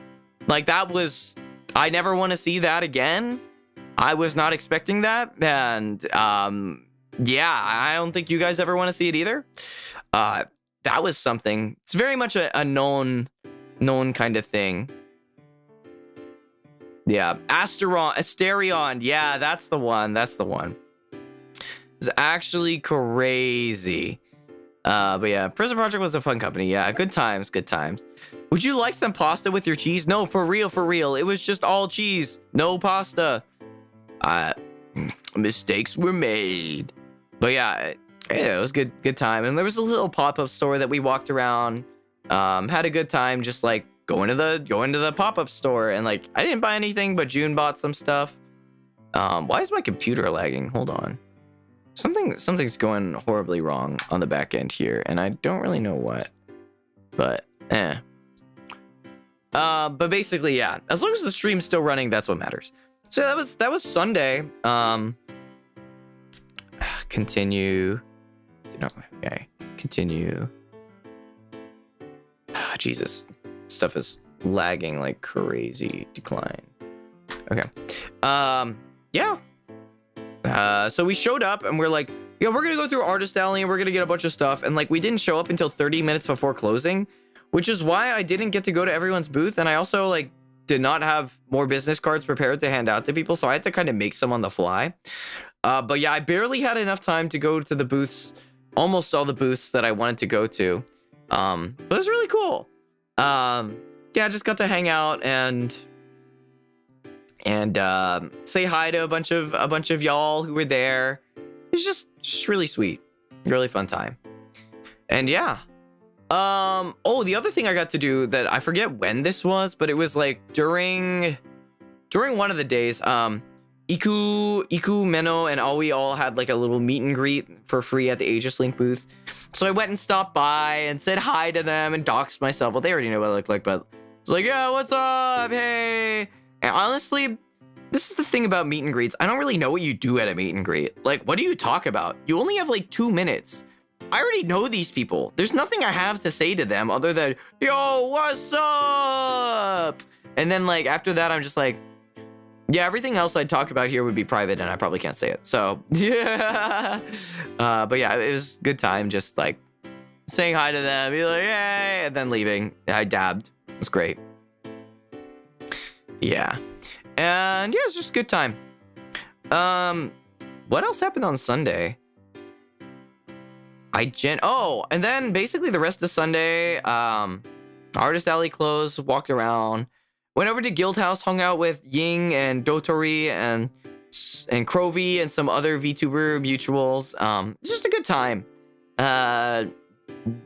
Speaker 1: Like that was, I never want to see that again. I was not expecting that. And yeah, I don't think you guys ever want to see it either. That was something. It's very much a known kind of thing. Yeah, Asterion. Yeah, that's the one. It's actually crazy. But yeah, Prison Project was a fun company. Yeah, good times. Would you like some pasta with your cheese? No, for real. It was just all cheese, no pasta. Mistakes were made. But yeah, it was good time. And there was a little pop-up store that we walked around. Had a good time, just like going to the pop-up store, and like I didn't buy anything, but June bought some stuff. Why is my computer lagging? Hold on. Something's going horribly wrong on the back end here, and I don't really know what. But but basically, yeah. As long as the stream's still running, that's what matters. So that was Sunday. Continue. No, okay. Continue. Jesus, stuff is lagging like crazy. Decline. Okay. Yeah. So we showed up and we're like, yeah, we're gonna go through Artist Alley and we're gonna get a bunch of stuff. And like, we didn't show up until 30 minutes before closing, which is why I didn't get to go to everyone's booth. And I also like did not have more business cards prepared to hand out to people, so I had to kind of make some on the fly. But yeah, I barely had enough time to go to the booths, almost all the booths that I wanted to go to. But it was really cool. Yeah, I just got to hang out and say hi to a bunch of y'all who were there. It's just really sweet, really fun time. And yeah, oh, the other thing I got to do that I forget when this was, but it was like during one of the days. Iku, Meno, and Aoi all had like a little meet and greet for free at the Aegis Link booth. So I went and stopped by and said hi to them and doxed myself. Well, they already know what I look like, but it's like, yeah, what's up? Hey. And honestly, this is the thing about meet and greets. I don't really know what you do at a meet and greet. Like, what do you talk about? You only have like 2 minutes. I already know these people. There's nothing I have to say to them other than, yo, what's up? And then like after that, I'm just like, yeah, everything else I'd talk about here would be private and I probably can't say it. So yeah. But yeah, it was a good time. Just like saying hi to them, be like, yay, and then leaving. I dabbed. It was great. Yeah. And yeah, it's just a good time. What else happened on Sunday? And then basically the rest of Sunday, Artist Alley closed, walked around, went over to Guild House, hung out with Ying and Dotori and Crovy and some other VTuber mutuals. It's just a good time.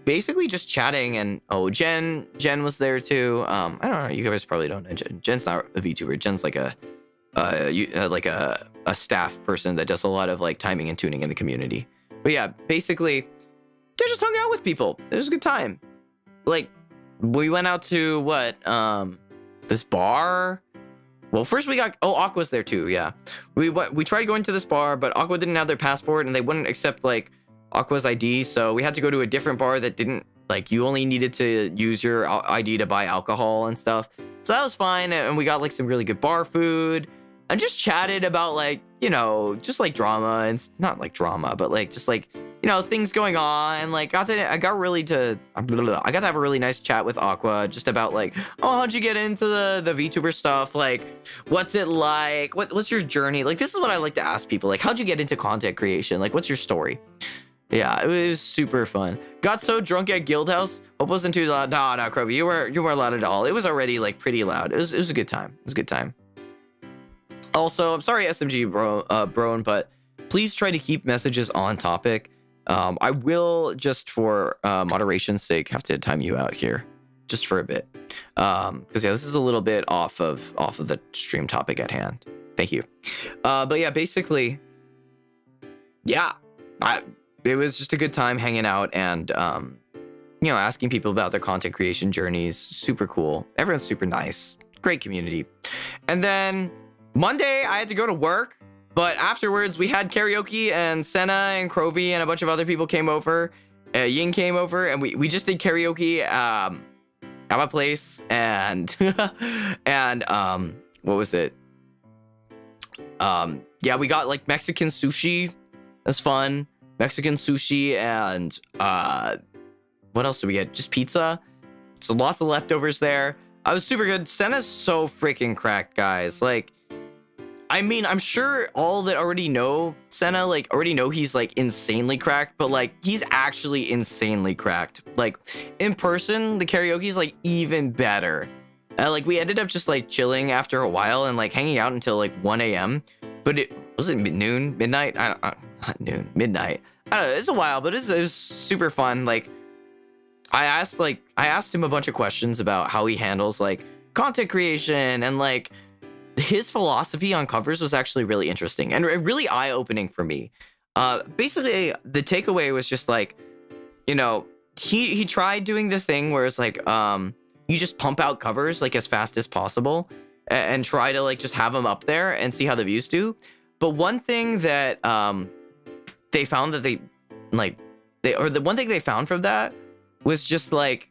Speaker 1: Basically just chatting, and Jen was there too. I don't know, you guys probably don't know Jen. Jen's not a VTuber. Jen's like a staff person that does a lot of like timing and tuning in the community. But yeah, basically they just hung out with people. It was a good time. Like, we went out to this bar. Well, first we got Aqua's there too. Yeah, we tried going to this bar, but Aqua didn't have their passport and they wouldn't accept like Aqua's ID, so we had to go to a different bar that didn't, like, you only needed to use your ID to buy alcohol and stuff. So that was fine, and we got like some really good bar food and just chatted about like, you know, just like drama, and not like drama, but like just like, you know, things going on. And like I got to have a really nice chat with Aqua just about like, oh, how'd you get into the VTuber stuff? Like, what's it like? What's your journey? Like, this is what I like to ask people. Like, how'd you get into content creation? Like, what's your story? Yeah, it was super fun. Got so drunk at Guild House. Hope wasn't too loud. No, Kroby, you weren't loud at all. It was already like pretty loud. It was a good time. It was a good time. Also, I'm sorry, SMG bro, but please try to keep messages on topic. I will, just for moderation's sake, have to time you out here just for a bit. Because yeah, this is a little bit off of the stream topic at hand. Thank you. But yeah, basically, yeah, it was just a good time hanging out and you know, asking people about their content creation journeys. Super cool. Everyone's super nice. Great community. And then Monday I had to go to work, but afterwards we had karaoke, and Senna and Crovy and a bunch of other people came over. Ying came over, and we just did karaoke at my place, and and what was it? Yeah, we got like Mexican sushi. That's fun. Mexican sushi, and what else did we get? Just pizza. So lots of leftovers there. I was super good. Senna's so freaking cracked, guys. Like, I mean, I'm sure all that already know Senna, like, already know he's like insanely cracked, but like, he's actually insanely cracked. Like, in person, the karaoke is like even better. Like, we ended up just like chilling after a while and like hanging out until like 1 a.m. But it was noon, midnight. Not noon, midnight. I don't know. It's a while, but it was super fun. Like, I asked him a bunch of questions about how he handles like content creation, and like his philosophy on covers was actually really interesting and really eye-opening for me. Basically, the takeaway was just like, you know, he tried doing the thing where it's like, you just pump out covers like as fast as possible and try to like just have them up there and see how the views do. But one thing that they found that the one thing they found from that was just like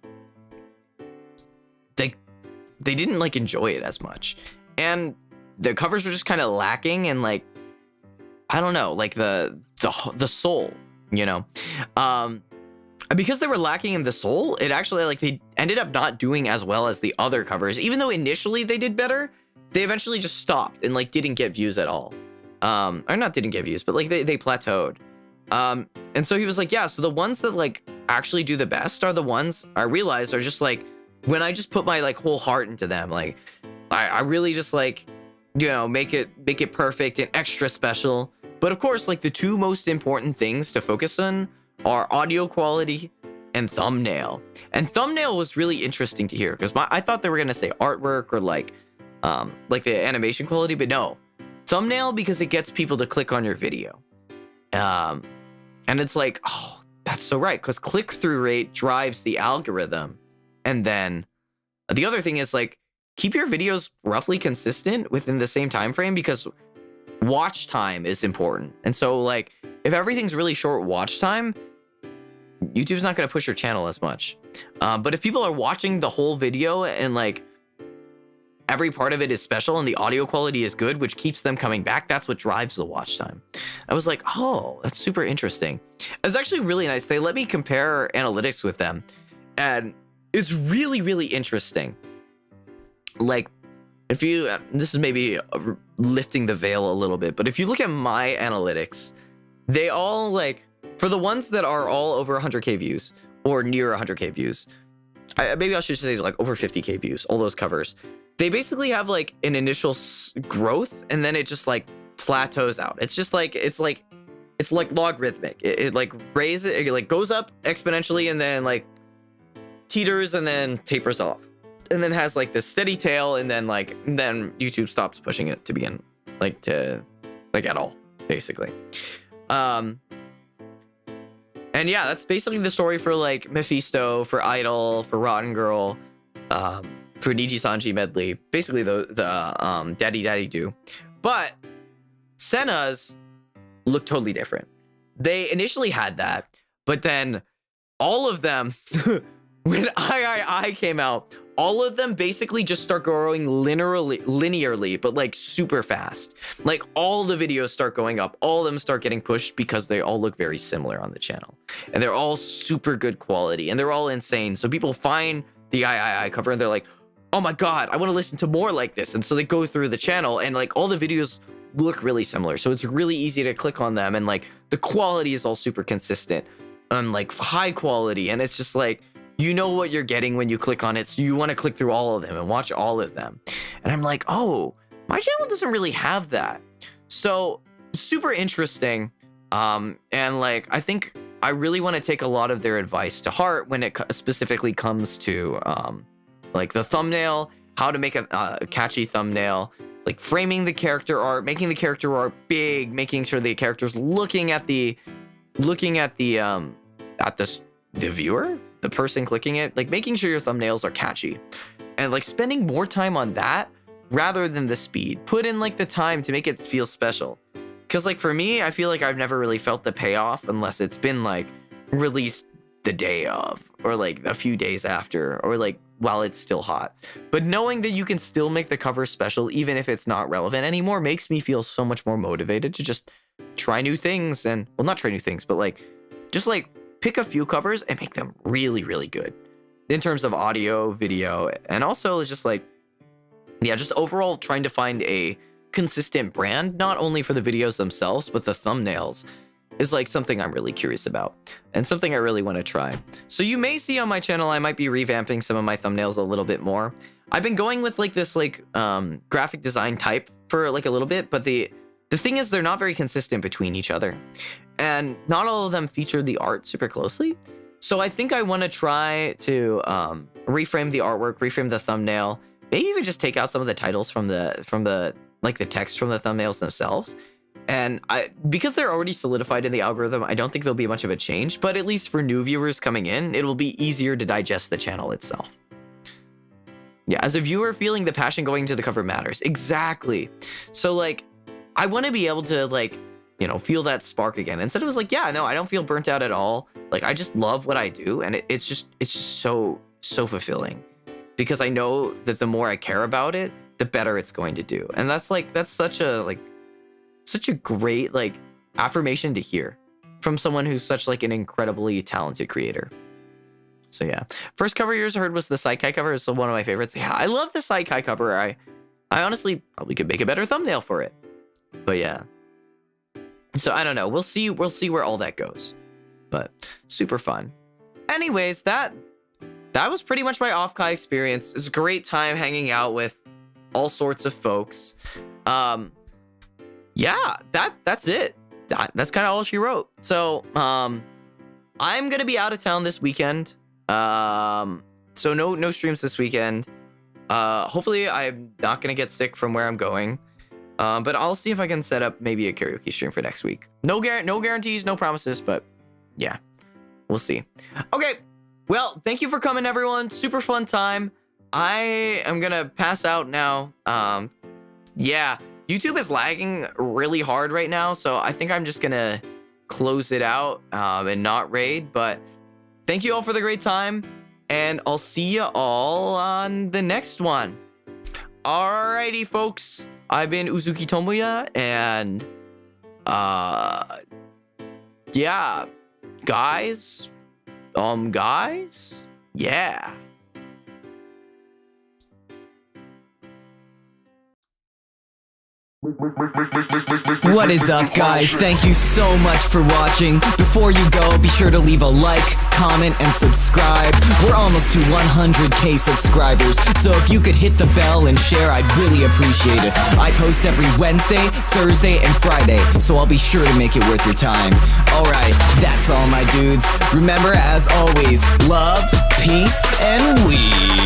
Speaker 1: they didn't like enjoy it as much, and the covers were just kind of lacking, and like, I don't know, like the soul, you know. Because they were lacking in the soul, it actually, like, they ended up not doing as well as the other covers. Even though initially they did better, they eventually just stopped and like didn't get views at all. Or not didn't get views, but like they plateaued. And so he was like, yeah, so the ones that like actually do the best are the ones I realized are just like, when I just put my like whole heart into them, like I really just like, you know, make it perfect and extra special. But of course, like the two most important things to focus on are audio quality and thumbnail. And thumbnail was really interesting to hear, because I thought they were gonna say artwork or like the animation quality, but no, thumbnail, because it gets people to click on your video. And it's like, oh, that's so right, because click-through rate drives the algorithm. And then the other thing is like, keep your videos roughly consistent within the same time frame, because watch time is important. And so like if everything's really short watch time, YouTube's not going to push your channel as much. But if people are watching the whole video and like every part of it is special and the audio quality is good, which keeps them coming back, that's what drives the watch time. I was like, oh, that's super interesting. It was actually really nice. They let me compare analytics with them, and it's really, really interesting. Like, if you, this is maybe lifting the veil a little bit, but if you look at my analytics, they all like, for the ones that are all over 100K views or near 100K views, maybe I should say like over 50K views, all those covers, they basically have like an initial growth and then it just like plateaus out. It's just like, it's like logarithmic. It like raises, it like goes up exponentially and then like teeters and then tapers off. And then has like this steady tail, and then YouTube stops pushing it to begin, like to like at all, basically. And yeah, that's basically the story for like Mephisto, for Idol, for Rotten Girl, for Niji Sanji Medley, basically the Daddy Daddy Do. But Senna's look totally different. They initially had that, but then all of them, when I came out, all of them basically just start growing linearly, but like super fast. Like all the videos start going up, all of them start getting pushed because they all look very similar on the channel. And they're all super good quality and they're all insane. So people find the I cover and they're like, oh my God, I want to listen to more like this. And so they go through the channel and like all the videos look really similar. So it's really easy to click on them, and like the quality is all super consistent and like high quality. And it's just like, you know what you're getting when you click on it, so you want to click through all of them and watch all of them. And I'm like, oh, my channel doesn't really have that. So super interesting. And like, I think I really want to take a lot of their advice to heart when it specifically comes to like the thumbnail, how to make a catchy thumbnail, like framing the character art, making the character art big, making sure the character's looking at the viewer, the person clicking it, like making sure your thumbnails are catchy, and like spending more time on that rather than the speed. Put in like the time to make it feel special. Because like for me, I feel like I've never really felt the payoff unless it's been like released the day of, or like a few days after, or like while it's still hot. But knowing that you can still make the cover special even if it's not relevant anymore makes me feel so much more motivated to just try new things. And well, not try new things, but like just like pick a few covers and make them really, really good in terms of audio, video, and also just like, yeah, just overall trying to find a consistent brand, not only for the videos themselves, but the thumbnails is like something I'm really curious about and something I really want to try. So you may see on my channel, I might be revamping some of my thumbnails a little bit more. I've been going with like this like graphic design type for like a little bit, but the thing is they're not very consistent between each other. And not all of them feature the art super closely. So I think I want to try to reframe the artwork, reframe the thumbnail, maybe even just take out some of the titles from the like the text from the thumbnails themselves. And because they're already solidified in the algorithm, I don't think there'll be much of a change, but at least for new viewers coming in, it will be easier to digest the channel itself. Yeah, as a viewer, feeling the passion going to the cover matters. Exactly. So like, I want to be able to like, you know, feel that spark again. Instead it was like, yeah, no, I don't feel burnt out at all. Like, I just love what I do. And it's just so fulfilling, because I know that the more I care about it, the better it's going to do. And that's such a great like affirmation to hear from someone who's such like an incredibly talented creator. So yeah, first cover yours heard was the Psykai cover. It's one of my favorites. Yeah, I love the Psykai cover. I honestly probably could make a better thumbnail for it, but yeah. So I don't know. We'll see where all that goes, but super fun. Anyways, that was pretty much my Offkai experience. It was a great time hanging out with all sorts of folks. Yeah, that's it. That's kind of all she wrote. So I'm gonna be out of town this weekend. So no streams this weekend. Hopefully I'm not gonna get sick from where I'm going. But I'll see if I can set up maybe a karaoke stream for next week. No guarantees, no promises, but yeah, we'll see. Okay, well, thank you for coming, everyone. Super fun time. I am gonna pass out now. Yeah, YouTube is lagging really hard right now, so I think I'm just gonna close it out and not raid. But thank you all for the great time, and I'll see you all on the next one. Alrighty, folks. I've been Uzuki Tomoya, and yeah, guys, yeah.
Speaker 2: What is up, guys? Thank you so much for watching. Before you go, be sure to leave a like, comment, and subscribe. We're almost to 100k subscribers, so if you could hit the bell and share, I'd really appreciate it. I post every Wednesday, Thursday, and Friday, so I'll be sure to make it worth your time. Alright, that's all, my dudes. Remember, as always, love, peace, and weed.